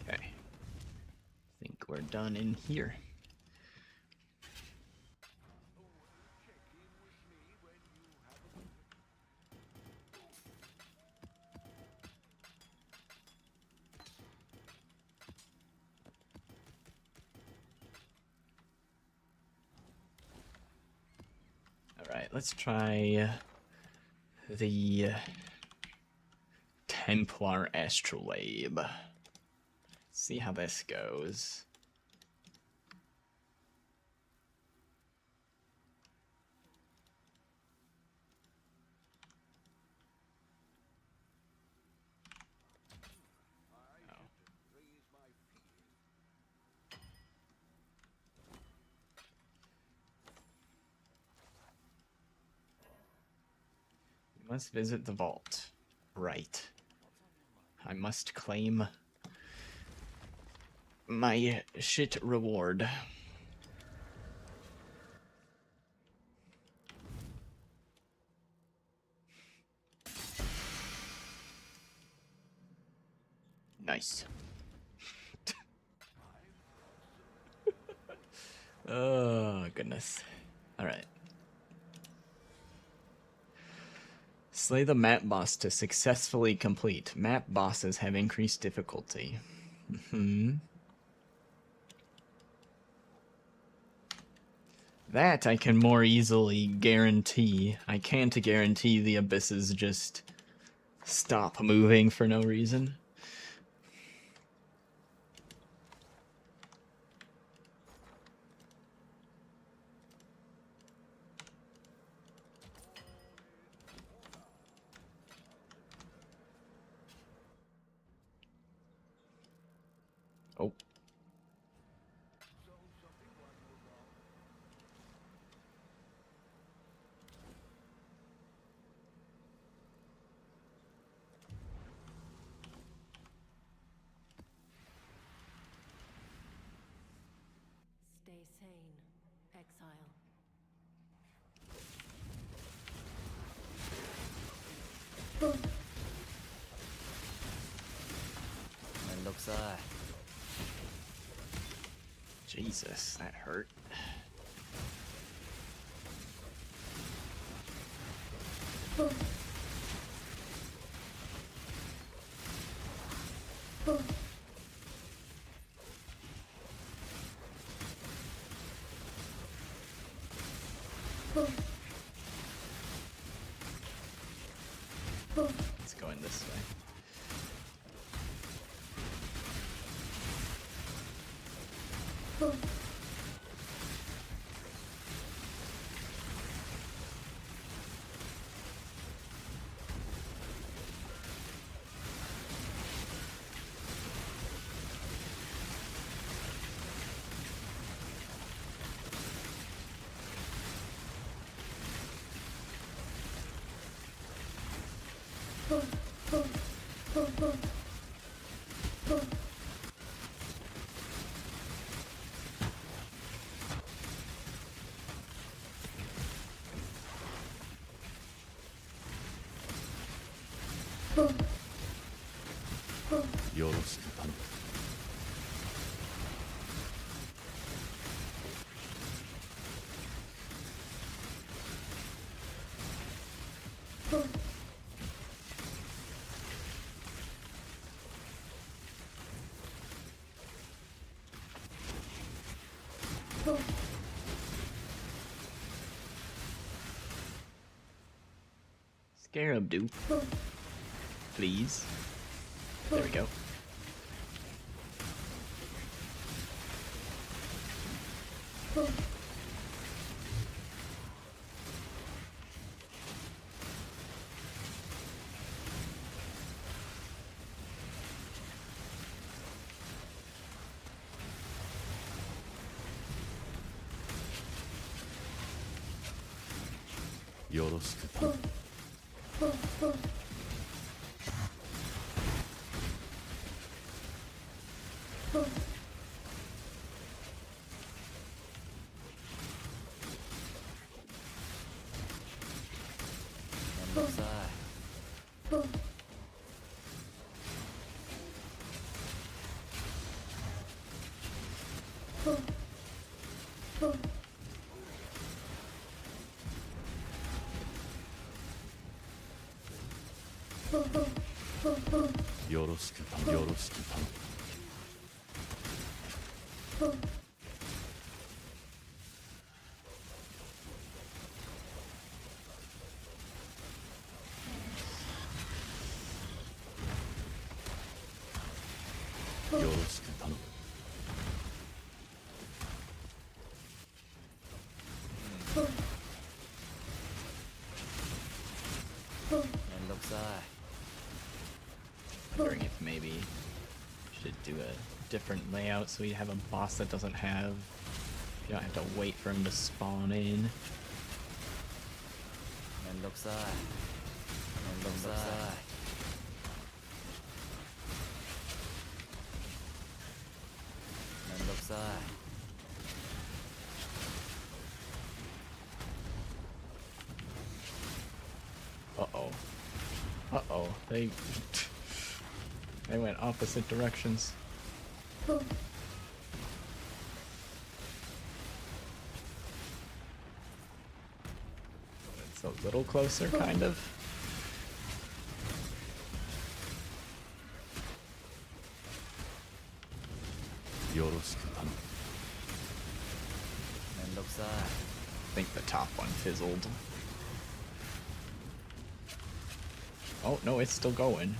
Okay. I think we're done in here. Alright, let's try the Templar Astrolabe. See how this goes. Must visit the vault. Right. I must claim my shit reward. Nice. Oh, goodness. Alright. Slay the map boss to successfully complete. Map bosses have increased difficulty. That I can more easily guarantee. I can't guarantee the abysses just stop moving for no reason. Oh. Stay sane, Exile.めんどくさい。Jesus, that hurt. Let's go in this way. よろしく頼む。Scarab dupe. Please. There we go.よろしく頼む。めんどくさい。よろしく頼む。よろしく頼む。よろしく頼む。めんどくさい。 Wondering if maybe we should do a different layout so we have a boss that doesn't have. You don't have to wait for him to spawn in. めんどくさい。めんどくさい。めんどくさい。 Uh-oh. Uh-oh. They went opposite directions. It's a little closer, kind of.よろしく頼む。めんどくさい。 I think the top one fizzled. Oh, no, it's still going.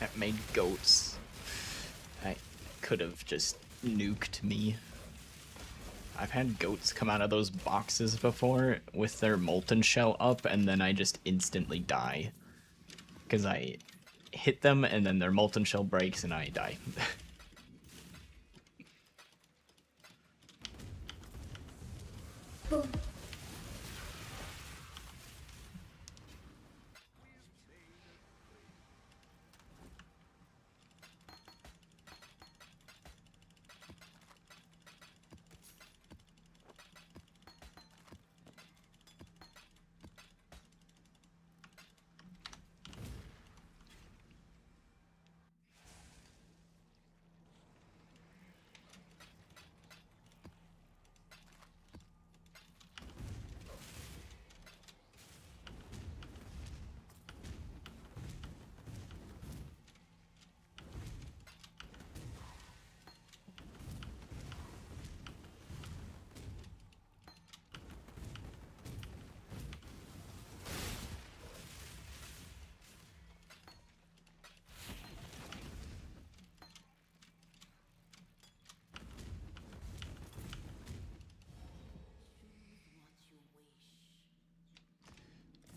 that made goats. I could have just nuked me. I've had goats come out of those boxes before with their molten shell up, and then I just instantly die. Because I hit them, and then their molten shell breaks, and I die.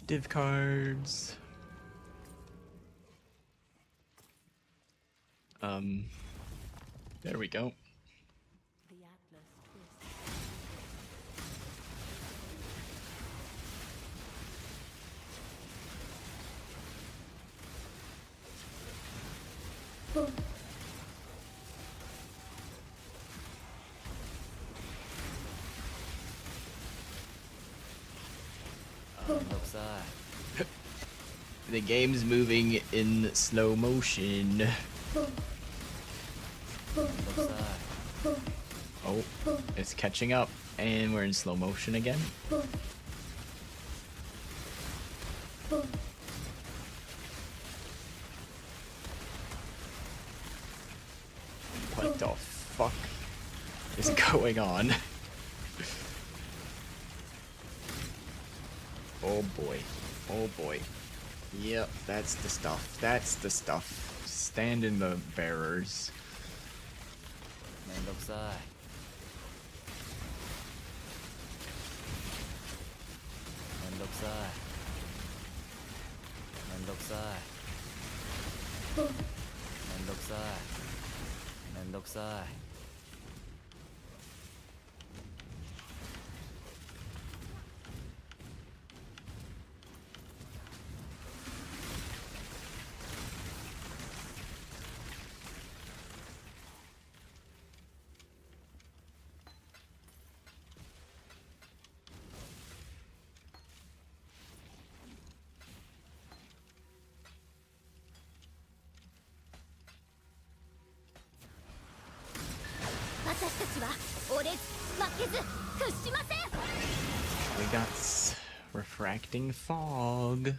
Div cards. There we go. The Atlas twists. The game's moving in slow motion. Oh, it's catching up, and we're in slow motion again. What the fuck is going on? Oh boy. Oh boy. Yep, that's the stuff. That's the stuff. Stand in the bearers. めんどくさいめんどくさいめんどくさいめんどくさいめんどくさい We got refracting fog.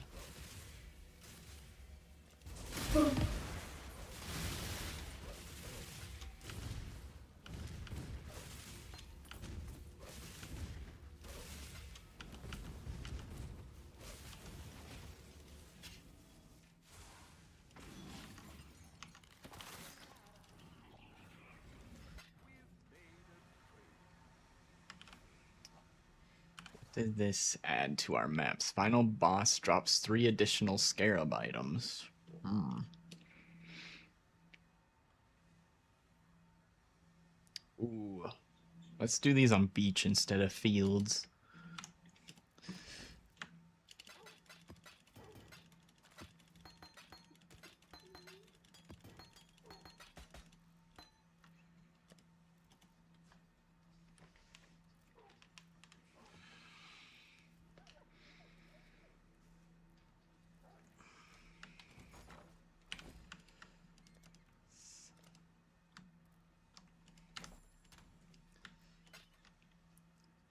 Did this add to our maps? Final boss drops 3 additional scarab items. Ooh. Let's do these on beach instead of fields.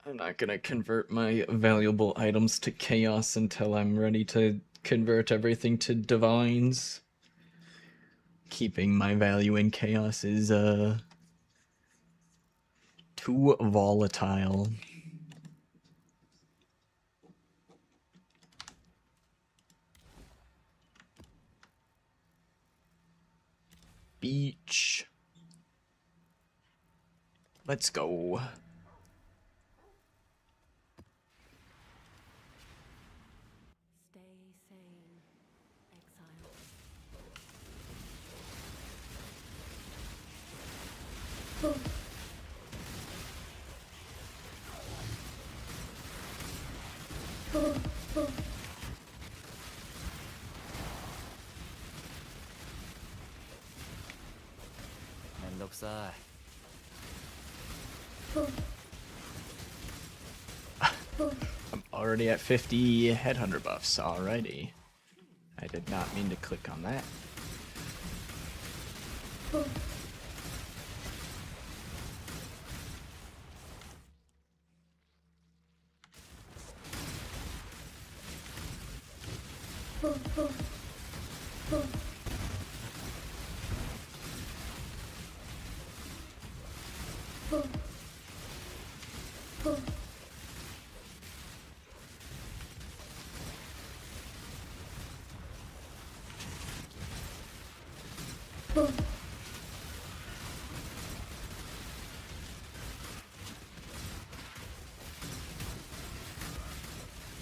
I'm not gonna convert my valuable items to chaos until I'm ready to convert everything to divines. Keeping my value in chaos is too volatile. beach. Let's go. Stay sane, Exile. 멘덕사이. I'm already at 50 headhunter buffs already. I did not mean to click on that.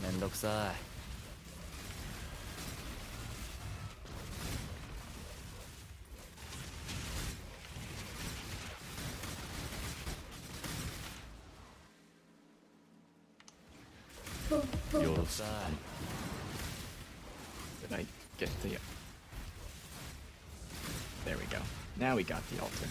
멘덕사이. 요로스크 멘덕사이. Did I get the... There we go. Now we got the altar.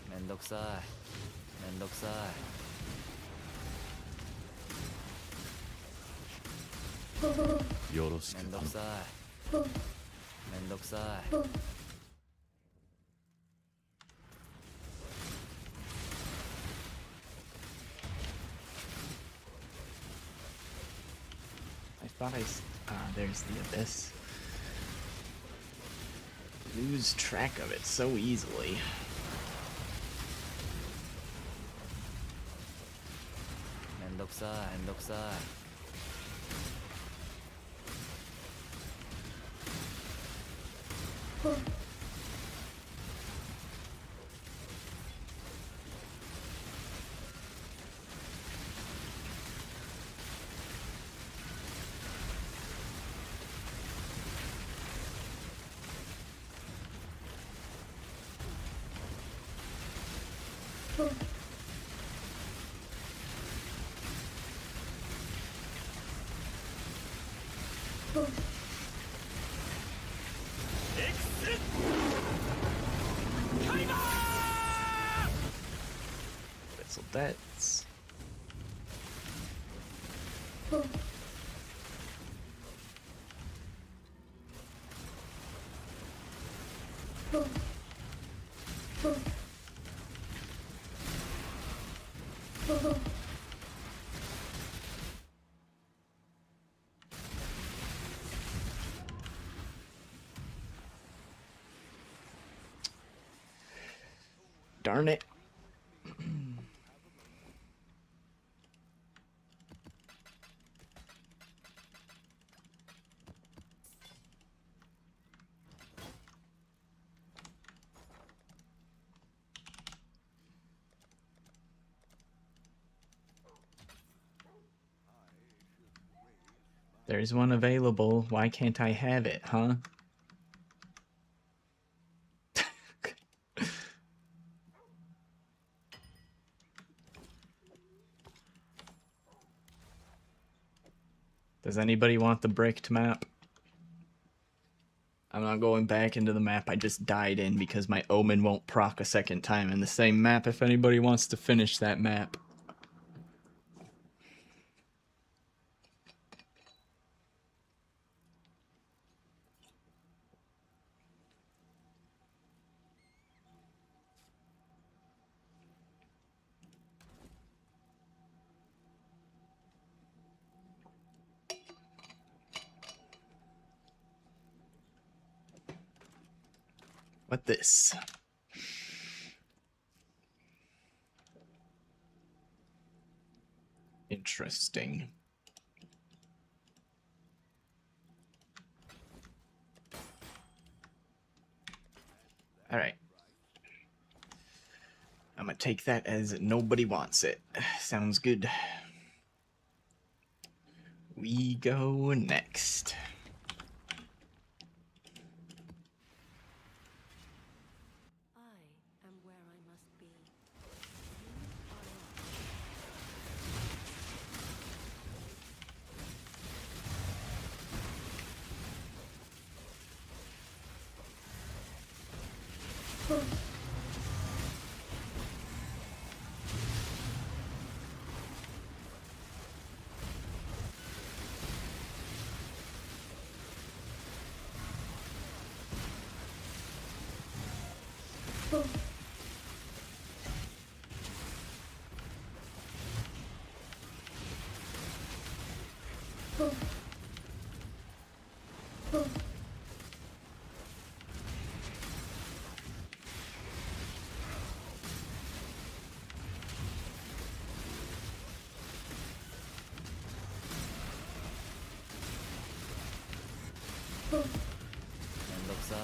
멘덕사이. 멘덕사이. 요로스크 타노 멘덕사이. 멘덕사이. I thought there's the abyss. Lose track of it so easily. 멘덕사이. 멘덕사이. Vessel debts. Darn it. There's one available. Why can't I have it, huh? Does anybody want the bricked map? I'm not going back into the map I just died in because my Omen won't proc a second time in the same map if anybody wants to finish that map. What this? Interesting. All right. I'm gonna take that as nobody wants it. Sounds good. We go next. I am where I must be. You are not. 면독살.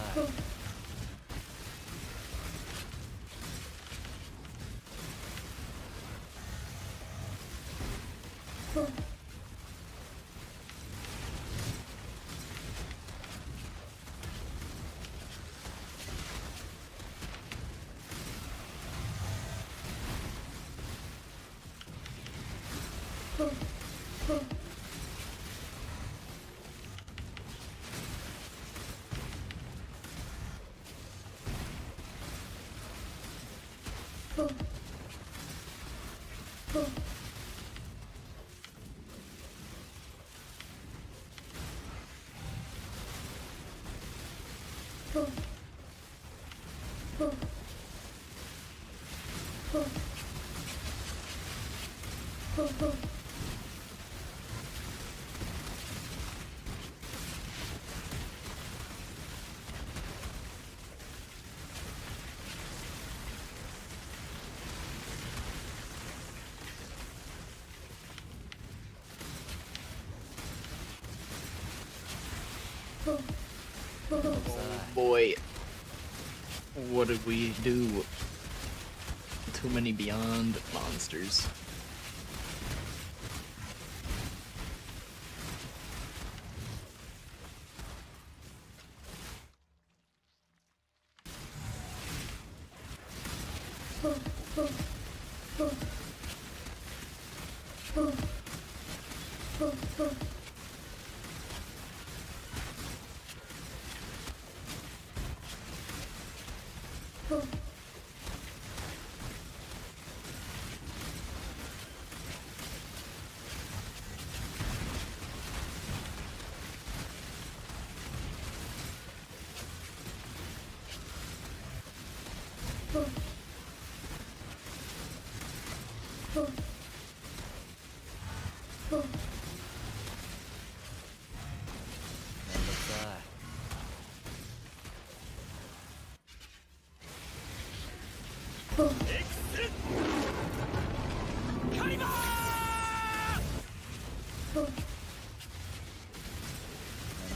Boy, what did we do? Too many beyond monsters.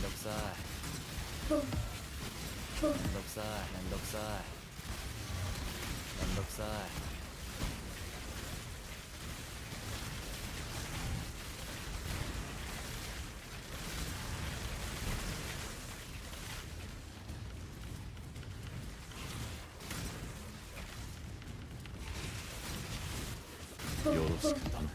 면독살. 면독살. 면독살. 면독살. 면독살.よろしく頼む。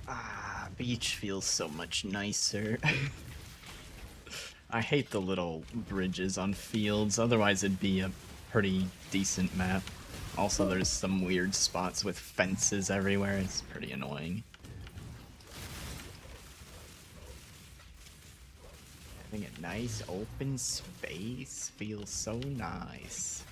Ah, beach feels so much nicer. I hate the little bridges on fields, otherwise it'd be a pretty decent map. Also, there's some weird spots with fences everywhere, it's pretty annoying. Having a nice open space feels so nice.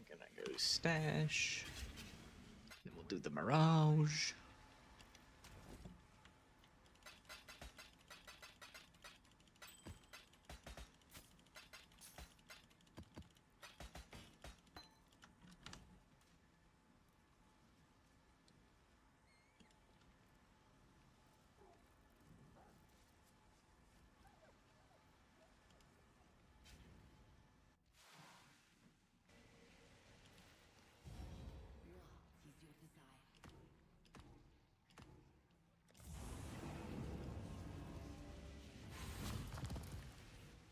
Gonna go stash. Then we'll do the Mirage.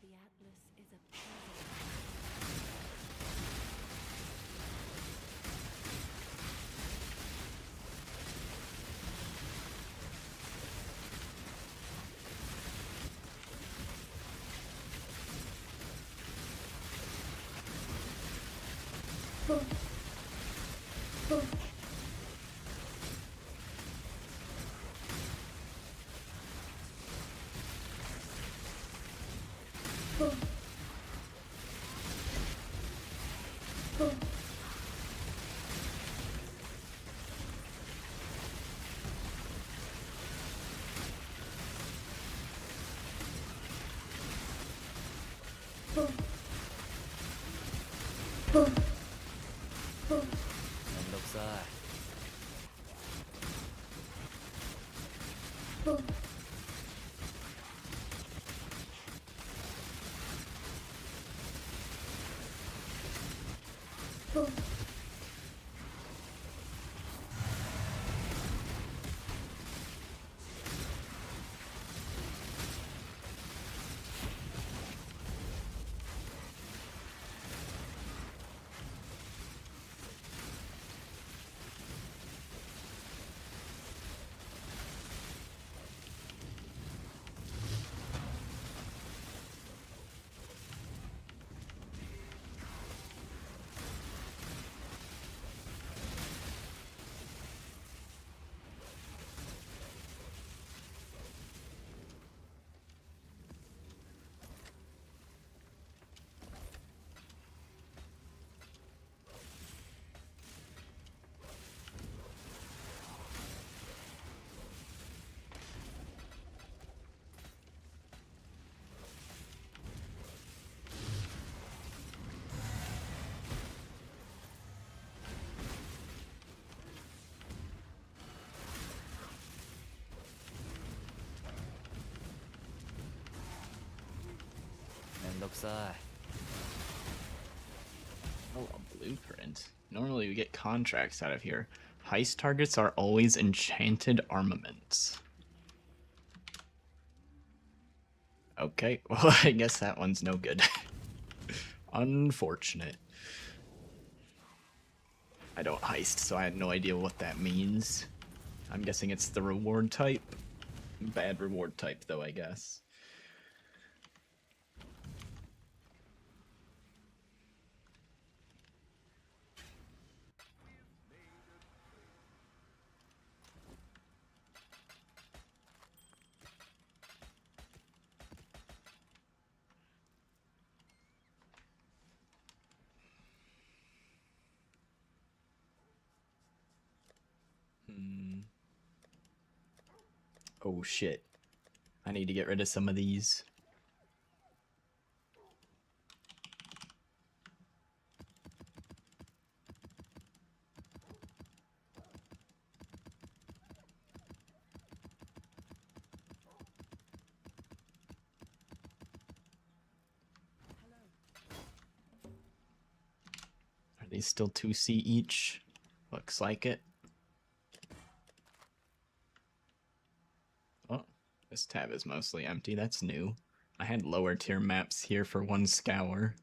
The Atlas is a puzzle. Oh, a blueprint. Normally we get contracts out of here. Heist targets are always enchanted armaments. Okay, well I guess that one's no good. Unfortunate. I don't heist, so I had no idea what that means. I'm guessing it's the reward type. Bad reward type though, I guess. Oh shit. I need to get rid of some of these. Are these still 2C each? Looks like it. Oh, this tab is mostly empty. That's new. I had lower tier maps here for one scour.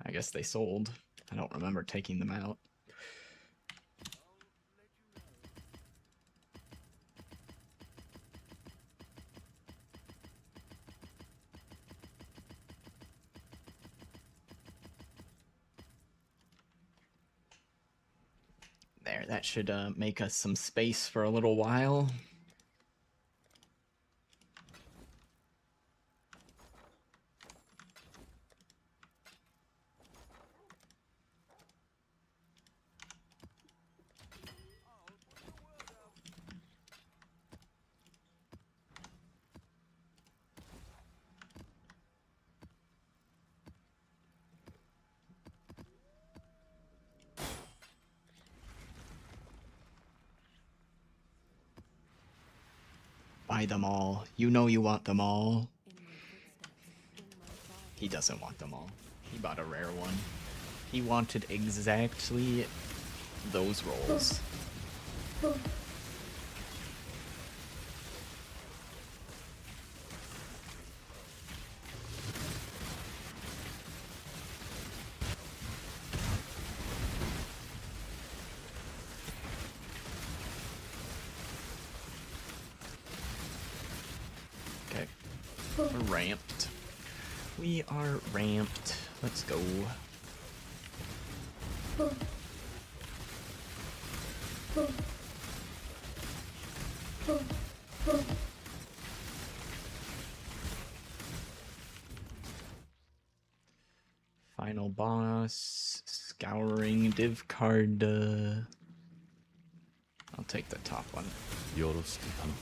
I guess they sold. I don't remember taking them out. There, that should make us some space for a little while. Buy them all. You know you want them all. He doesn't want them all. He bought a rare one. He wanted exactly those rolls. Okay. We're ramped. We are ramped. Let's go. Final boss. Scouring div card. I'll take the top one. よろしく頼む。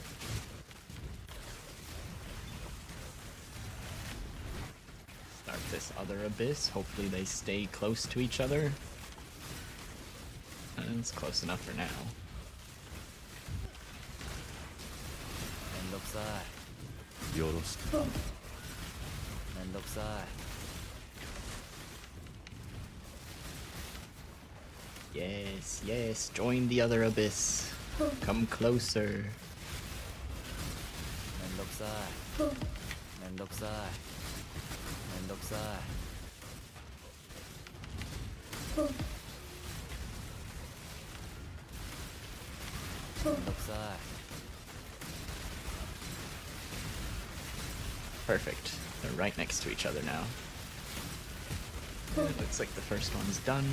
Start this other abyss. Hopefully they stay close to each other. And it's close enough for now. めんどくさい。よろしく頼む。めんどくさい。 Yes, yes, join the other abyss. Come closer. めんどくさい。めんどくさい。めんどくさい。めんどくさい。 Perfect. They're right next to each other now. It looks like the first one's done.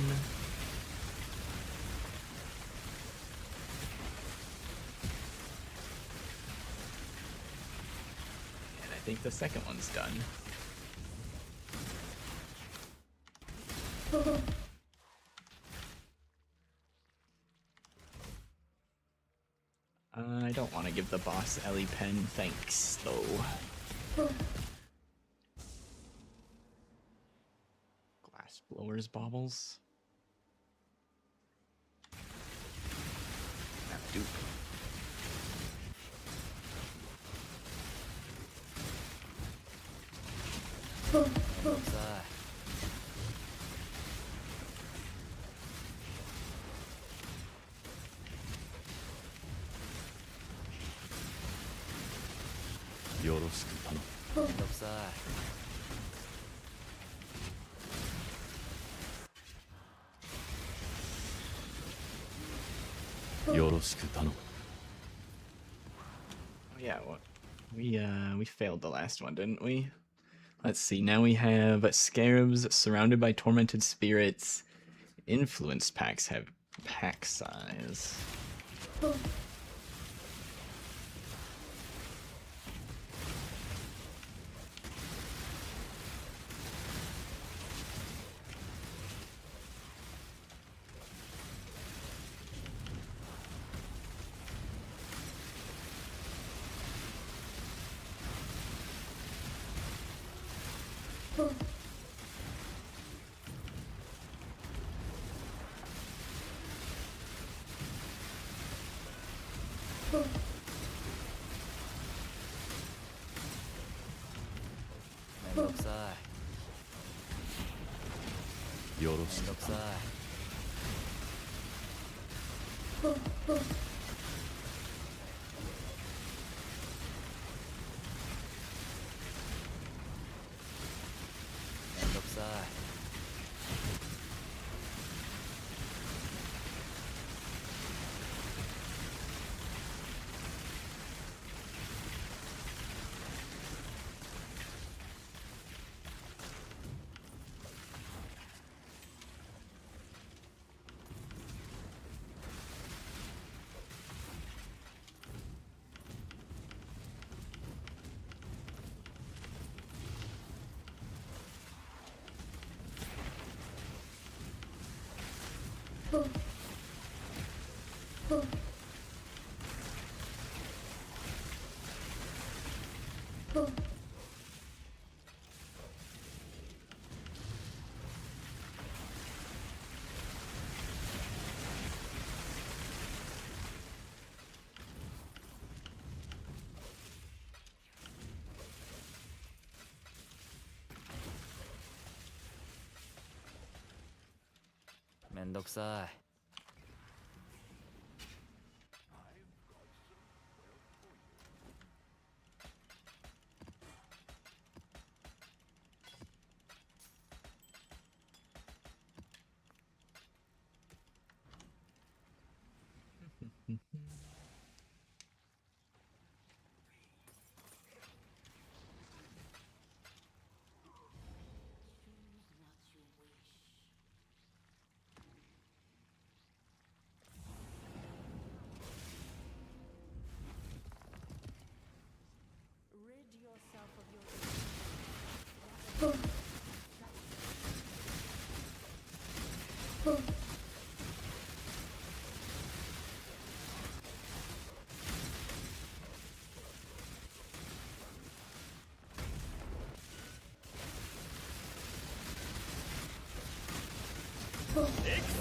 And I think the second one's done. I don't want to give the boss Ellie pen, thanks, though. Glass blowers baubles. Ah, dupe.めんどくさい。 よろしく頼む。 めんどくさい。 よろしく頼む。 Oh yeah, what we failed the last one, didn't we? Let's see. Now we have scarabs surrounded by tormented spirits. Influenced packs have pack size. よろしくめんどくさいめんどくさいめ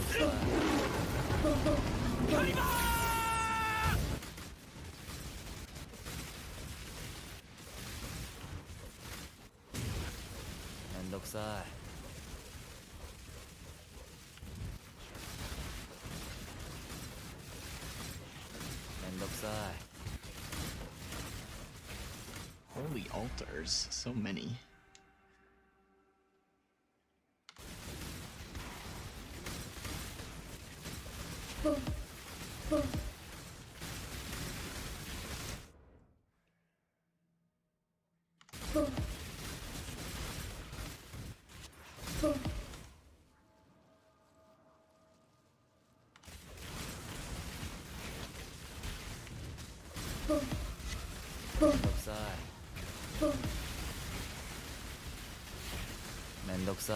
んどくさいめんどくさいめんどくさい Holy altars, so many.めんどくさい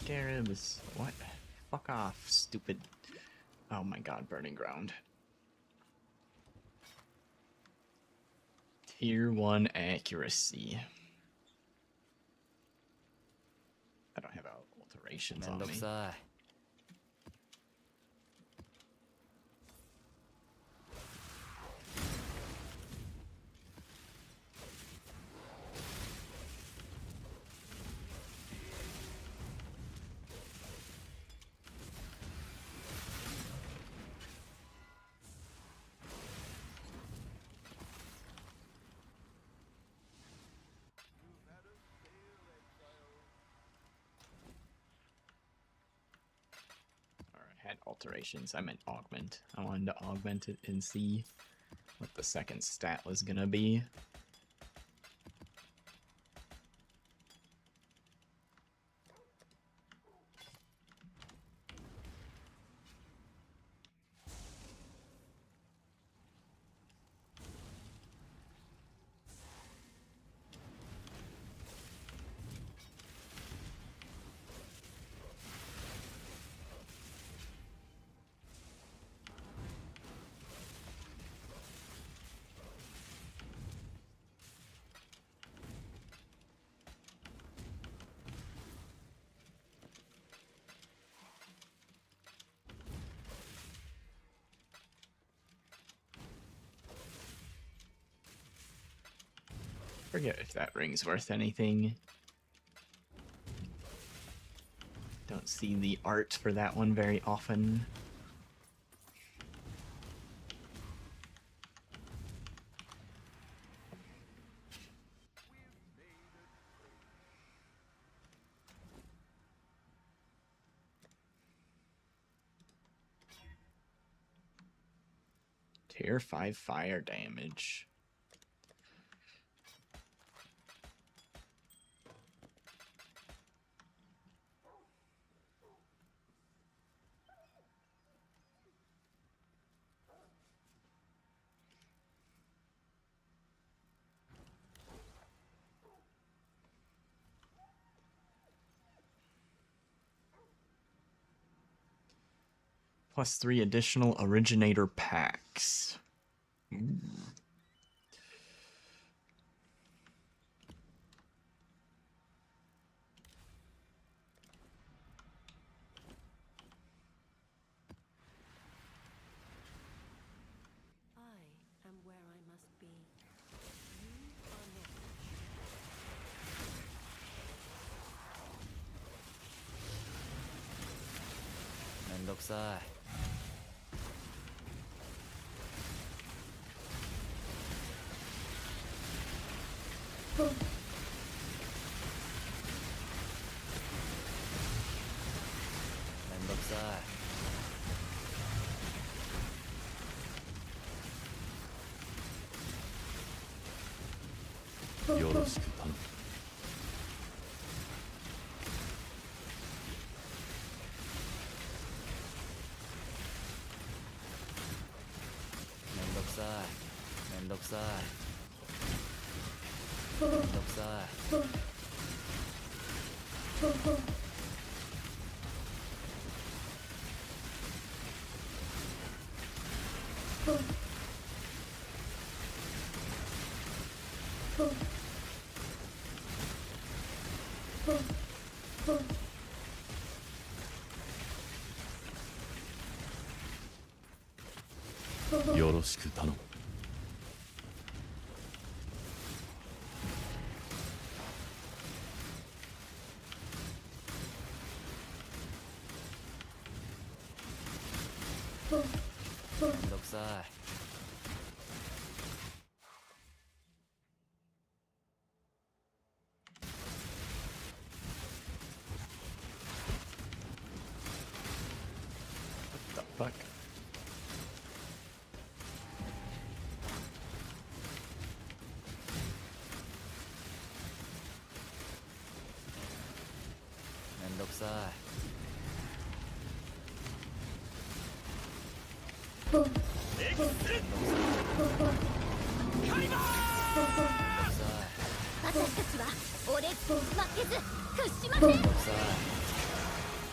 Scarabs. What? Fuck off, stupid. Oh my god, Burning Ground. Tier 1 accuracy. I don't have alterations めん on どく me. さい alterations. I meant augment. I wanted to augment it and see what the second stat was gonna be. Forget if that ring's worth anything. Don't see the art for that one very often. Tier 5 fire damage. Plus 3 additional originator packs. Ooh. I am where I must be. You are not. めんどくさい。めんどくさい。よろしく頼む。めんどくさい。めんどくさい。めんどくさい。よろしく頼む。めんどくさい。The fuck?めんどくさい。私たちは折れず負けず屈しません。めんどくさい。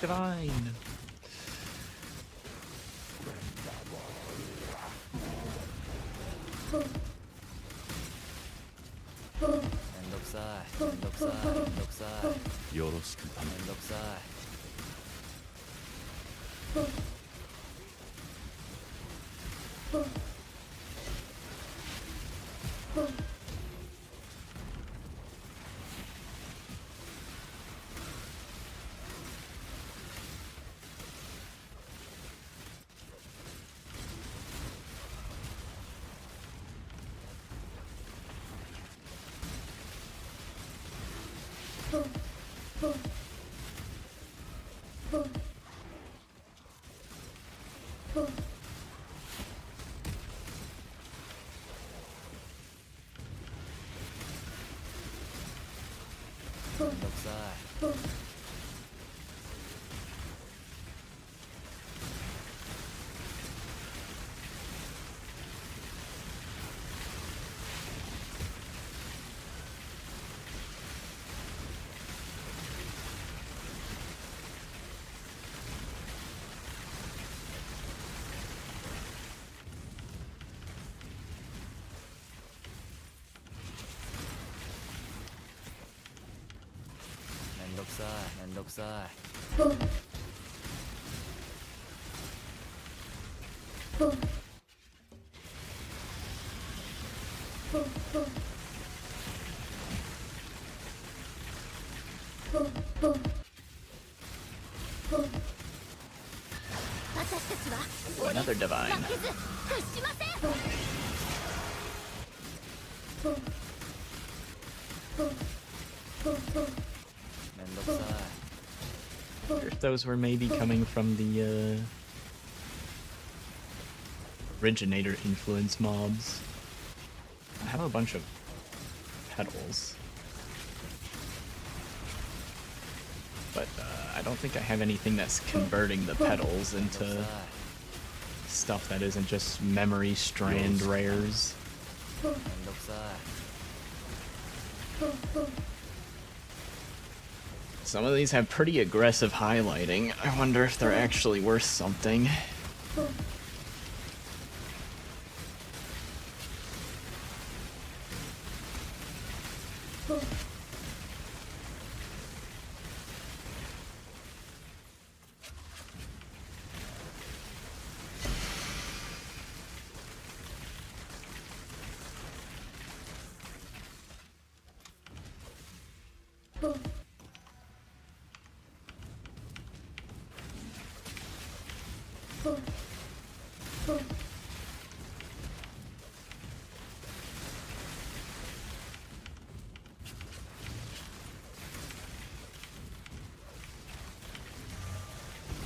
Divine. めんどくさい。めんどくさい。めんどくさい。よろしく頼む。めんどくさい。めんどくさい。めんどくさい。めんどくさい。Another divine. めんどくさい。 If those were maybe coming from the originator influence mobs. I have a bunch of petals. But I don't think I have anything that's converting the petals into stuff that isn't just memory strand rares. めんどくさい。 Some of these have pretty aggressive highlighting. I wonder if they're actually worth something.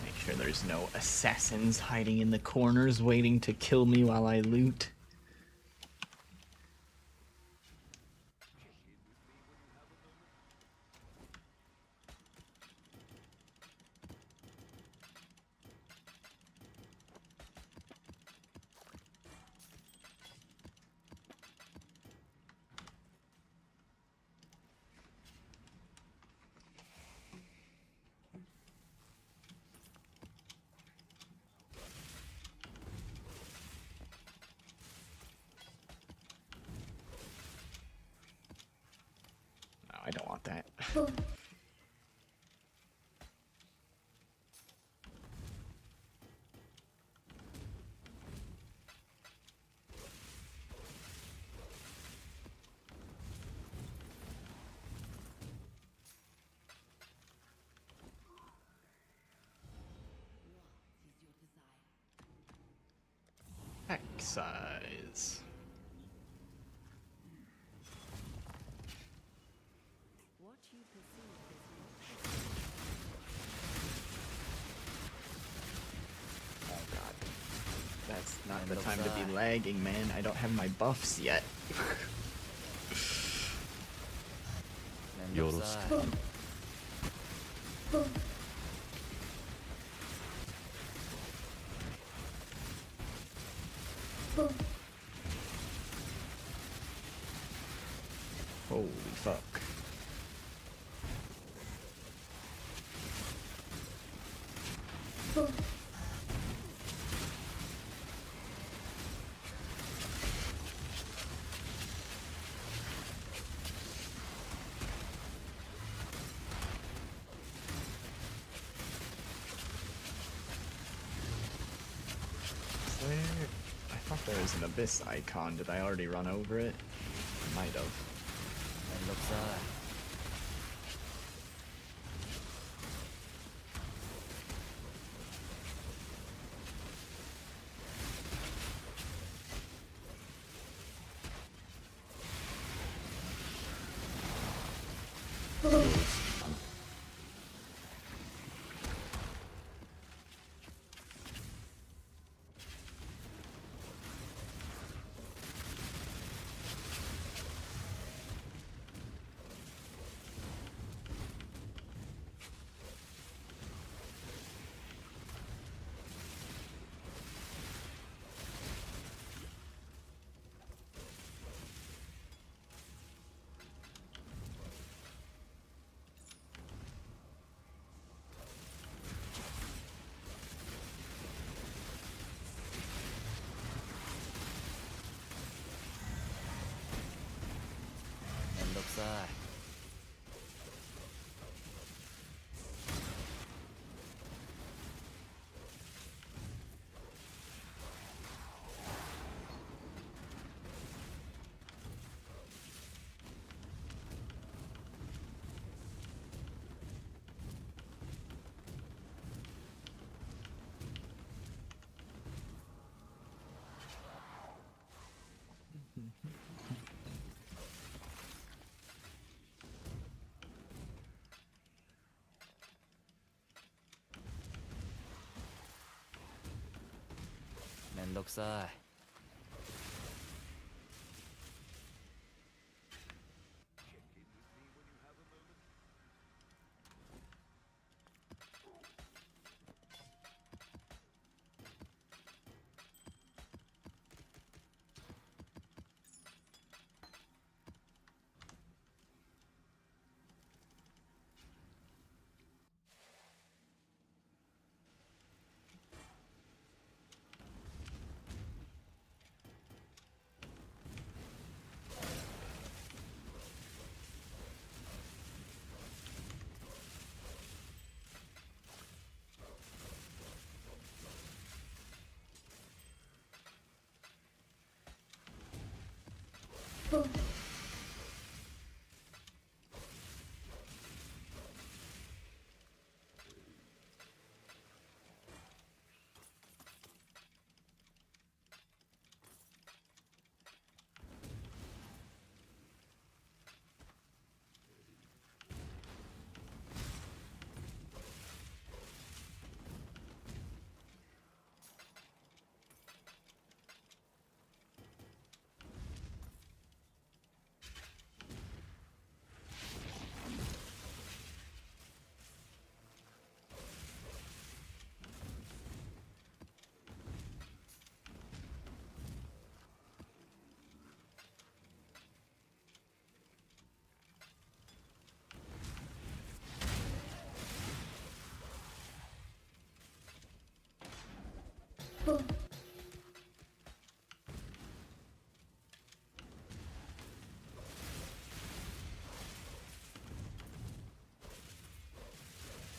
Make sure there's no assassins hiding in the corners waiting to kill me while I loot. No, I don't want that. Excise. What you perceive is Oh god. That's not the time to be lagging, man. I don't have my buffs yet. めんどくさい。 Holy fuck. I thought there was an abyss icon. Did I already run over it? I might have. めんどくさい。 頼む。めんどくさい。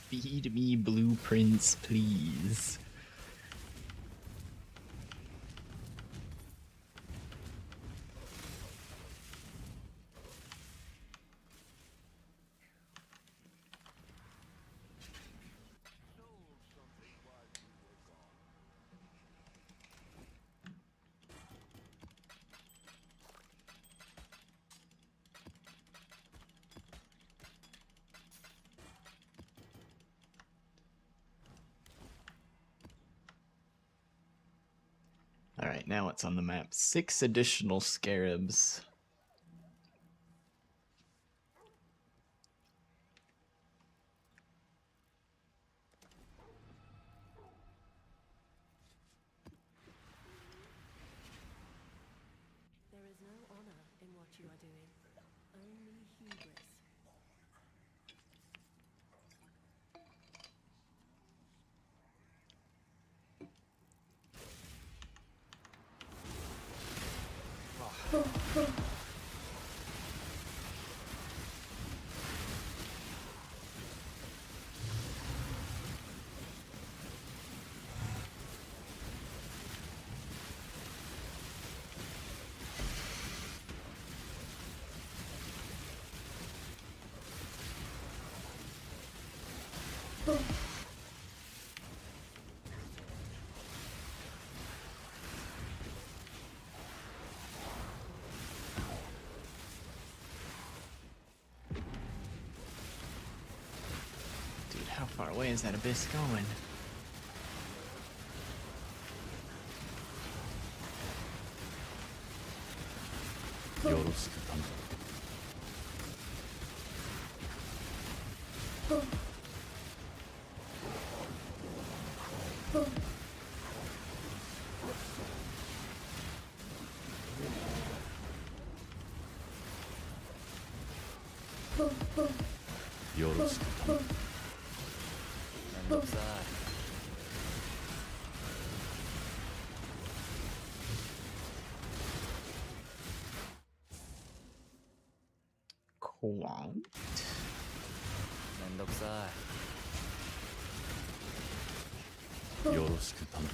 Feed me blueprints, please. Alright, now what's on the map? 6 additional scarabs. There is no honor in what you are doing, only hubris. Dude, how far away is that abyss going? Quant? めんどくさい。よろしく頼む。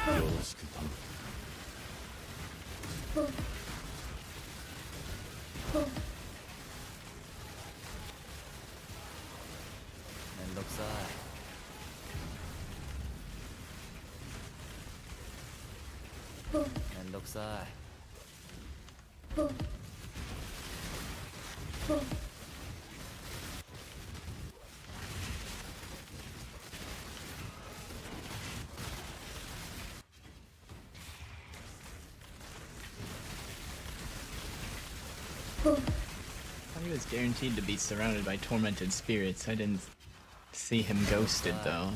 よろしく頼む。めんどくさい。 Your めんどくさい I thought he was guaranteed to be surrounded by tormented spirits. I didn't see him ghosted though.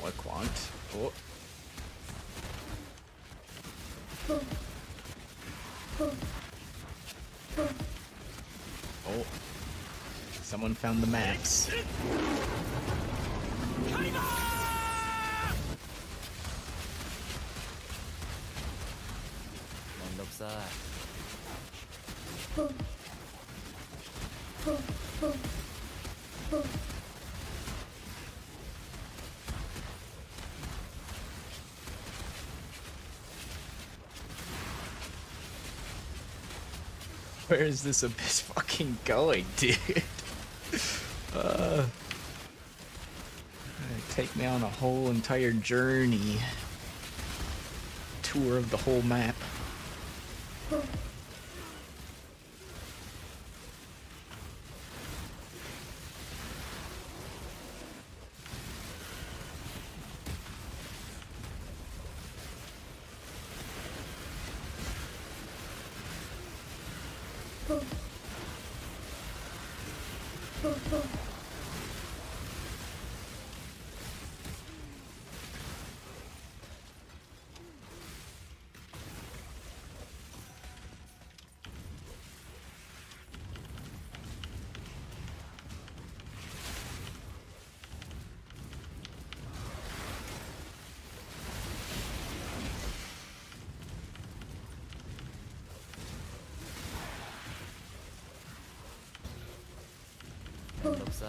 What quant? Oh. Oh. Someone found the maps. めんどくさい Where is this abyss fucking going, dude? Take me on a whole entire journey. Tour of the whole map.めんどくさ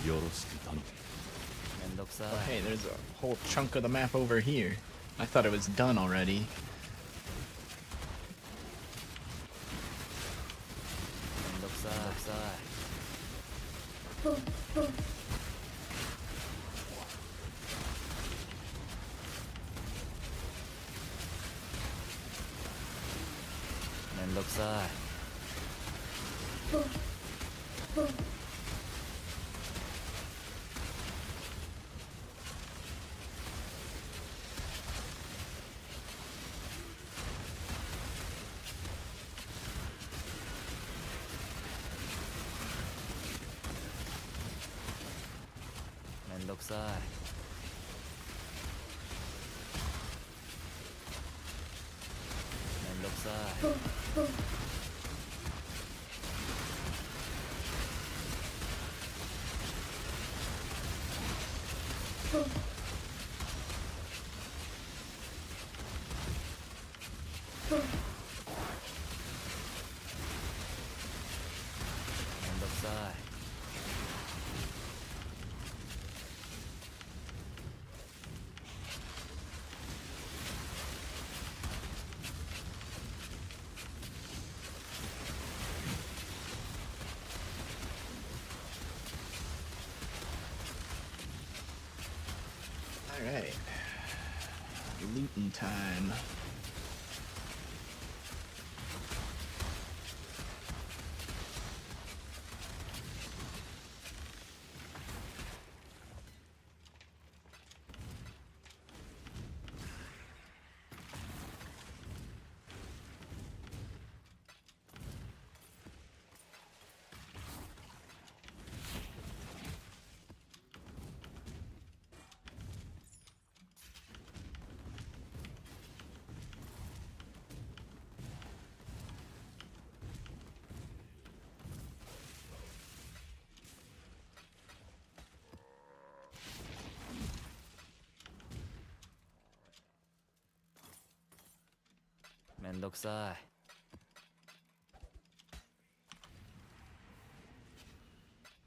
よろしく頼む。いめんどくさい Hey, there's a whole chunk of the map over here. I thought it was done already. めんどくさいめんどくさいめんどくさい めんどくさいめんどくさい めんどくさい Alright. Looting time.めんどくさい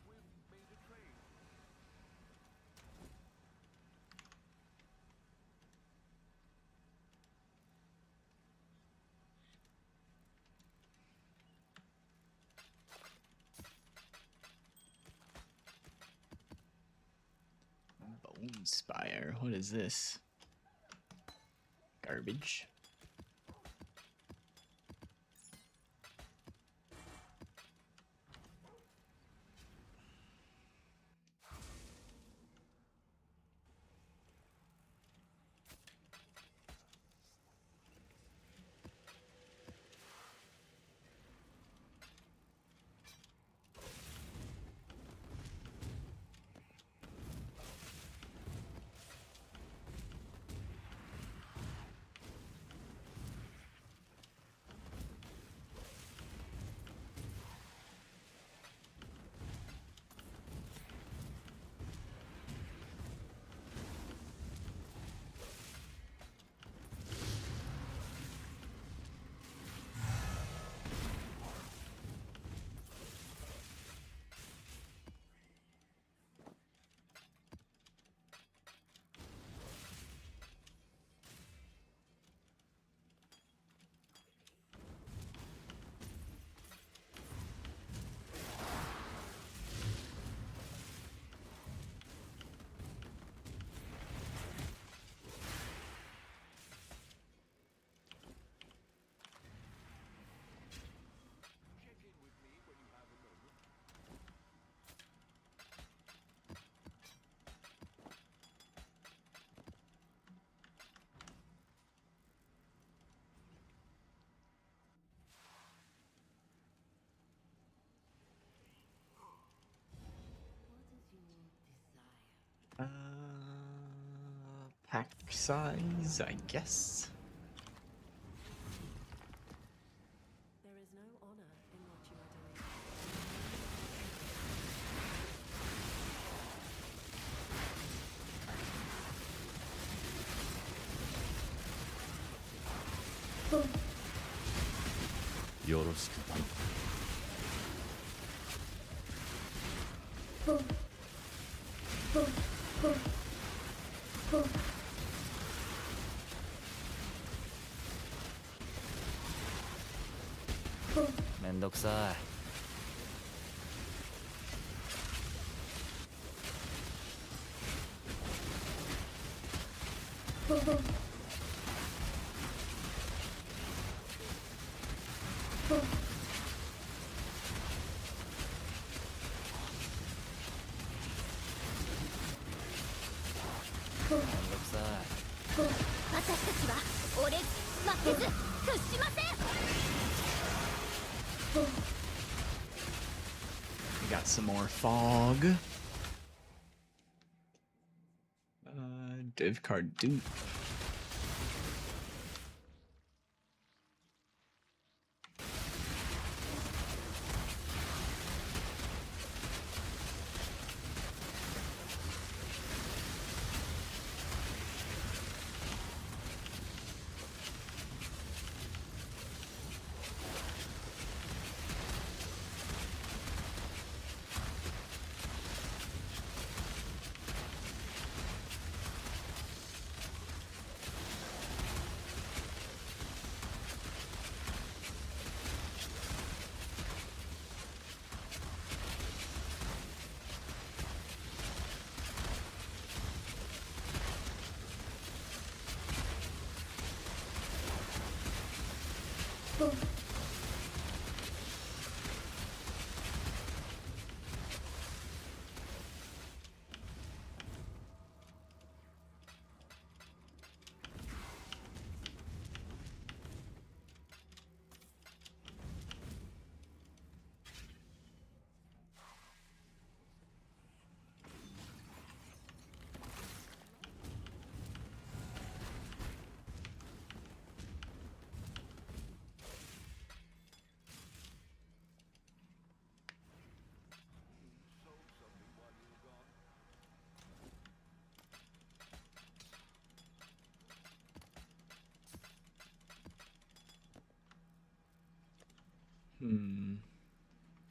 We've made a trade. Spire. What is this? Garbage. Pack size, I guess. There is no honor in what you are doing. Yoroshiku Tango. Mendokusai. Mendokusai. 私たちは折れず負けず屈しません We got some more fog. Div card dupe.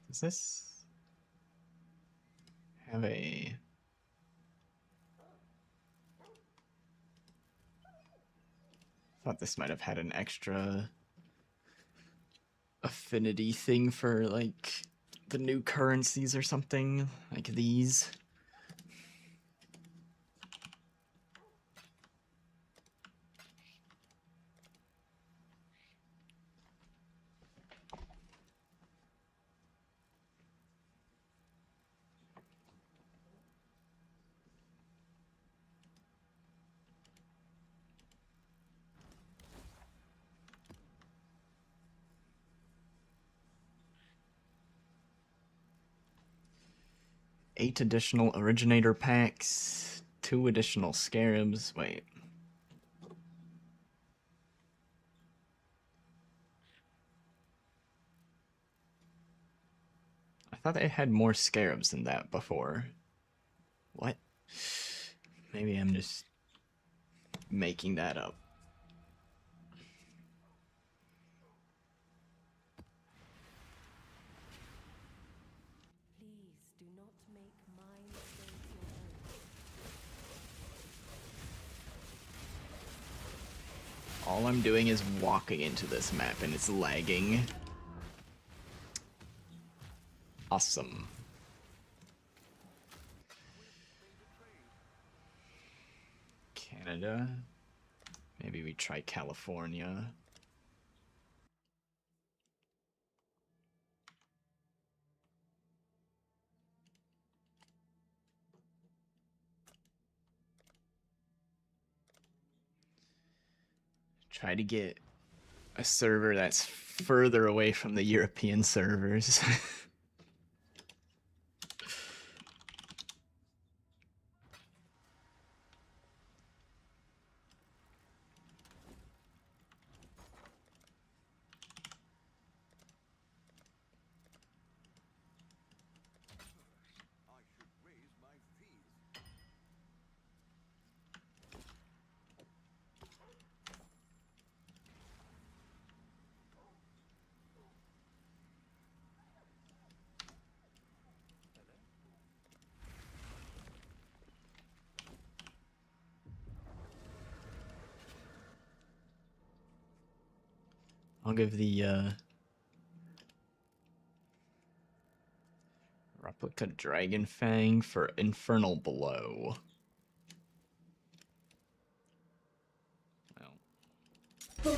Does this have a... Thought this might have had an extra affinity thing for like the new currencies or something like these. 8 additional originator packs, 2 additional scarabs. Wait. I thought they had more scarabs than that before. What? Maybe I'm just making that up. Please do not make my mistake your own. All I'm doing is walking into this map and it's lagging. Awesome. Canada. Maybe we try California. Try to get a server that's further away from the European servers. I'll give the replica Dragon Fang for Infernal Blow. Well.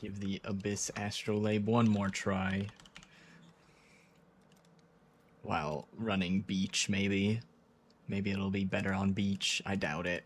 Give the Abyss Astrolabe one more try. While running Beach, maybe. Maybe it'll be better on Beach. I doubt it.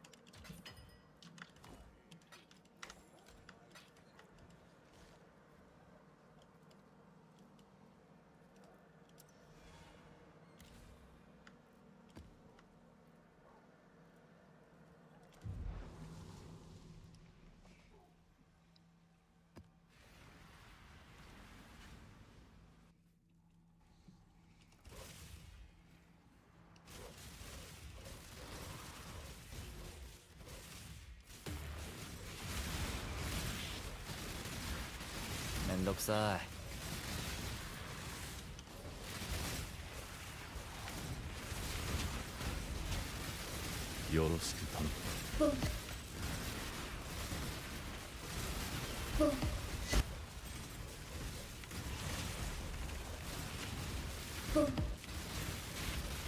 요로스크 탐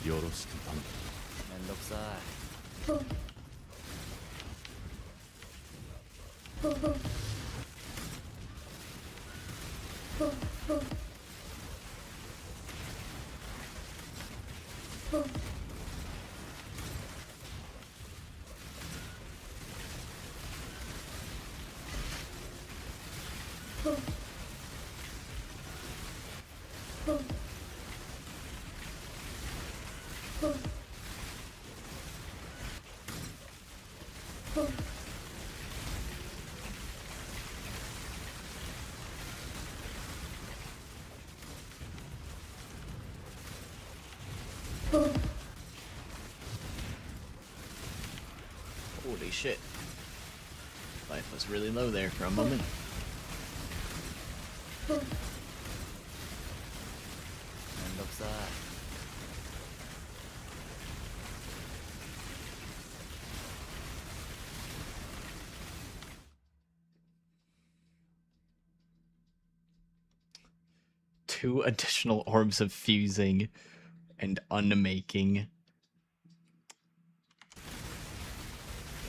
요로스크 탐 めんどくさい Holy shit. Life was really low there for a moment. Two additional orbs of fusing and unmaking.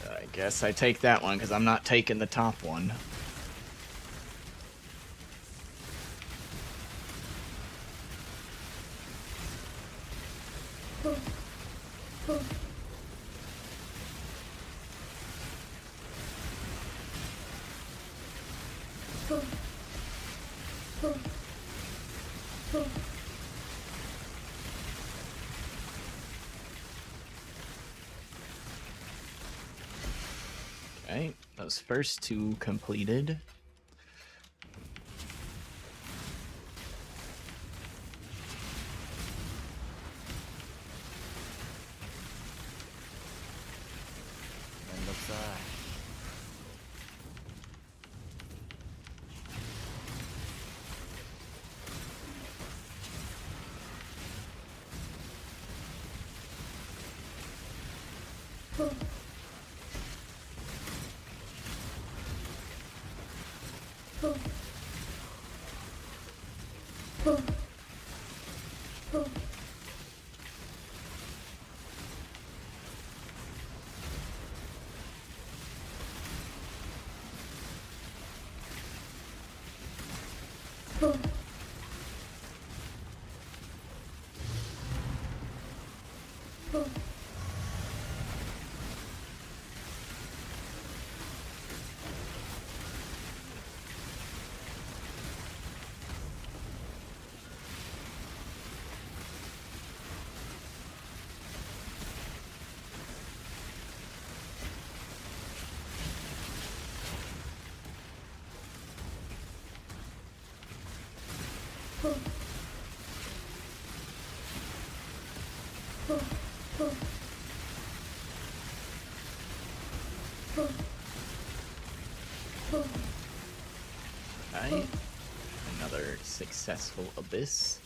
I guess I take that one because I'm not taking the top one. Okay, those first two completed. Alright, another successful abyss.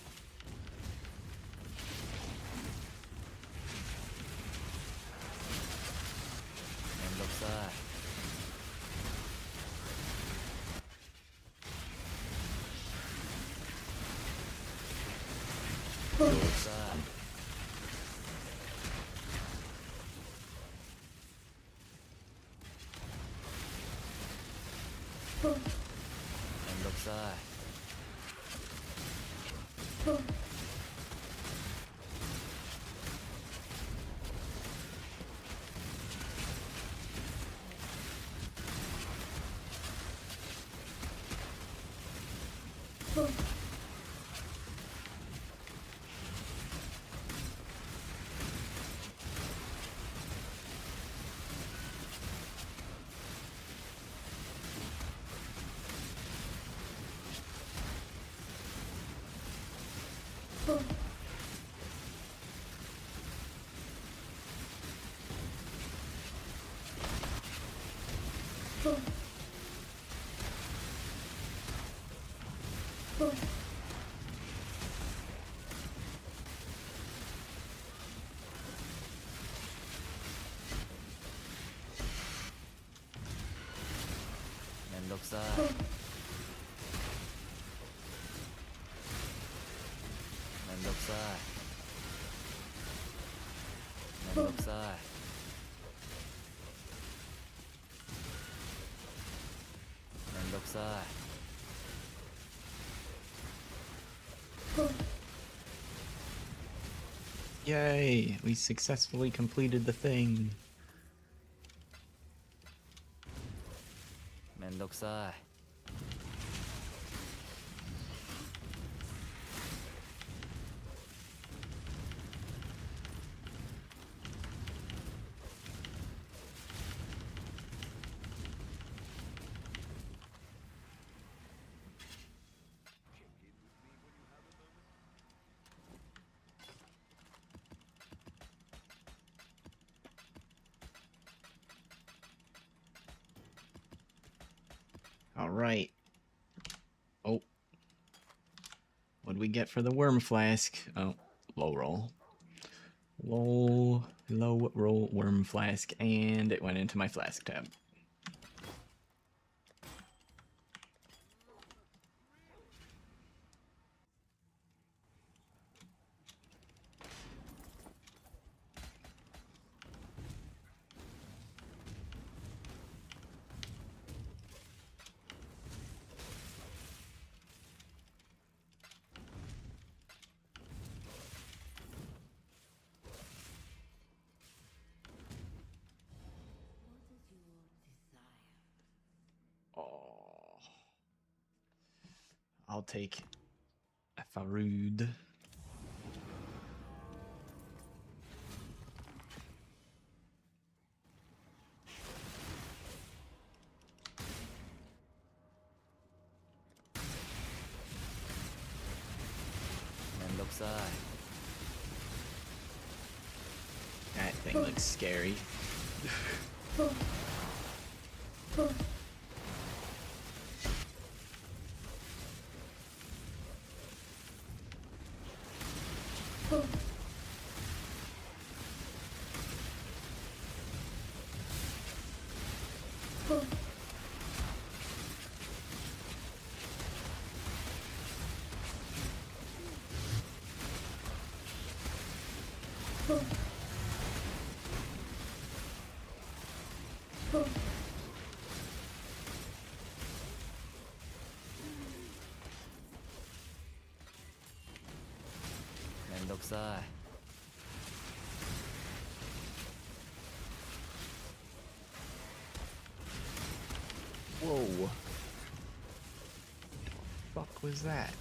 Yay, we successfully completed the thing. めんどくさい All right. Oh. What'd we get for the worm flask? Oh, low roll. Low roll worm flask, and it went into my flask tab. I'll take a Farood. That thing looks scary. Whoa. What the fuck was that?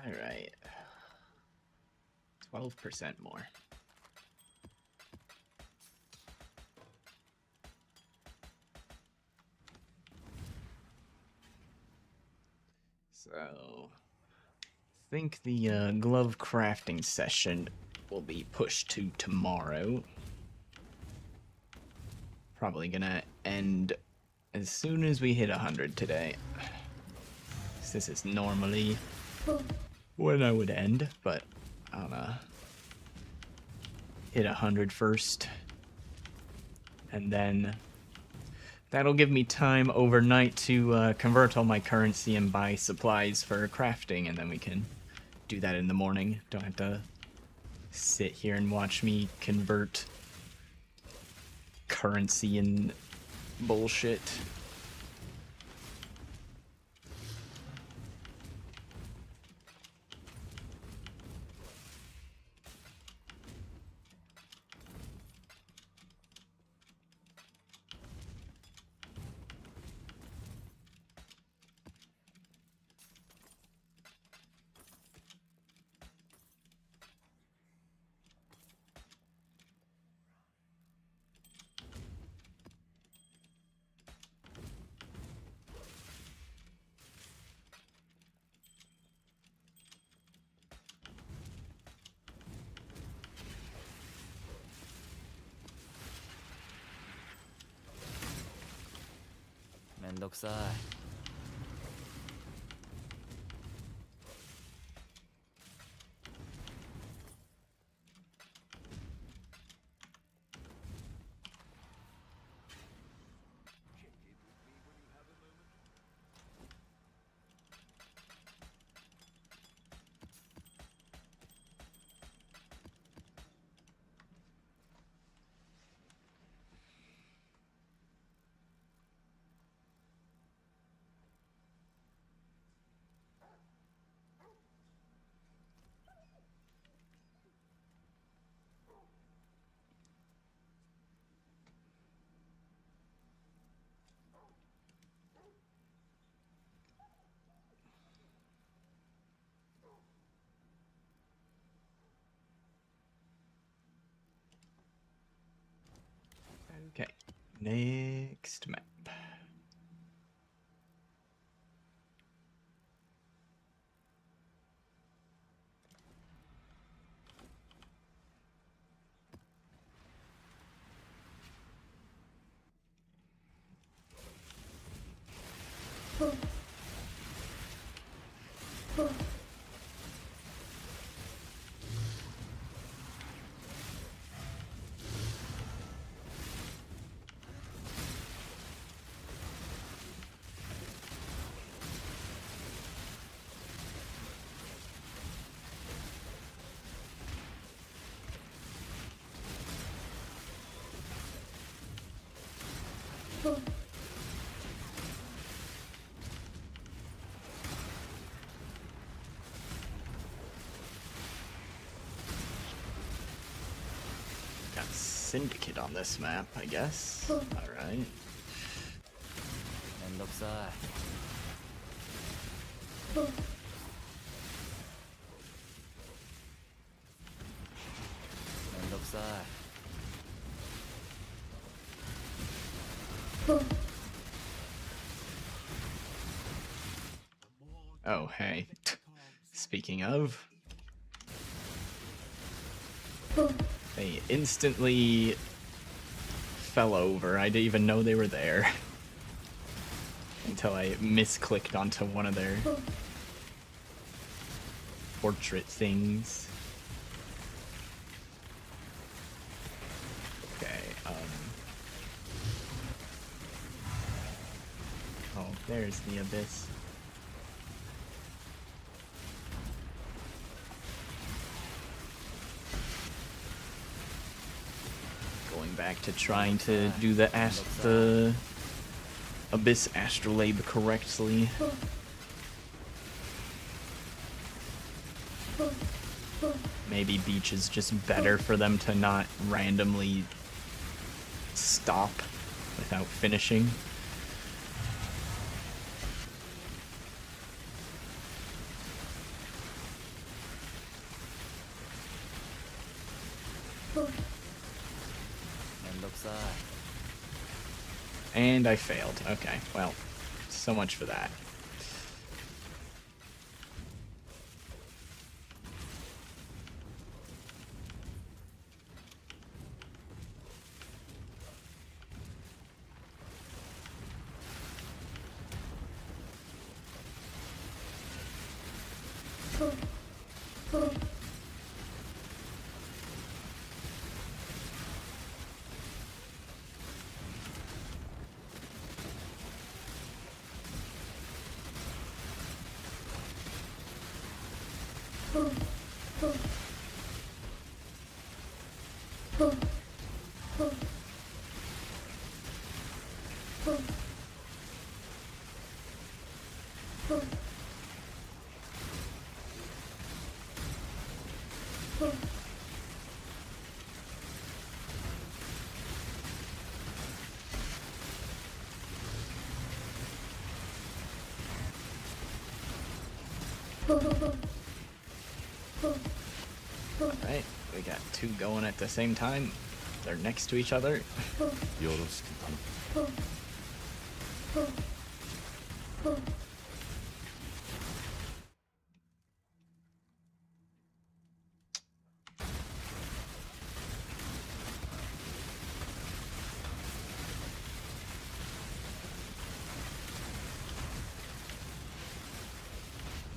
All right. 12% more. So, I think the glove crafting session will be pushed to tomorrow. Probably gonna end as soon as we hit 100 today. This is normally when I would end, but I'm gonna hit 100 first, and then that'll give me time overnight to convert all my currency and buy supplies for crafting, and then we can do that in the morning. Don't have to sit here and watch me convert currency and bullshit. Next map. Got Syndicate on this map, I guess. Alright. めんどくさいめんどくさい Oh, hey. Speaking of, they instantly fell over. I didn't even know they were there until I misclicked onto one of their portrait things. Okay, oh, there's the abyss. Going back to trying to do the Abyss Astrolabe correctly. Maybe Beach is just better for them to not randomly stop without finishing. And I failed. Okay, well, so much for that. Alright, we got two going at the same time. They're next to each other. よろしく頼む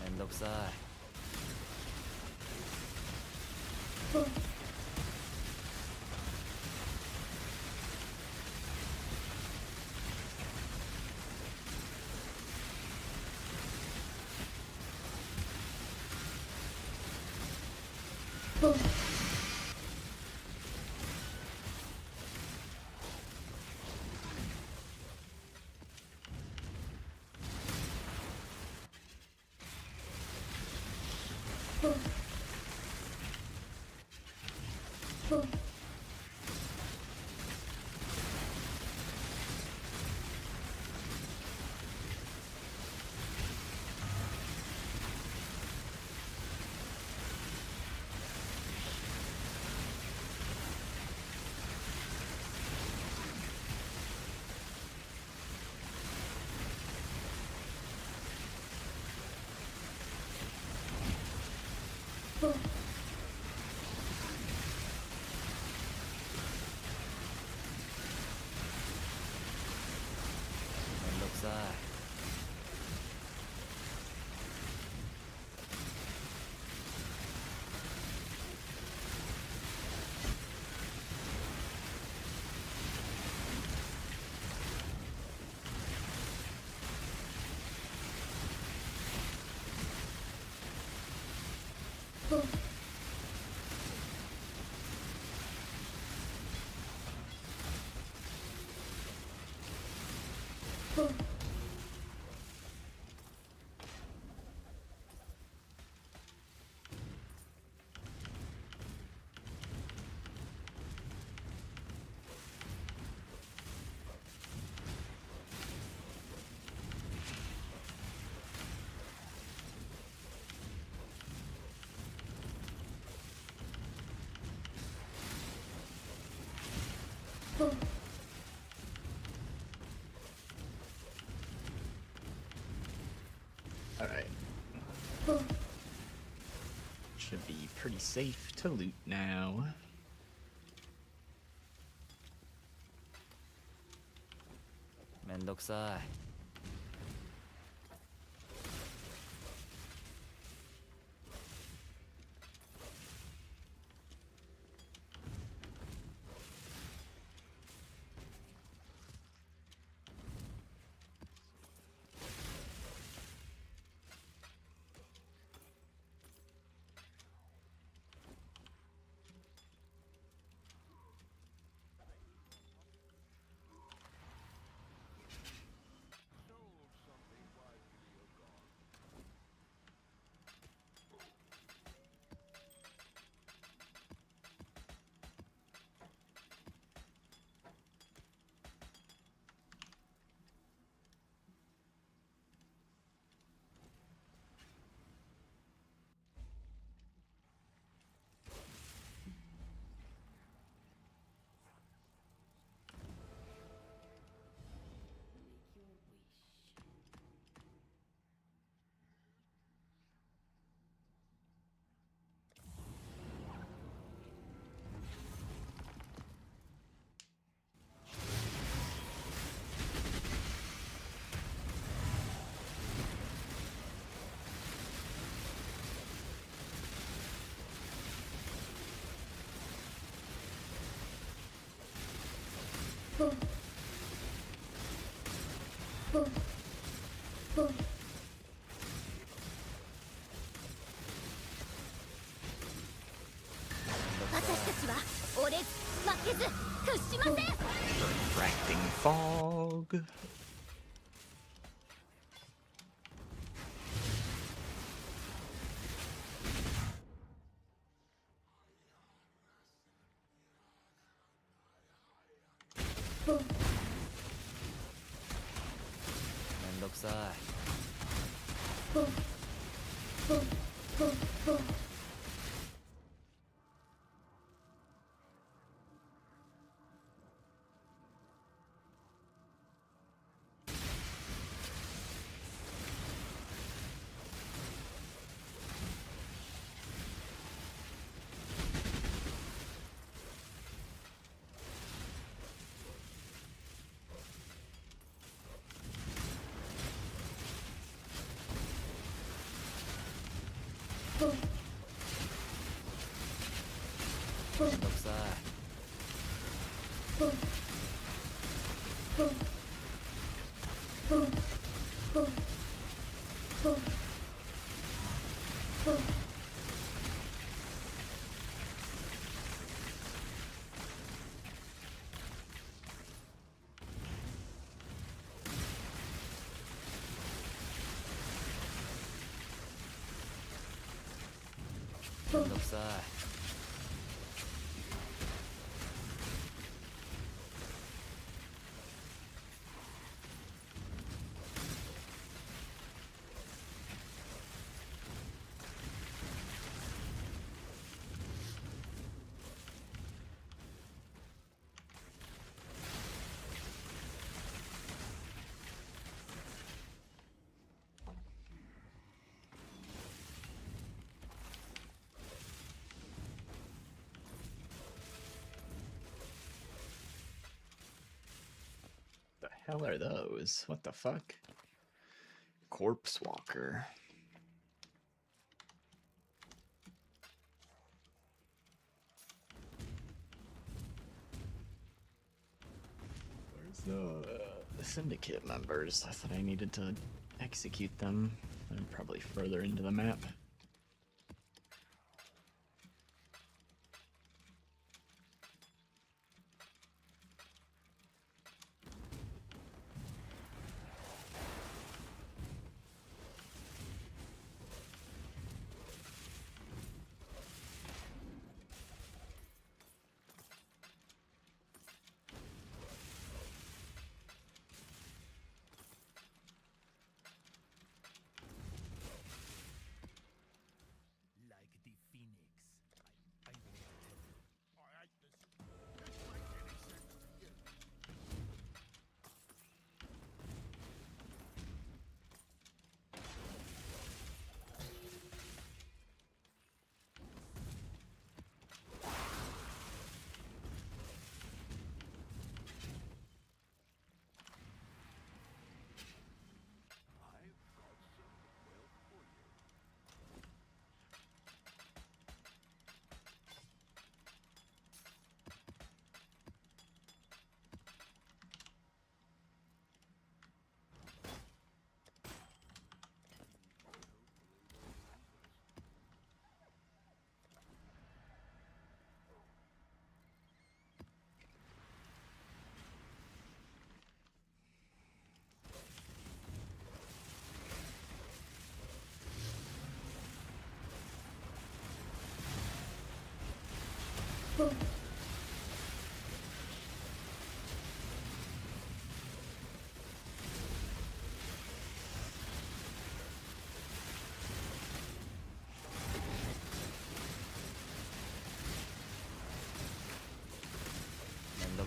めんどくさい Alright. Should be pretty safe to loot now. めんどくさい。私たちは折れず負けず屈しません。 Refracting fog. Mendokzai. めんどくさい。めんどくさい。めんどくさい。The hell are those? What the fuck? Corpse Walker. Where's the syndicate members? I thought I needed to execute them. They're probably further into the map.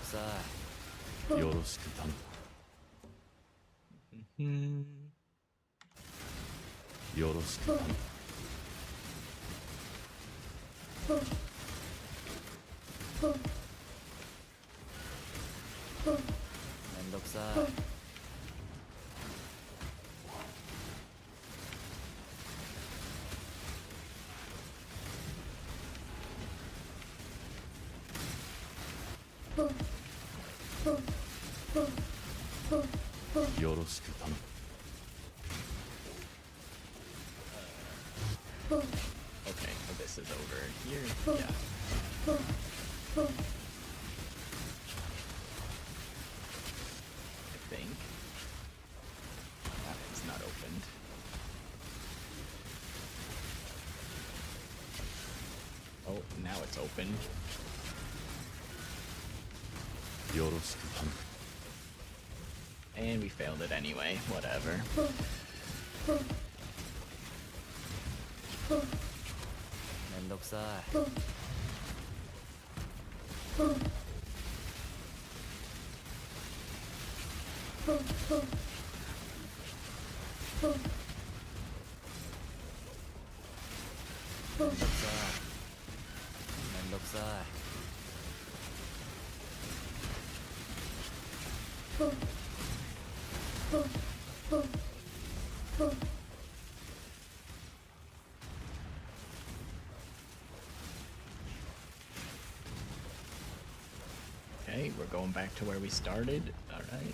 くさよろしく頼むよろしく頼むめんどくさよろしく頼む Okay, so this is over here. Yeah. I think. That one's not opened. Oh, now it's open. よろしく頼む And we failed it anyway. Whatever. めんどくさめんどくさめんどくさOkay, we're going back to where we started. All right.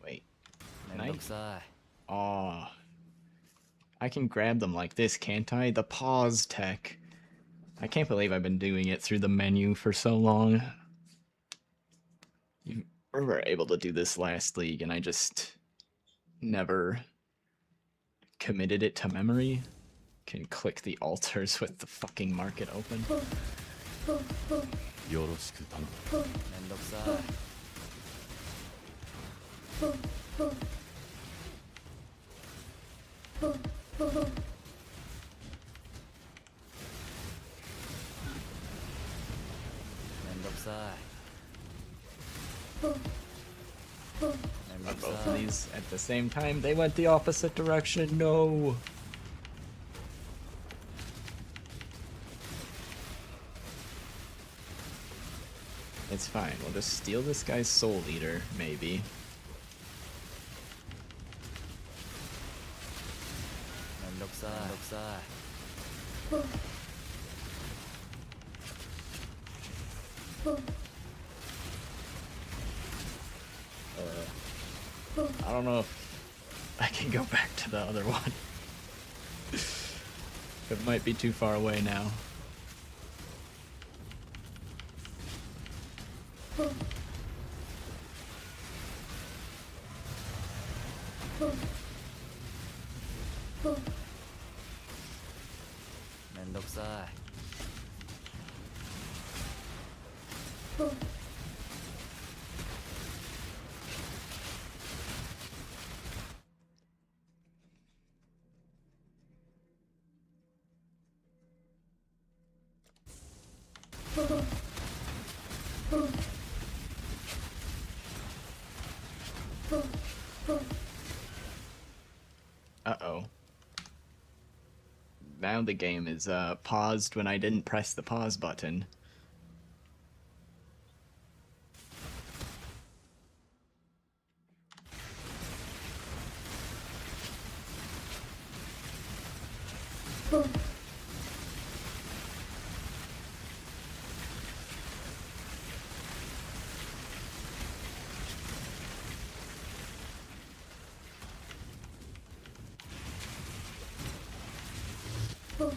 Wait. めんどくさ Oh. I can grab them like this, can't I? The pause tech. I can't believe I've been doing it through the menu for so long. We were able to do this last league, and I just never committed it to memory. Can click the altars with the fucking market open. よろしく頼むめんどくさめんどくさめんど On く both さ of these at the same time, they went the opposite direction. No. It's fine. We'll just steal this guy's soul eater, maybe. めんどくさめんどくさ I don't know if I can go back to the other one. It might be too far away now. Uh-oh. Now the game is paused when I didn't press the pause button. めん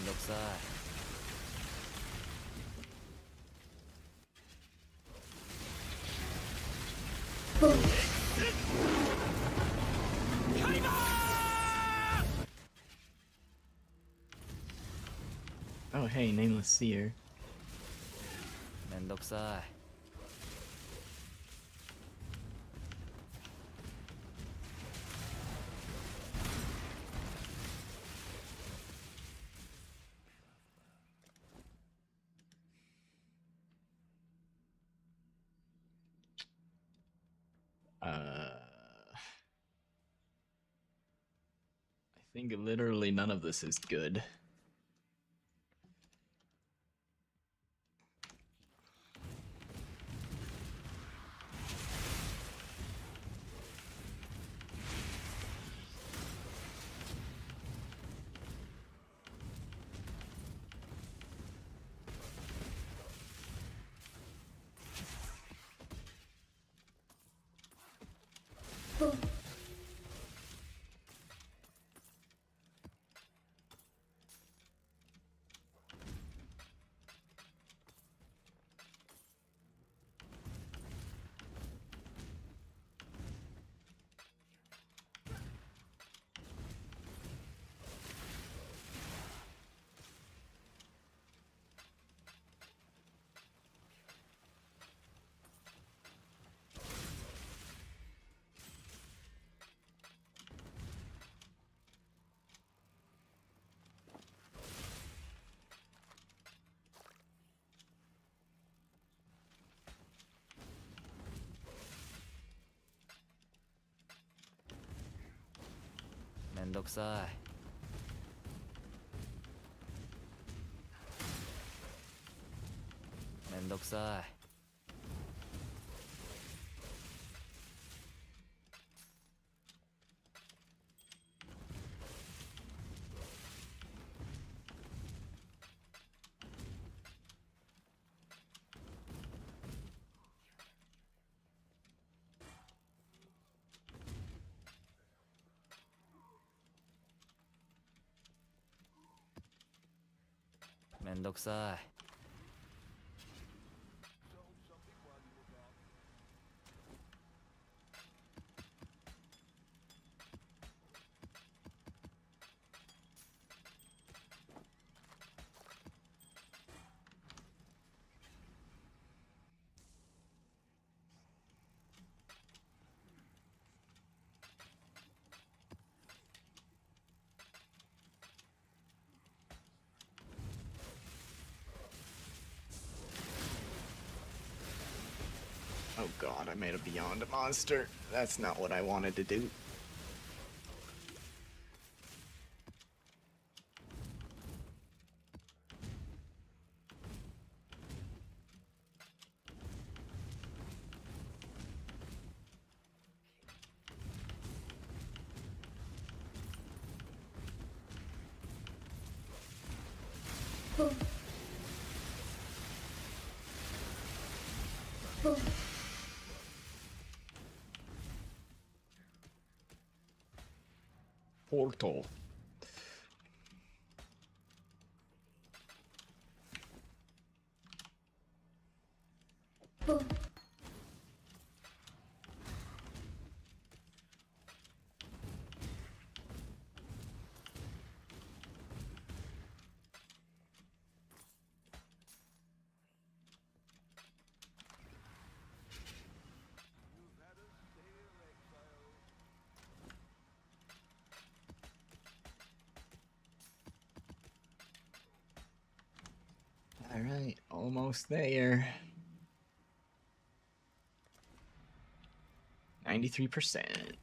どくさい。Oh, hey, Nameless Seer. めんどくさい。I think literally none of this is good.めんどくさい。めんどくさい。めんどくさい。Oh god, I made a Beyond monster. That's not what I wanted to do. Portal. Alright, almost there. 93%.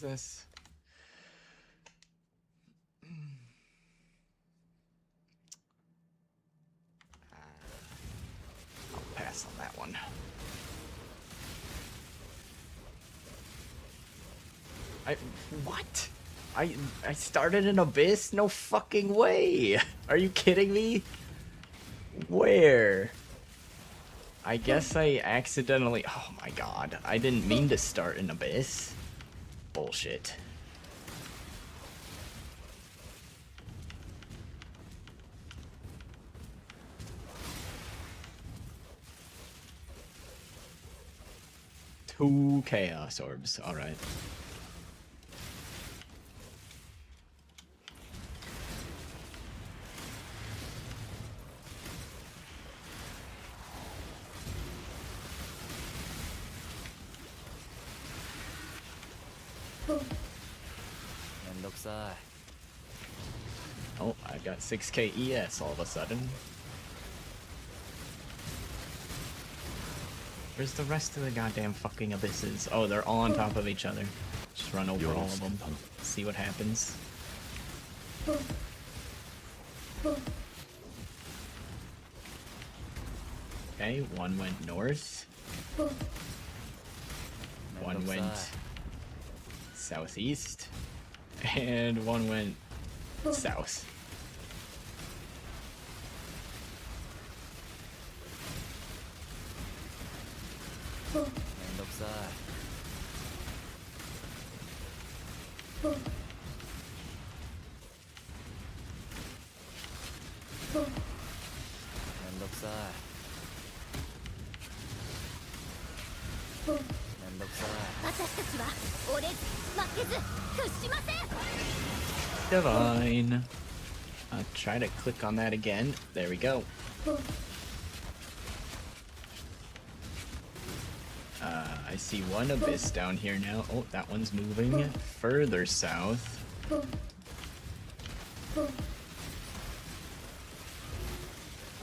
this? I'll pass on that one. What? I started an abyss? No fucking way! Are you kidding me? Where? I guess I accidentally... Oh my god. I didn't mean to start an abyss. Bullshit. Two chaos orbs. Alright. Oh, I got 6k ES all of a sudden. Where's the rest of the goddamn fucking abysses? Oh, they're all on top of each other. Just run over all of them. See what happens. Okay, one went north. One went southeast. And one went south. Divine. I'll try to click on that again. There we go. I see one abyss down here now. Oh, that one's moving further south. I'm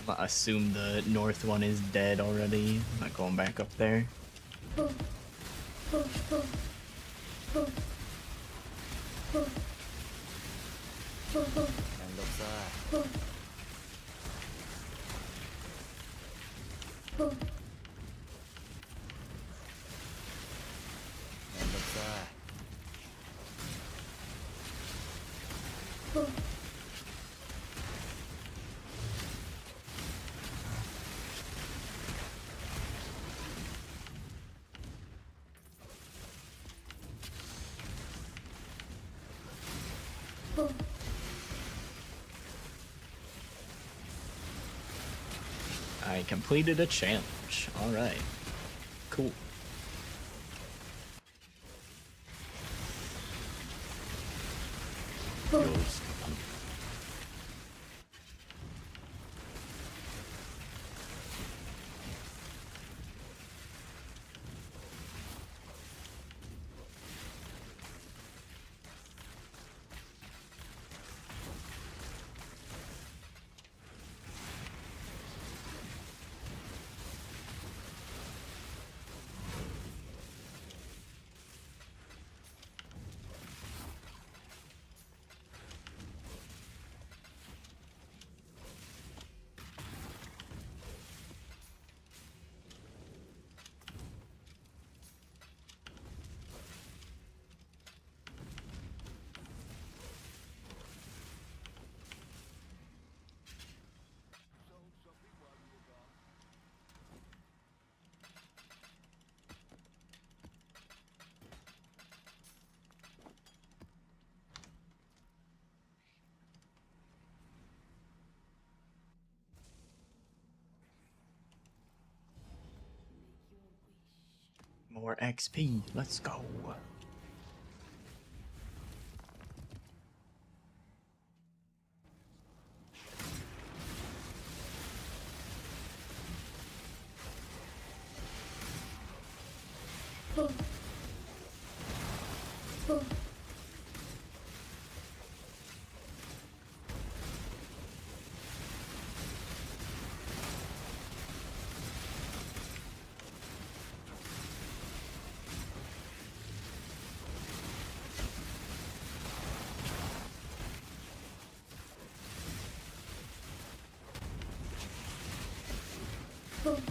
gonna assume the north one is dead already. I'm not going back up there. I completed a challenge. Alright. Cool. More XP. Let's go. めん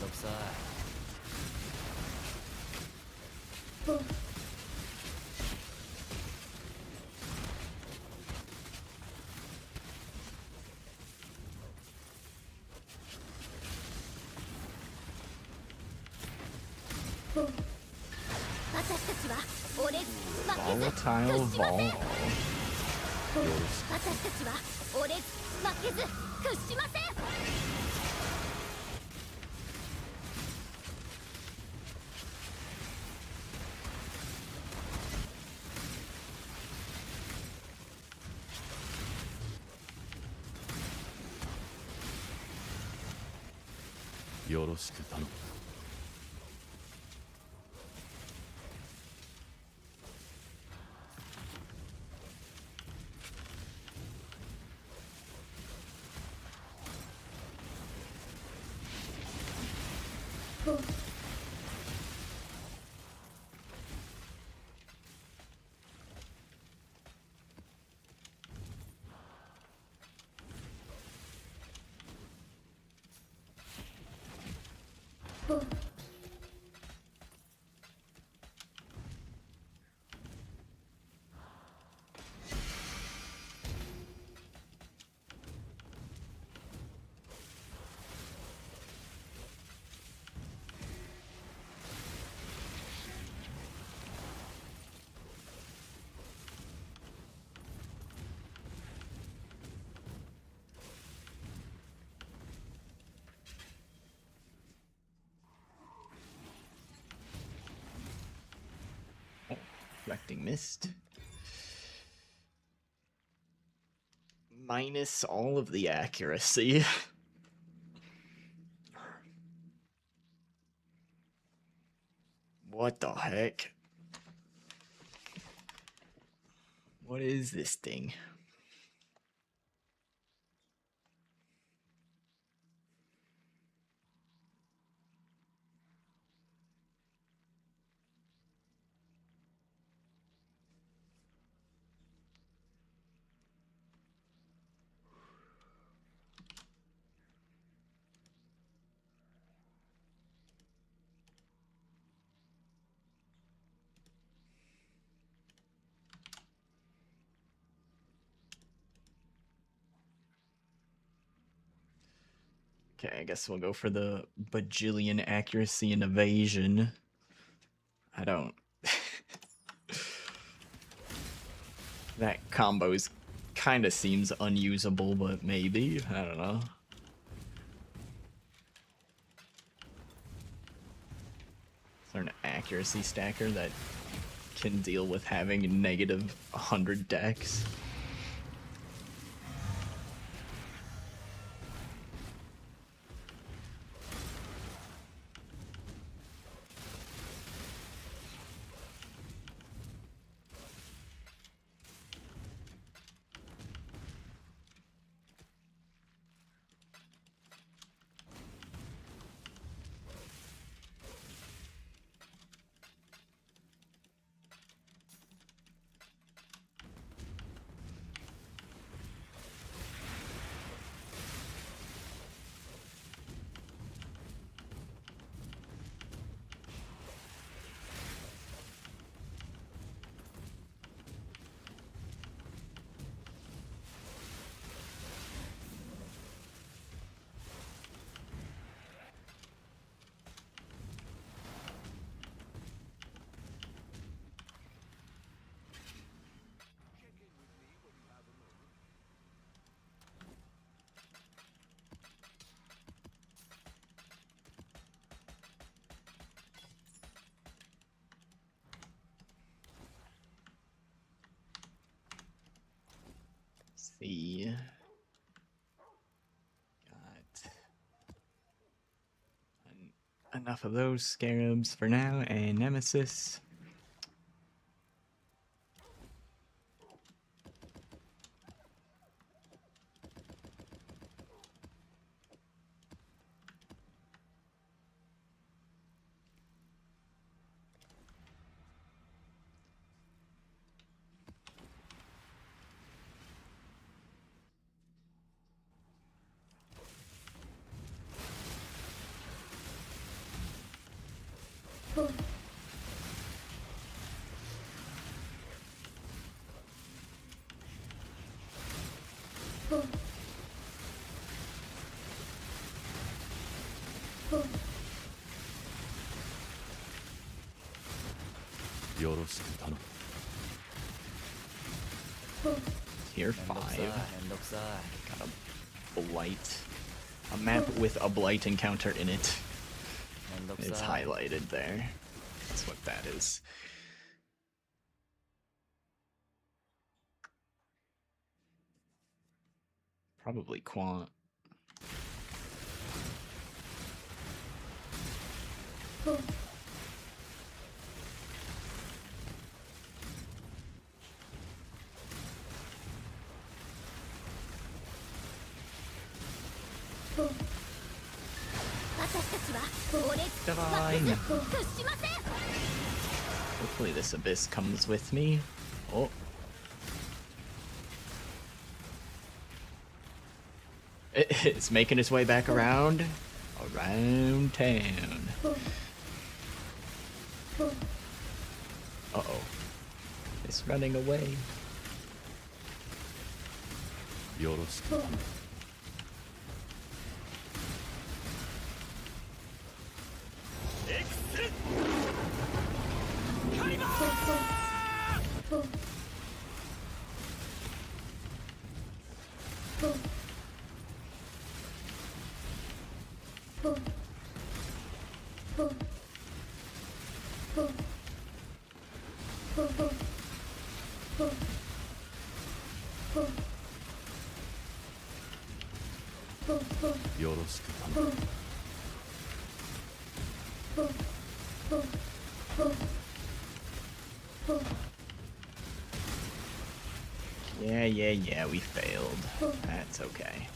どくさい。私たちは折れず負けず Volatile 屈しません Vol. 私たちは折れず負けず屈しません。よろしく頼む。Reflecting Mist. Minus all of the accuracy. What the heck? What is this thing? Okay, I guess we'll go for the bajillion accuracy and evasion. I don't... That combo's kind of seems unusable, but maybe. I don't know. Is there an accuracy stacker that can deal with having negative 100 dex? See. Got enough of those scarabs for now, and Nemesis. よろしく頼む Tier めんどくさい 5. めんどくさい Got a blight. A map with a blight encounter in it. めんどく It's さい highlighted there. That's what that is. Probably Quant. Divine. Hopefully this abyss comes with me. Oh. It's making its way back around town. Uh-oh. It's running away. よろしく頼む よろしく頼む Yeah, we failed. That's okay.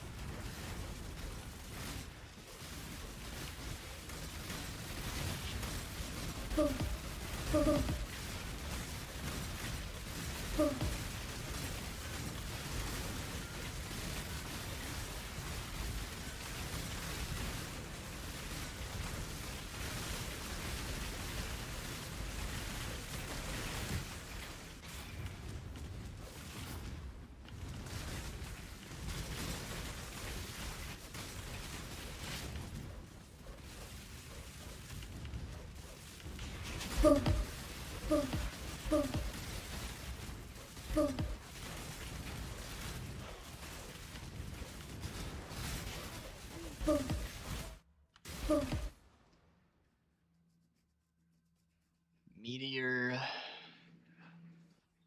Meteor,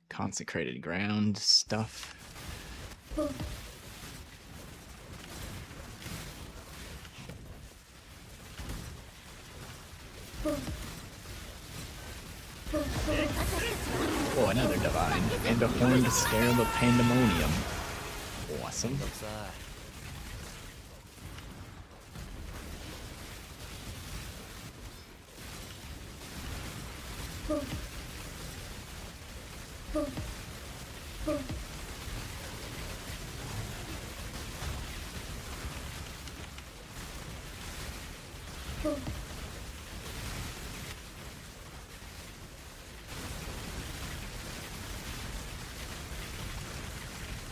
consecrated ground stuff. Oh, another divine. And a horned scarab of pandemonium. Awesome. めんどくさい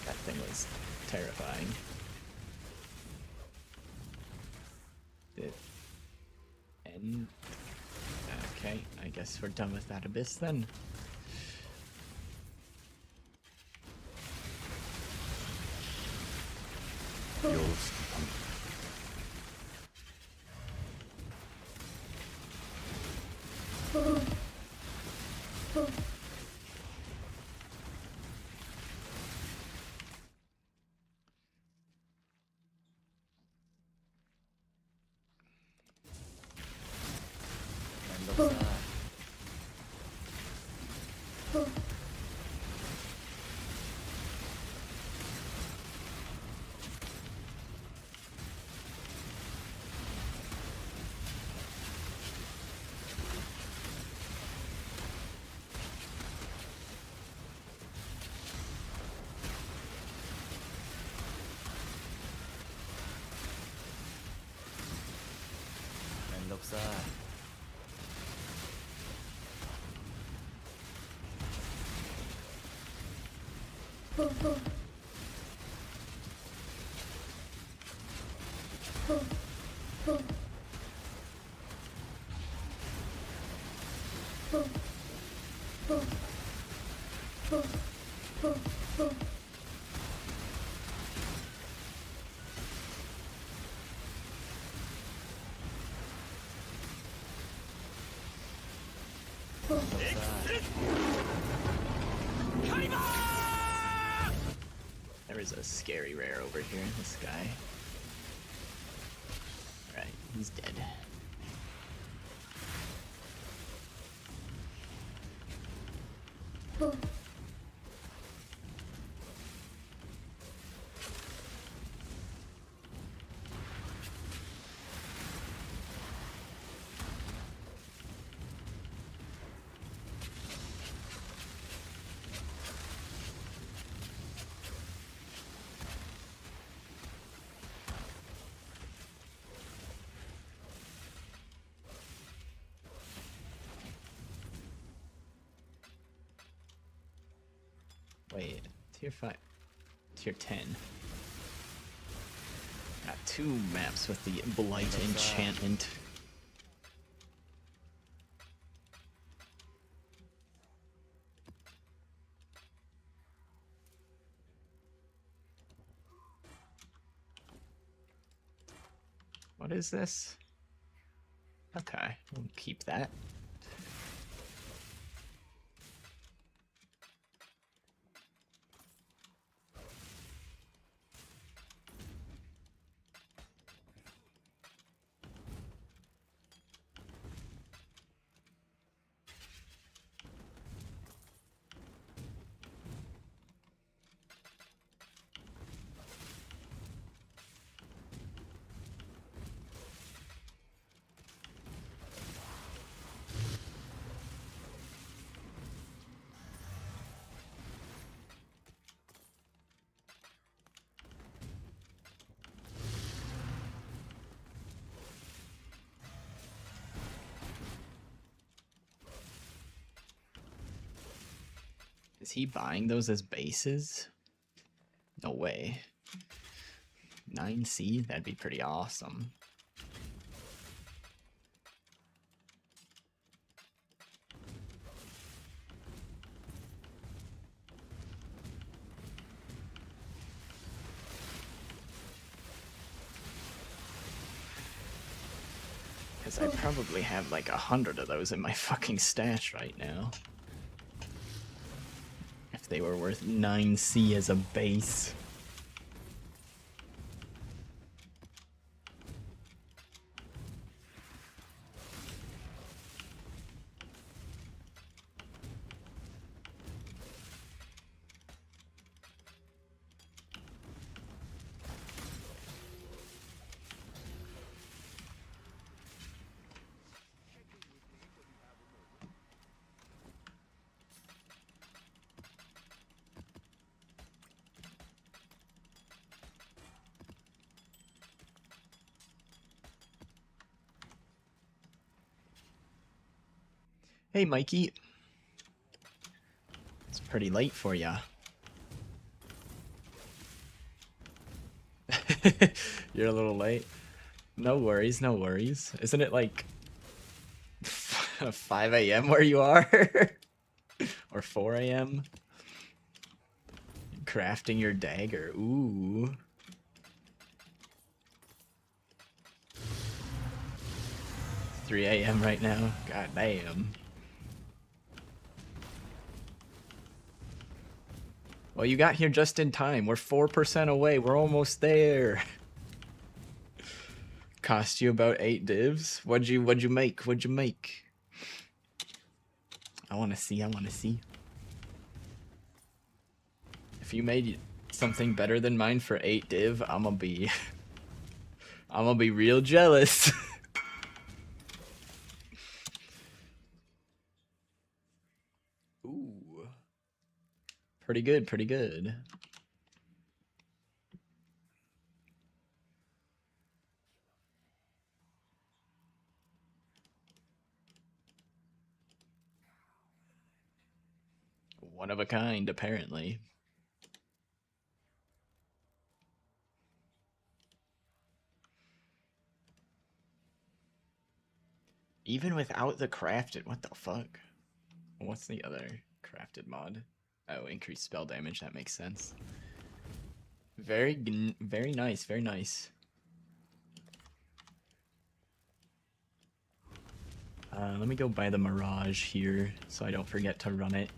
That thing was terrifying. Did end? Okay, I guess we're done with that abyss then. Yo, stand. There is a scary rare over here, this guy. Alright, he's dead. Wait, tier 5, tier 10. Got 2 maps with the Blight enchantment. What is this? Okay, we'll keep that. Is he buying those as bases? No way. 9C? That'd be pretty awesome. Because I probably have like 100 of those in my fucking stash right now. If they were worth 9C as a base. Hey, Mikey. It's pretty late for ya. You're a little late. No worries, no worries. Isn't it like 5 a.m. where you are? Or 4 a.m.? Crafting your dagger. Ooh. It's 3 a.m. right now. God damn. Well, you got here just in time. We're 4% away. We're almost there. Cost you about 8 divs? What'd you make? What'd you make? I wanna see, I wanna see. If you made something better than mine for 8 div, I'm gonna be real jealous. Ooh. Pretty good, pretty good. One of a kind, apparently. Even without the crafted, what the fuck? What's the other crafted mod? Oh, increased spell damage, that makes sense. Very nice, very nice. Let me go buy the Mirage here so I don't forget to run it.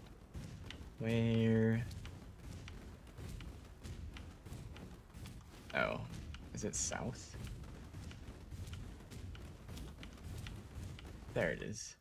Where? Oh, is it south? There it is.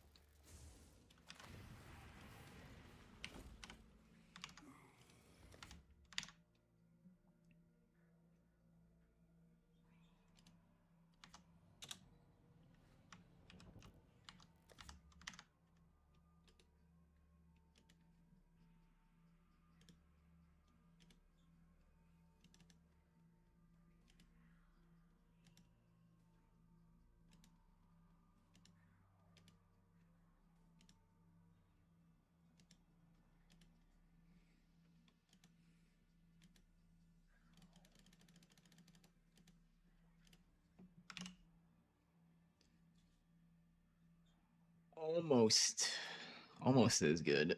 Almost as good.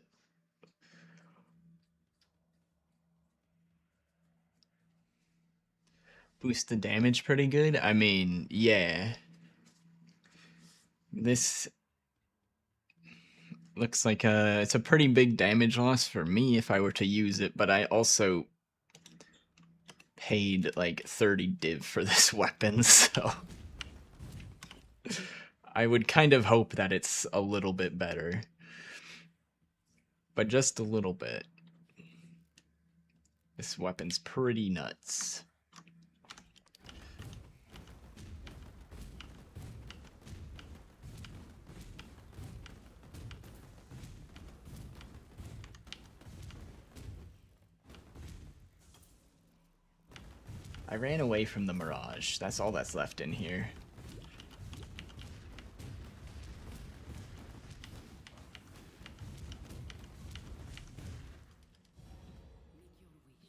Boost the damage pretty good. I mean, yeah. This looks like it's a pretty big damage loss for me if I were to use it, but I also paid like 30 div for this weapon, so I would kind of hope that it's a little bit better. But just a little bit. This weapon's pretty nuts. I ran away from the Mirage. That's all that's left in here.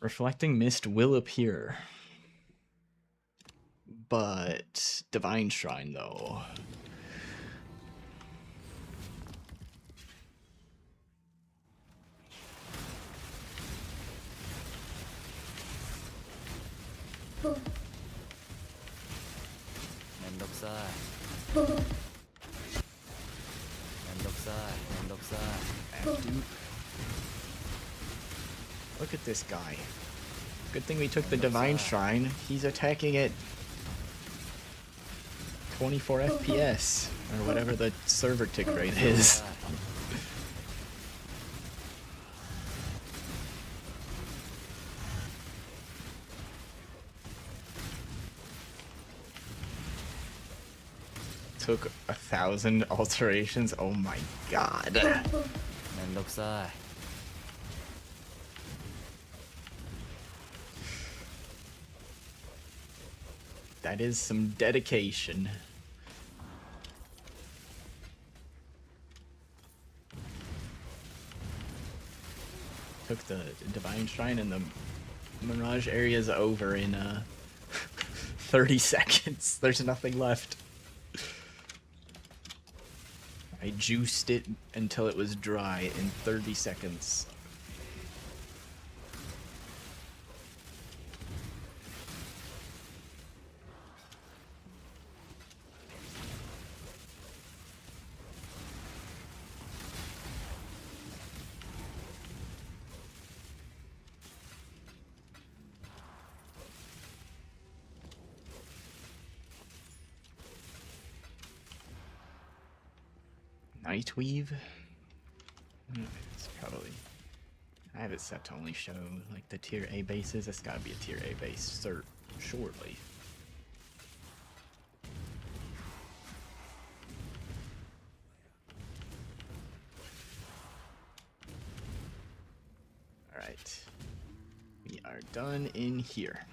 Reflecting Mist will appear. But Divine Shrine, though. Look at this guy. Good thing we took the Divine Shrine. He's attacking at 24 FPS, or whatever the server tick rate is. Took 1,000 alterations. Oh my god. That is some dedication. Took the Divine Shrine and the Mirage area's over in 30 seconds. There's nothing left. I juiced it until it was dry in 30 seconds. Nightweave? It's probably... I have it set to only show like the tier A bases. That's gotta be a tier A base, surely. Alright. We are done in here.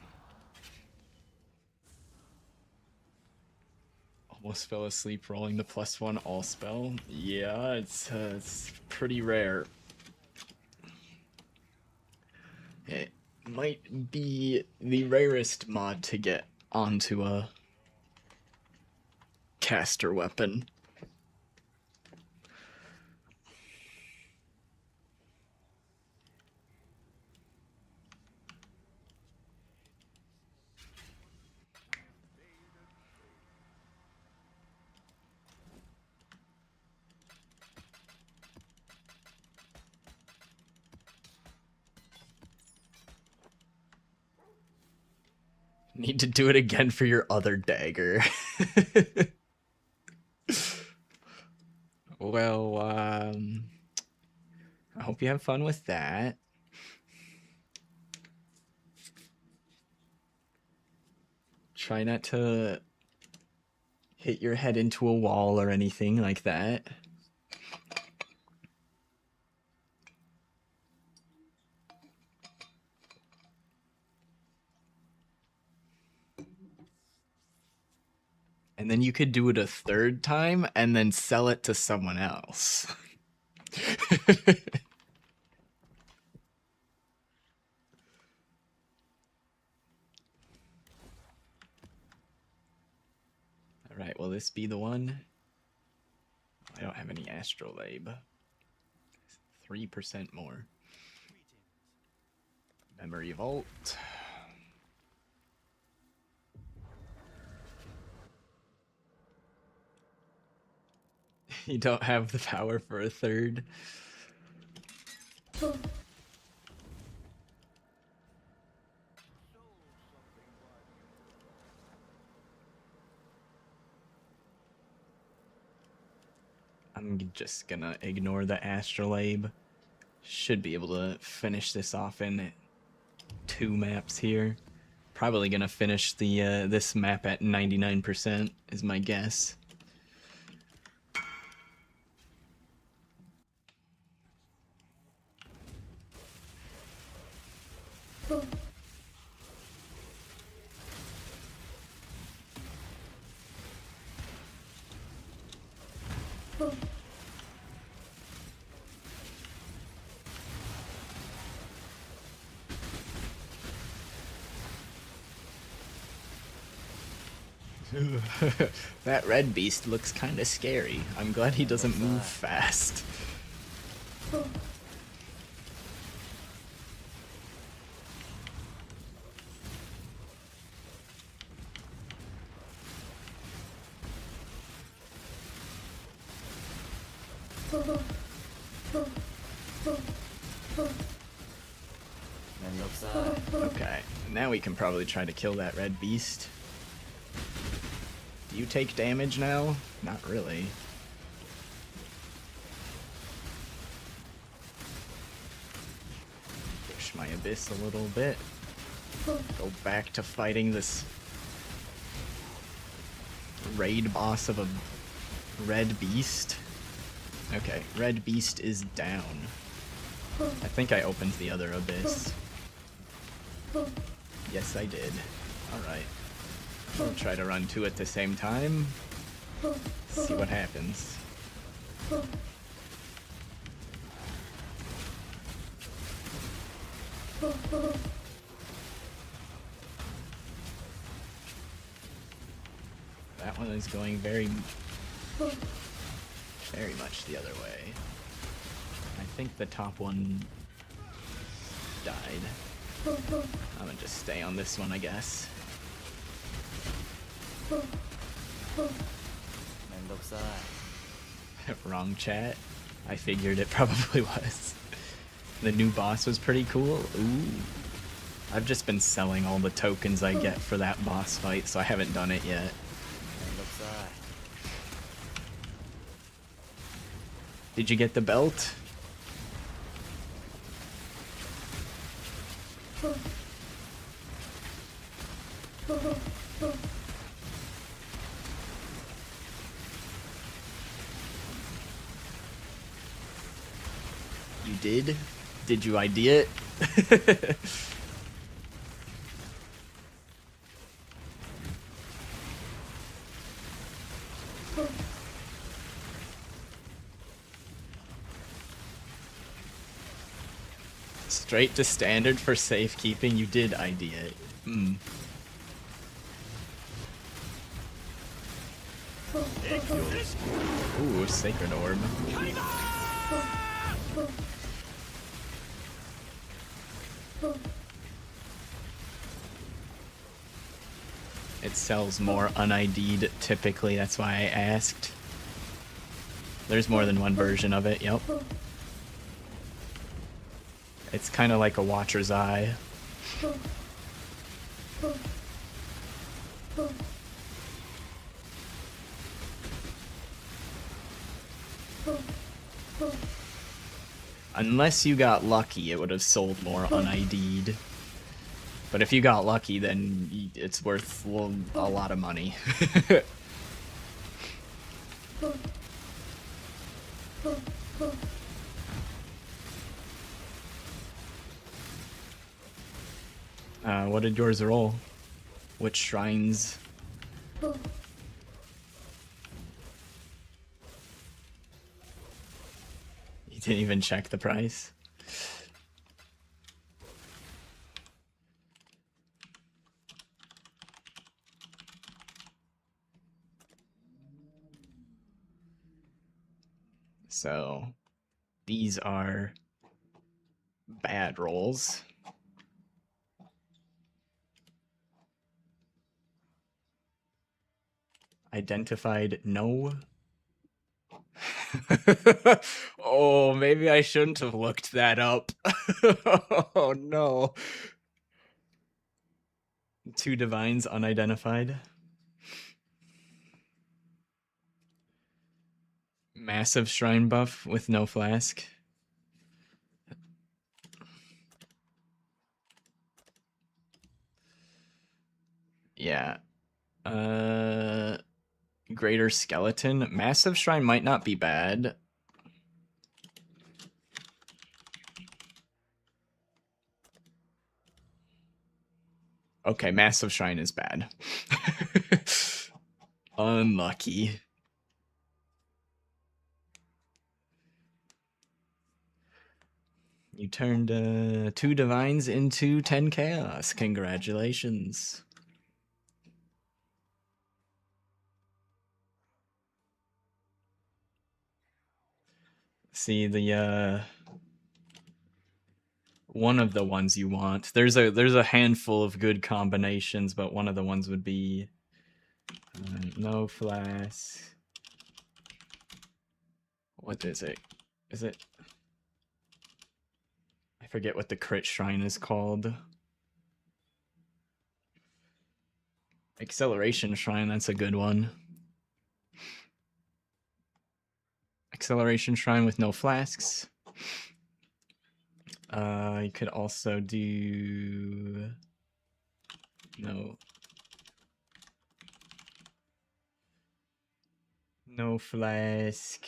Almost fell asleep rolling the +1 all spell. Yeah, it's pretty rare. It might be the rarest mod to get onto a caster weapon. Need to do it again for your other dagger. Well, I hope you have fun with that. Try not to hit your head into a wall or anything like that. And then you could do it a third time and then sell it to someone else. Alright, will this be the one? I don't have any astrolabe. 3% more. Memory vault. You don't have the power for a third. I'm just gonna ignore the astrolabe. Should be able to finish this off in 2 maps here. Probably gonna finish the this map at 99% is my guess. That red beast looks kind of scary. I'm glad he doesn't move fast. Okay, now we can probably try to kill that red beast. Do you take damage now? Not really. Push my abyss a little bit. Go back to fighting this raid boss of a red beast. Okay, red beast is down. I think I opened the other abyss. Yes, I did. Alright. I'll try to run 2 at the same time. See what happens. That one is going very much the other way. I think the top one died. I'm gonna just stay on this one, I guess. Wrong chat. I figured it probably was. The new boss was pretty cool. Ooh. I've just been selling all the tokens I get for that boss fight, so I haven't done it yet. Did you get the belt? You did? Did you ID it? Straight to standard for safekeeping, you did ID it. Hmm. Ooh, Sacred Orb. It sells more un-ID'd typically, that's why I asked. There's more than one version of it, yep. It's kind of like a Watcher's Eye. Unless you got lucky, it would have sold more un-ID'd. But if you got lucky, then it's worth a lot of money. What did yours roll? Which shrines? You didn't even check the price? So, these are bad rolls. Identified no. Oh, maybe I shouldn't have looked that up. Oh no. 2 divines unidentified. Massive shrine buff with no flask. Yeah. Greater skeleton. Massive shrine might not be bad. Okay, massive shrine is bad. Unlucky. You turned 2 divines into 10 chaos. Congratulations. See the one of the ones you want. There's a handful of good combinations, but one of the ones would be no flask. What is it? Is it? I forget what the crit shrine is called. Acceleration shrine, that's a good one. Acceleration shrine with no flasks. You could also do no flask.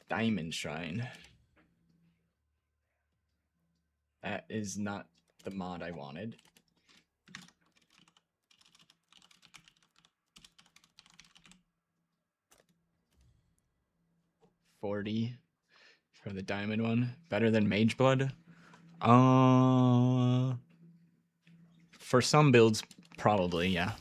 Diamond shrine. That is not the mod I wanted. $40 for the diamond one. Better than Mage Blood? For some builds, probably, yeah.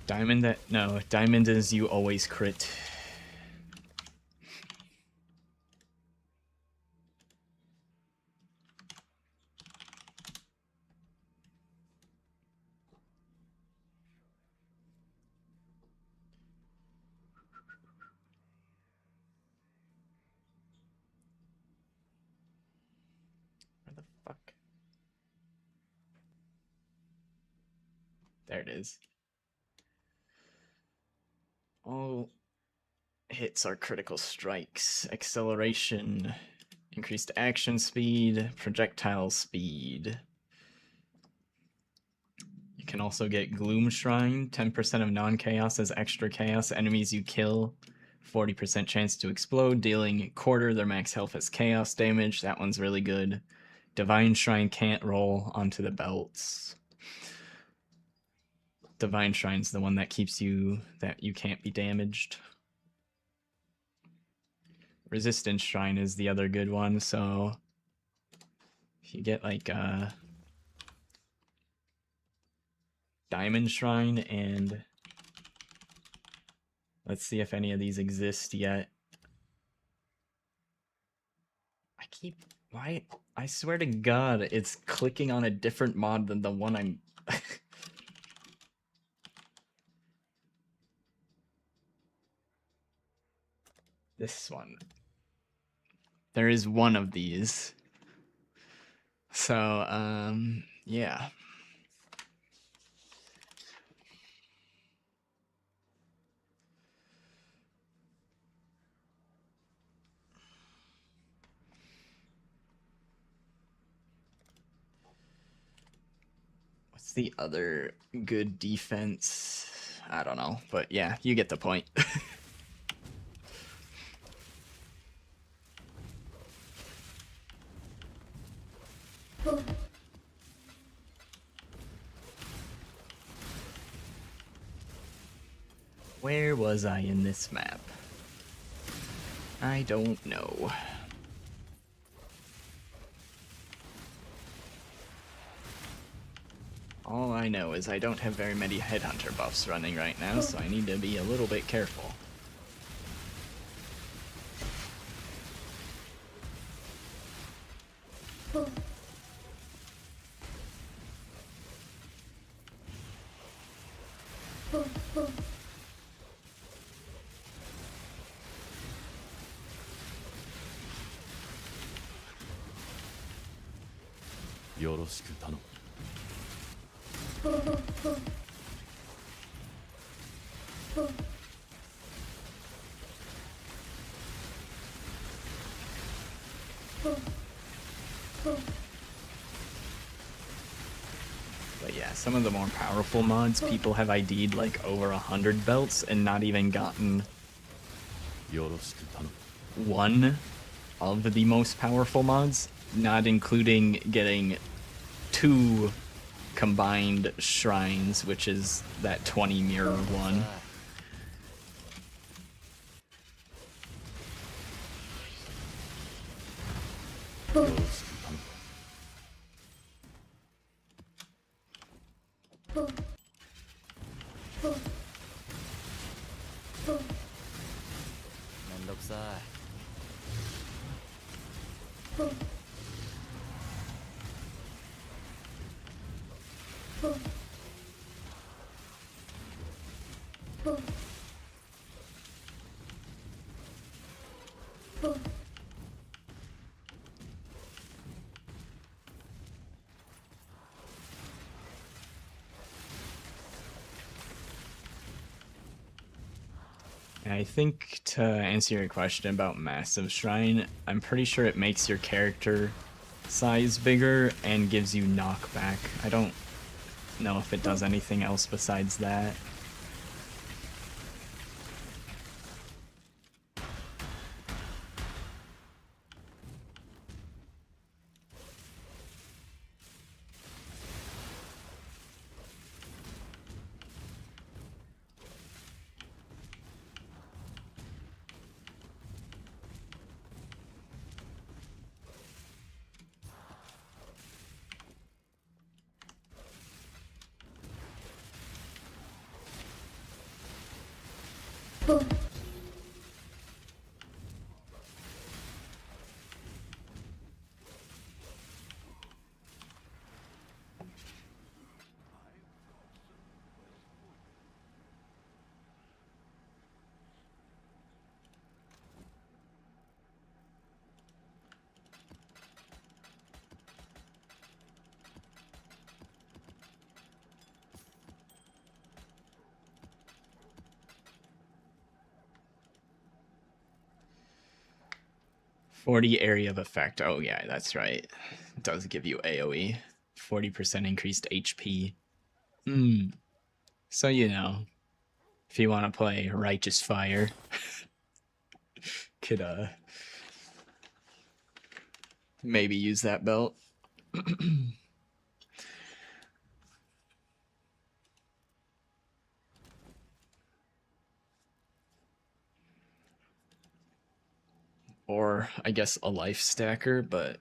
Diamond diamond is you always crit. Where the fuck? There it is. All hits are critical strikes. Acceleration, increased action speed, projectile speed. You can also get Gloom Shrine, 10% of non-chaos as extra chaos. Enemies you kill, 40% chance to explode, dealing quarter their max health as chaos damage. That one's really good. Divine Shrine can't roll onto the belts. Divine Shrine's the one that keeps you, that you can't be damaged. Resistance Shrine is the other good one, so if you get like Diamond Shrine and let's see if any of these exist yet. I swear to God, it's clicking on a different mod than the one I'm This one. There is one of these. So, yeah. What's the other good defense? I don't know, but yeah, you get the point. Where was I in this map? I don't know. All I know is I don't have very many headhunter buffs running right now, so I need to be a little bit careful. Yoroshiku tanomu. But yeah, some of the more powerful mods, people have ID'd like over 100 belts and not even gotten Yoroshiku tanomu. one of the most powerful mods, not including getting 2 combined shrines, which is that 20 mirror one. Yoroshiku tanomu. めんどくさい I think to answer your question about Massive Shrine, I'm pretty sure it makes your character size bigger and gives you knockback. I don't know if it does anything else besides that. .40 area of effect. Oh yeah, that's right. It does give you AoE. 40% increased HP. So you know, if you want to play Righteous Fire, could maybe use that belt. Or I guess a life stacker, but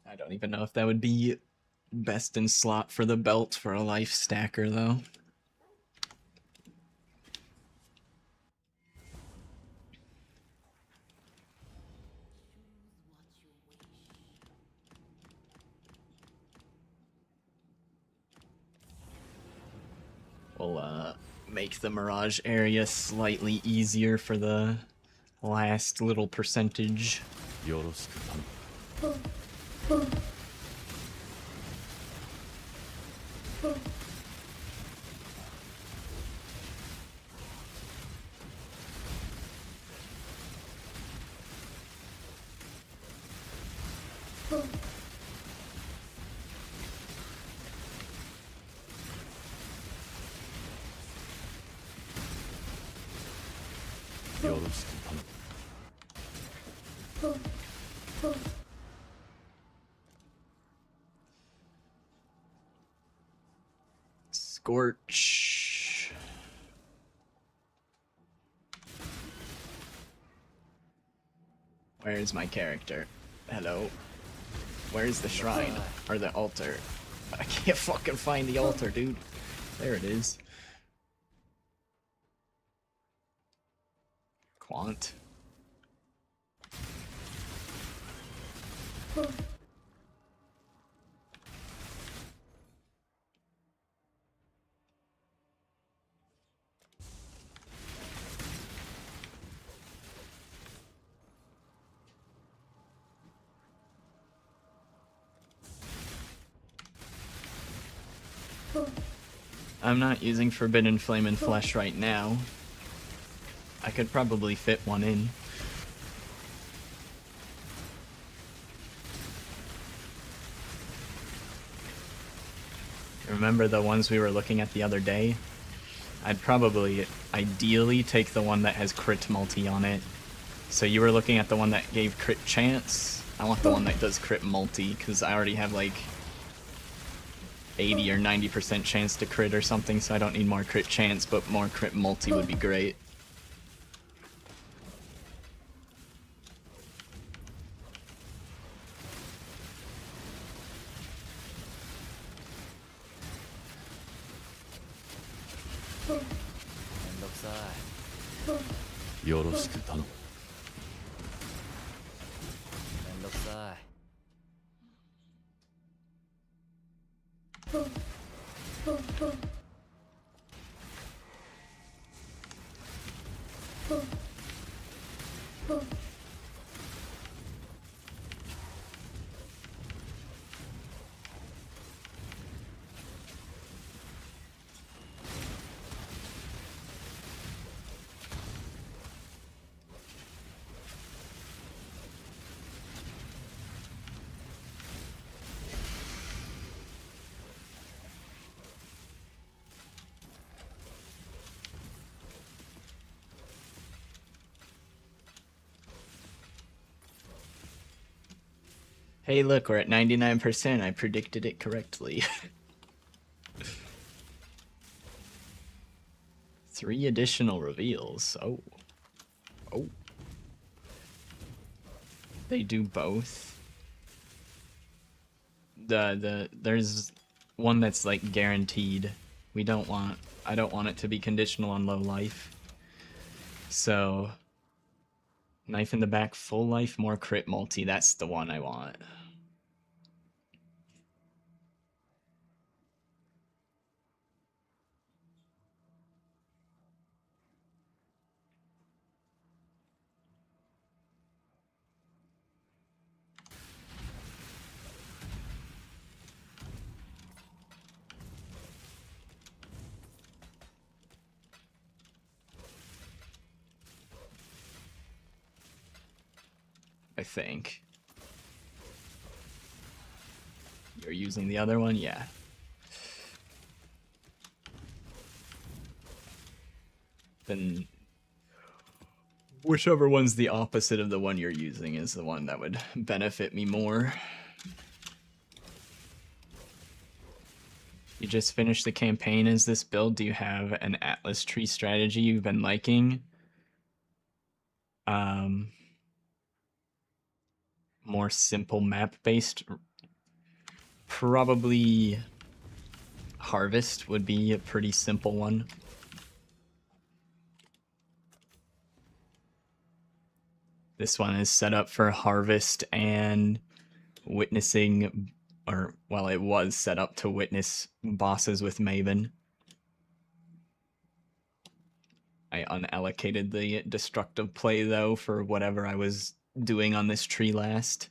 I don't even know if that would be best in slot for the belt for a life stacker though. We'll make the Mirage area slightly easier for the last little percentage. よろしく頼む よろしく頼む Scorch. Where's my character? Hello. Where's the shrine? Or the altar? I can't fucking find the altar, dude. There it is. Quant. I'm not using Forbidden Flame and Flesh right now. I could probably fit one in. Remember the ones we were looking at the other day? I'd probably, ideally, take the one that has crit multi on it. So you were looking at the one that gave crit chance? I want the one that does crit multi, because I already have like 80 or 90% chance to crit or something, so I don't need more crit chance, but more crit multi would be great. Mendokzai. よろしく頼む Mendokzai. Hey look, we're at 99%, I predicted it correctly. 3 additional reveals, oh. Oh. They do both. There's one that's like guaranteed. I don't want it to be conditional on low life. So, knife in the back, full life, more crit multi, that's the one I want. I think. You're using the other one? Yeah. Then whichever one's the opposite of the one you're using is the one that would benefit me more. You just finished the campaign as this build. Do you have an Atlas tree strategy you've been liking? More simple map-based? Probably Harvest would be a pretty simple one. This one is set up for Harvest and witnessing, or, well, it was set up to witness bosses with Maven. I unallocated the destructive play though for whatever I was doing on this tree last.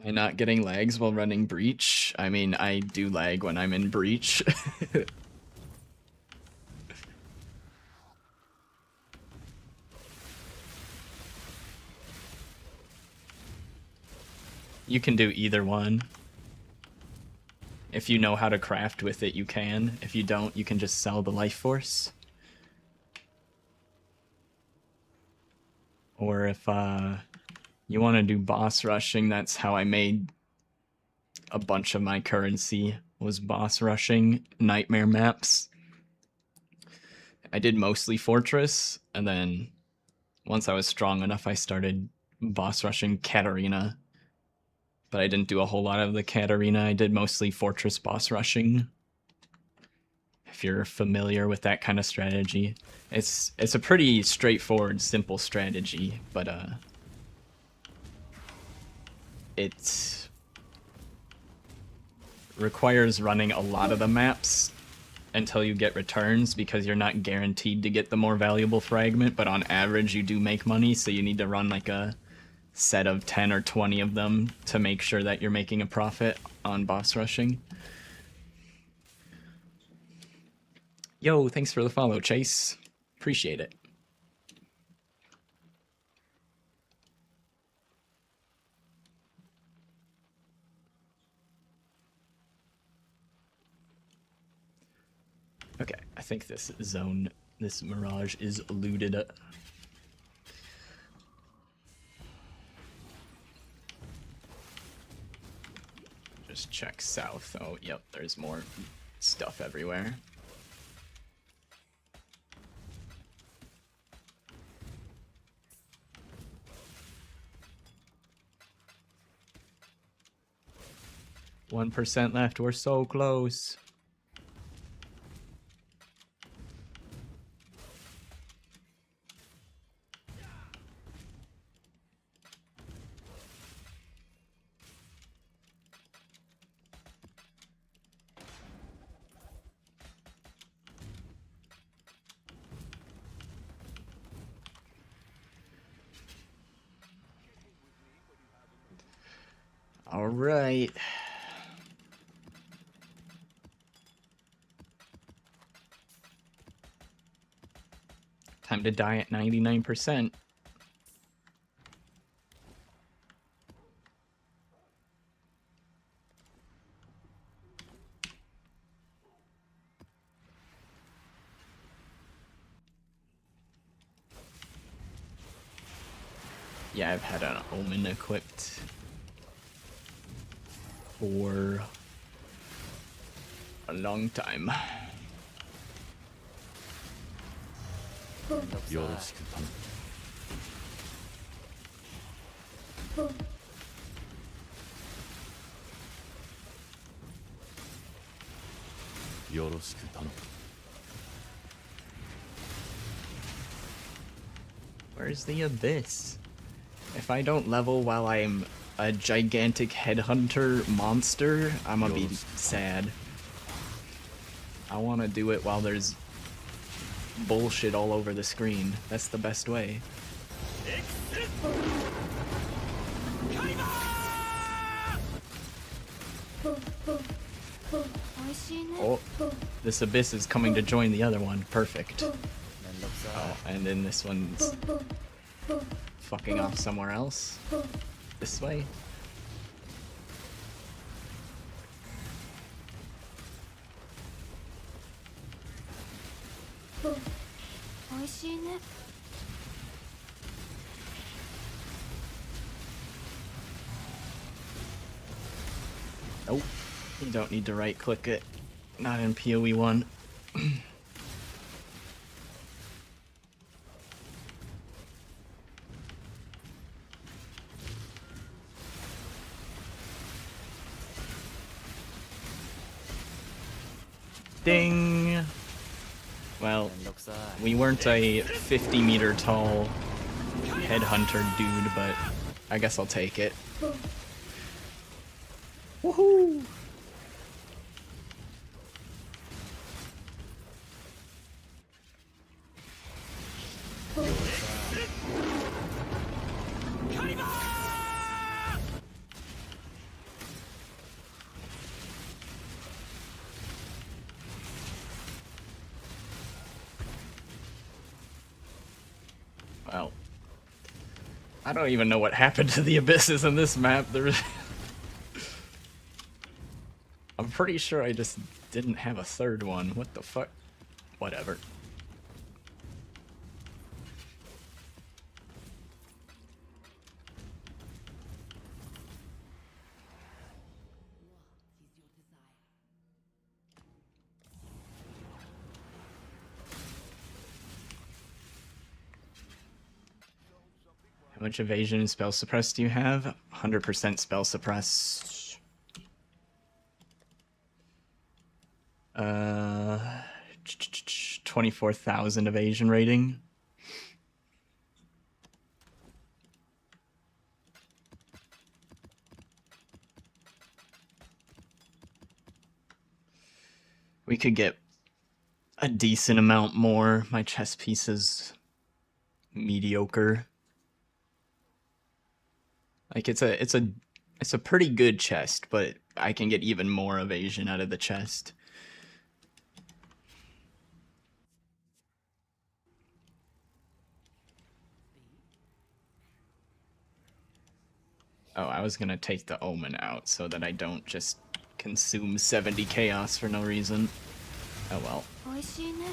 Am I not getting lags while running Breach? I mean, I do lag when I'm in Breach. You can do either one. If you know how to craft with it, you can. If you don't, you can just sell the life force. Or if you want to do boss rushing, that's how I made a bunch of my currency, was boss rushing nightmare maps. I did mostly Fortress, and then once I was strong enough, I started boss rushing Katarina. But I didn't do a whole lot of the Katarina. I did mostly Fortress boss rushing. If you're familiar with that kind of strategy. It's a pretty straightforward, simple strategy, but it requires running a lot of the maps until you get returns, because you're not guaranteed to get the more valuable fragment, but on average you do make money, so you need to run like a set of 10 or 20 of them to make sure that you're making a profit on boss rushing. Yo, thanks for the follow, Chase. Appreciate it. Okay, I think this zone, this Mirage is looted. Just check south. Oh, yep, there's more stuff everywhere. %1 left. We're so close. All right. Time to die at 99%. Yeah, I've had an Omen equipped for a long time. めんどくさいよろしく頼むよろしく頼む Where's the abyss? If I don't level while I'm a gigantic headhunter monster, I'm gonna be sad. I want to do it while there's bullshit all over the screen. That's the best way. Oh, this abyss is coming to join the other one. Perfect. めんどくさい Oh, and then this one's fucking off somewhere else. This way. Nope. You don't need to right click it. Not in PoE 1. Ding! Well, めんどくさい we weren't a 50-meter tall headhunter dude, but I guess I'll take it. Woohoo! Well, I don't even know what happened to the abysses in this map. I'm pretty sure I just didn't have a third one. What the fuck? Whatever. How much evasion and spell suppress do you have? 100% spell suppress. 24,000 evasion rating. We could get a decent amount more. My chess piece is mediocre. Like it's a pretty good chest, but I can get even more evasion out of the chest. Oh, I was gonna take the Omen out so that I don't just consume 70 chaos for no reason. Oh well. 美味しいね。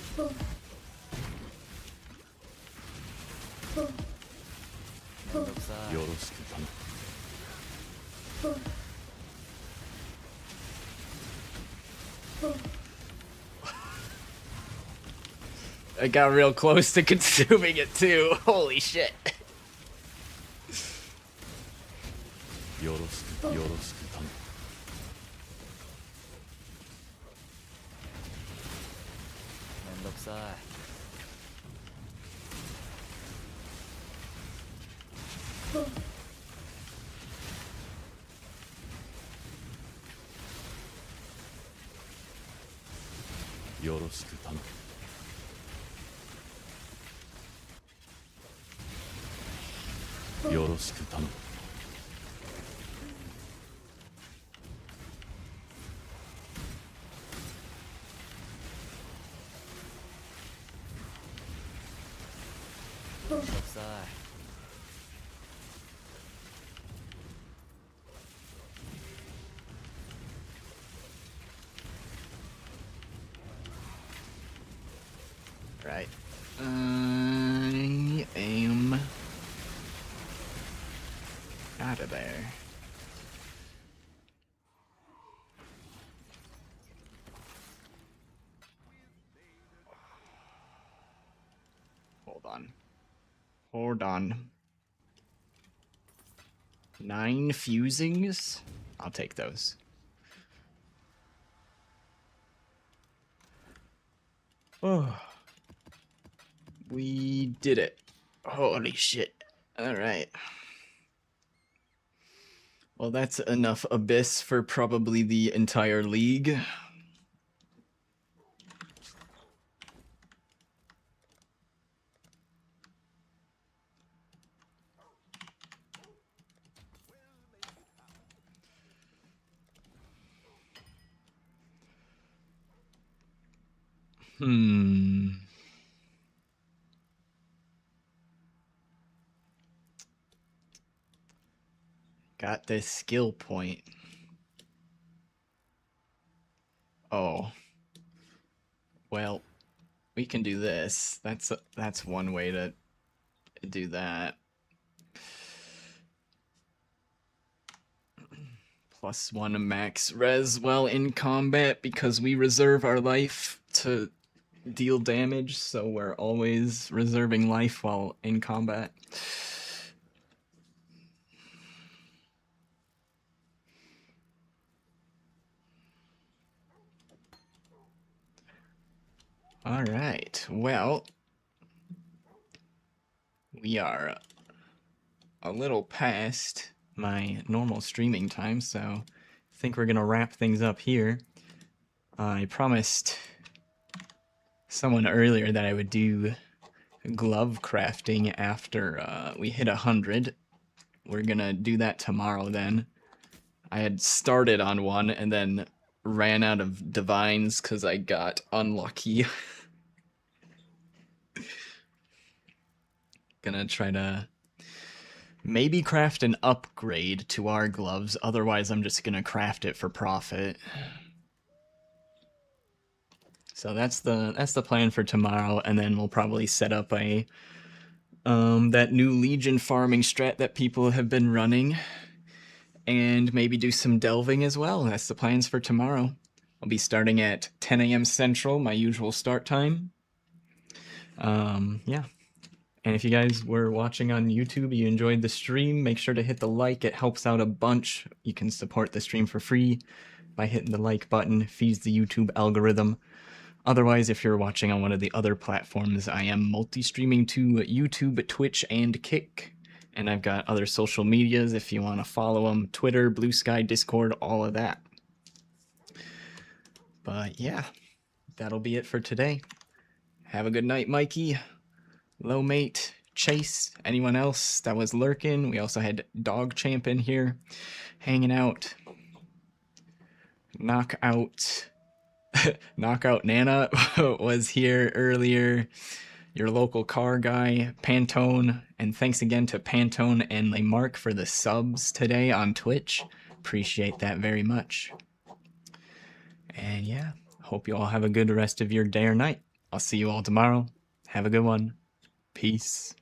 めんどくさい。よろしく頼む。 I got real close to consuming it too. Holy shit. よろしく頼む。 めんどくさい。よろしく頼む。 よろしく頼む。 めんどくさい。 Right. I am out of there. Hold on. Hold on. 9 fusings? I'll take those. Oh. We did it. Holy shit. Alright. Well, that's enough Abyss for probably the entire league. Got this skill point. Oh. Well, we can do this. That's one way to do that. +1 max res while in combat because we reserve our life to deal damage, so we're always reserving life while in combat. Alright, well, we are a little past my normal streaming time, so think we're gonna wrap things up here. I promised someone earlier that I would do glove crafting after we hit 100. We're gonna do that tomorrow then. I had started on one and then ran out of divines because I got unlucky. Gonna try to maybe craft an upgrade to our gloves, otherwise I'm just gonna craft it for profit. So that's the plan for tomorrow, and then we'll probably set up a that new Legion farming strat that people have been running, and maybe do some delving as well. That's the plans for tomorrow. I'll be starting at 10 a.m. Central, my usual start time. Yeah. And if you guys were watching on YouTube, you enjoyed the stream, make sure to hit the like. It helps out a bunch. You can support the stream for free by hitting the like button. Feeds the YouTube algorithm. Otherwise, if you're watching on one of the other platforms, I am multi-streaming to YouTube, Twitch, and Kick. And I've got other social medias if you want to follow them. Twitter, Blue Sky, Discord, all of that. But yeah, that'll be it for today. Have a good night, Mikey. Low Mate, Chase, anyone else that was lurking. We also had Dog Champ in here, hanging out. Knockout Nana was here earlier. Your local car guy, Pantone. And thanks again to Pantone and Lamarck for the subs today on Twitch. Appreciate that very much. And yeah, hope you all have a good rest of your day or night. I'll see you all tomorrow. Have a good one. Peace.